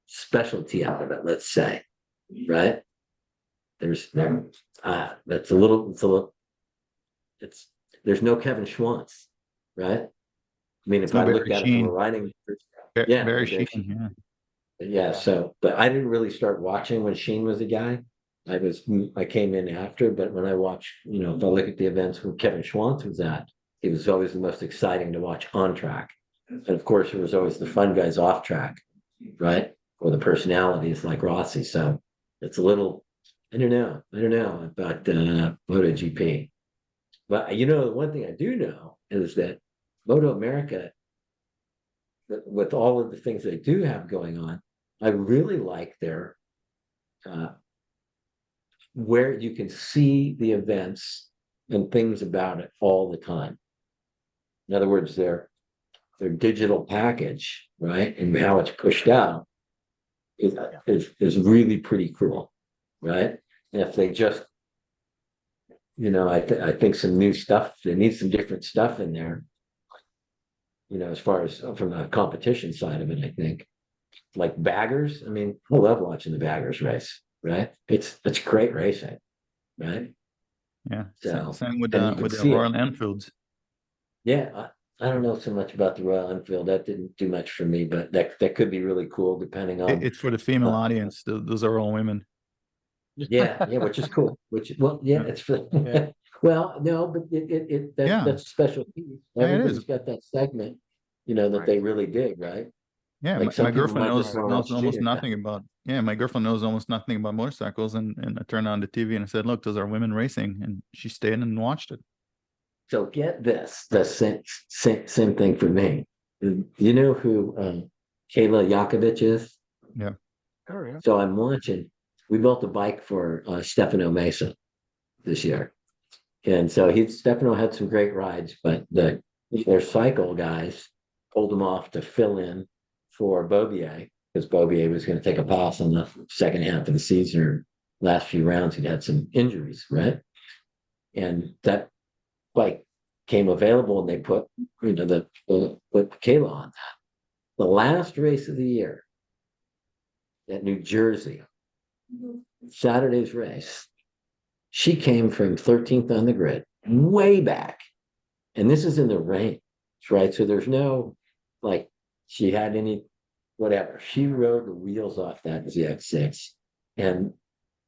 specialty out of it, let's say, right? There's there's no Kevin Schwantz, right? I mean, if I look at it from a writing, Barry Sheehan, yeah. So, but I didn't really start watching when Sheen was a guy. I came in after, but when I watch, if I look at the events where Kevin Schwantz was at, he was always the most exciting to watch on track. And of course, there was always the fun guys off track, right? Or the personalities like Rossi. So it's a little, I don't know about MotoGP. But the one thing I do know is that MotoAmerica, with all of the things they do have going on, I really like their where you can see the events and things about it all the time. In other words, their digital package, right, and how it's pushed out is really pretty cool, right? And if they just, I think some new stuff, they need some different stuff in there, as far as from the competition side of it, I think. Like baggers, I mean, I love watching the baggers race, right? It's great racing, right? Yeah. So same with the Royal Enfields. Yeah, I don't know so much about the Royal Enfield. That didn't do much for me, but that could be really cool depending on. It's for the female audience. Those are all women. Yeah, which is cool. It's for. Yeah. Well, no, but that's a special piece. Everybody's got that segment, that they really dig, right? Yeah, Like my girlfriend knows almost nothing about. Yeah, my girlfriend knows almost nothing about motorcycles, and I turned on the TV and I said, "Look, those are women racing," and she stayed and watched it. So get this, the same thing for me. You know who Kayla Yakovich is? Yeah. Oh, yeah. So I'm watching. We built a bike for Stefano Mesa this year, and so Stefano had some great rides, but their cycle guys pulled him off to fill in for Beaubier because Beaubier was going to take a pass on the second half of the season or last few rounds. He'd had some injuries, right? And that bike came available, and they put put Kayla on that. The last race of the year at New Jersey, Saturday's race, she came from 13th on the grid, way back. And this is in the rain, right? So there's no, she had any, whatever. She rode the wheels off that ZX6. And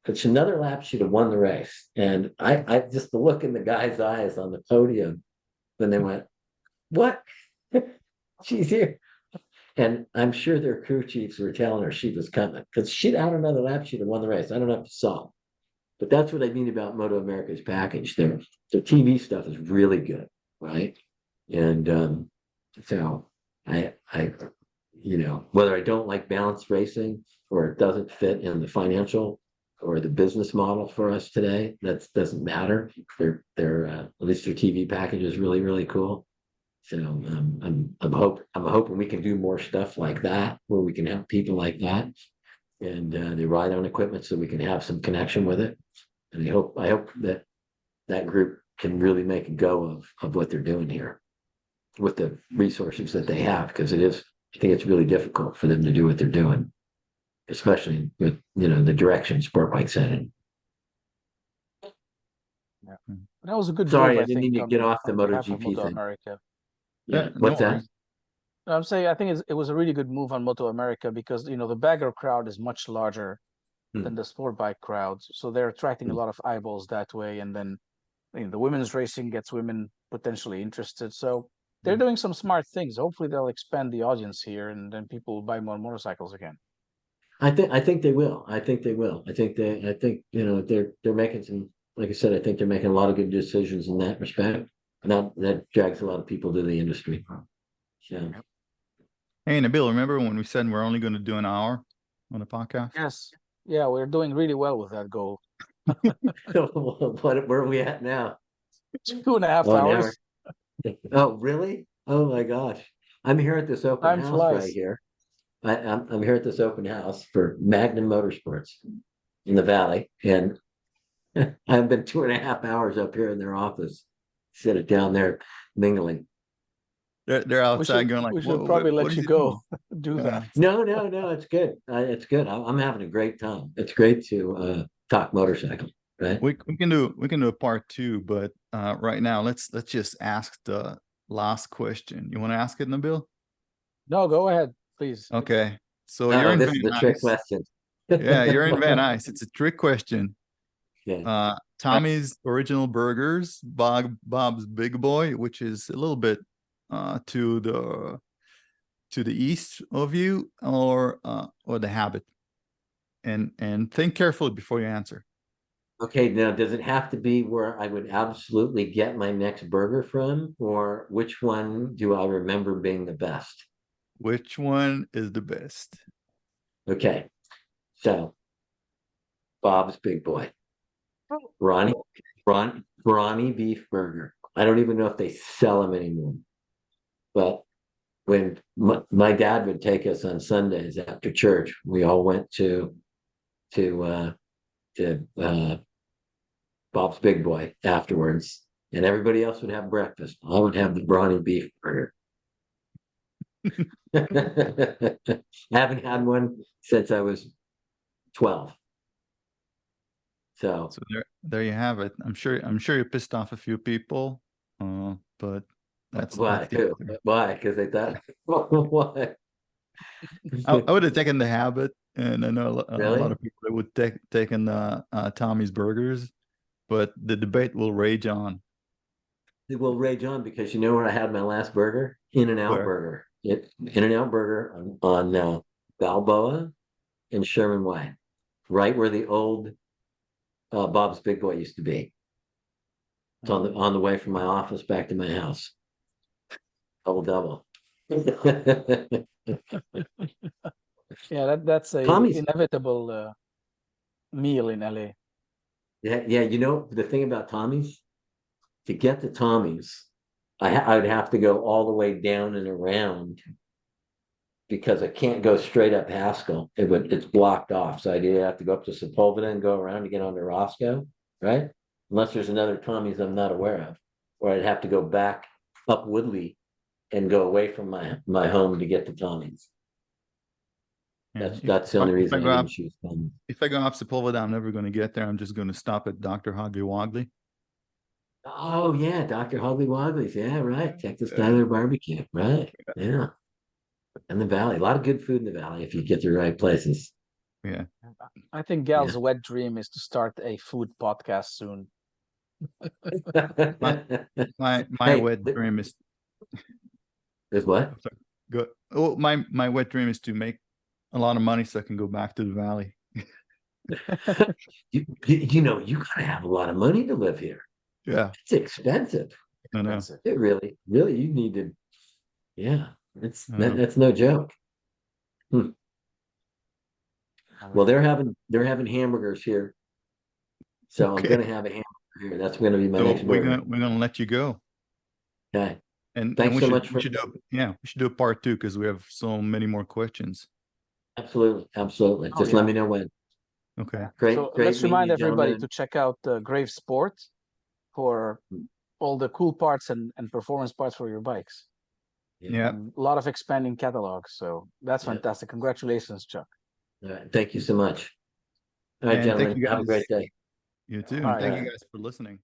it's another lap, she'd have won the race. And I just the look in the guy's eyes on the podium when they went, what? She's here. And I'm sure their crew chiefs were telling her she was coming because she'd out another lap, she'd have won the race. I don't know if you saw. But that's what I mean about MotoAmerica's package. Their TV stuff is really good, right? And so I whether I don't like balanced racing or it doesn't fit in the financial or the business model for us today, that doesn't matter. Their at least their TV package is really, really cool. So I'm hoping we can do more stuff like that where we can help people like that, and they ride on equipment so we can have some connection with it. And I hope that group can really make a go of what they're doing here with the resources that they have, because I think it's really difficult for them to do what they're doing, especially with the direction sport bike's headed. Yeah, that was a good. Sorry, move, I didn't mean to get off the MotoGP thing. MotoAmerica. Yeah, what's that? I'm saying I think it was a really good move on MotoAmerica because the bagger crowd is much larger than the sport bike crowds, so they're attracting a lot of eyeballs that way, and then the women's racing gets women potentially interested. So they're doing some smart things. Hopefully, they'll expand the audience here, and then people will buy more motorcycles again. I think they will. I think they're making some. Like I said, I think they're making a lot of good decisions in that respect. And that drags a lot of people to the industry. So. Hey, Nabil, remember when we said we're only going to do an hour on the podcast? Yes. Yeah, we're doing really well with that goal. Where are we at now? 2.5 Oh, an hours. hour. Oh, really? Oh my gosh. I'm here at this open Time house right flies. here. I'm here at this open house for Magnum Motorsports in the Valley, and I've been 2.5 hours up here in their office, sitting down there mingling. They're outside going like, We should what, probably what let is you he go doing? do that. No, it's good. It's good. I'm having a great time. It's great to talk motorcycle, right? We can do a part 2, but right now let's just ask the last question. You want to ask it, Nabil? No, go ahead, please. Okay. So you're in This Van is the trick Nuys. question. Yeah, you're in Van Nuys. It's a trick question. Yeah. Tommy's Original Burgers, Bob's Big Boy, which is a little bit to the east of you, or the Habit. And think carefully before you answer. Okay, now does it have to be where I would absolutely get my next burger from, or which one do I remember being the best? Which one is the best? Okay, so Bob's Big Boy, Brawny beef burger. I don't even know if they sell them anymore, but when my dad would take us on Sundays after church, we all went to Bob's Big Boy afterwards, and everybody else would have breakfast. I would have the brawny beef burger. I haven't had one since I was 12. So So there you have it. I'm sure you pissed off a few people, but that's why? the answer. Why? Because they thought what? I would have taken the Habit, and I know a Really? lot of people that would taken Tommy's Burgers, but the debate will rage on. It will rage on because you know where I had my last burger? In-N-Out Where? Burger. In-N-Out Burger on Balboa and Sherman Way, right where the old Bob's Big Boy used to be. It's on the way from my office back to my house. Double. Yeah, that's a Tommy's. inevitable meal in LA. Yeah. You know the thing about Tommy's, to get to Tommy's, I would have to go all the way down and around because I can't go straight up Haskell. It's blocked off. So I'd either have to go up to Sepulveda and go around to get onto Roscoe, right? Unless there's another Tommy's I'm not aware of, or I'd have to go back up Woodley and go away from my home to get to Tommy's. Yeah, That's the only reason I didn't choose Tommy's. If I go up Sepulveda, I'm never going to get there. I'm just going to stop at Dr. Hoggy Woggly. Oh yeah, Dr. Hoggly Woggly's. Yeah, right. Texas Tyler Barbecue. Right. Yeah. In the Valley. A lot of good food in the Valley if you get to the right places. Yeah. I think Gal's wet dream is to start a food podcast soon. My Hey, wet dream is what? go. Oh, my wet dream is to make a lot of money so I can go back to the Valley. You know, you gotta have a lot of money to live here. Yeah, It's expensive. I know. It really, you need to. Yeah, that's know. that's no joke. Well, they're having hamburgers here, so Okay. I'm gonna have a hamburger here. That's gonna be my So next burger. we're gonna let you go. Okay. And Thanks we so should much we should do a part 2 because we have so many more questions. Absolutely. Oh, Just let me know when. Okay. Great. So Great let's meeting remind you, everybody gentlemen. to check out Grave Sport for all the cool parts and performance parts for your bikes. Yeah. And a lot of expanding catalogs. So that's fantastic. Congratulations, Chuck. All right. Thank you so much. All right, And thank gentlemen. you Have a guys. great day. You too. All And thank right. you guys for listening.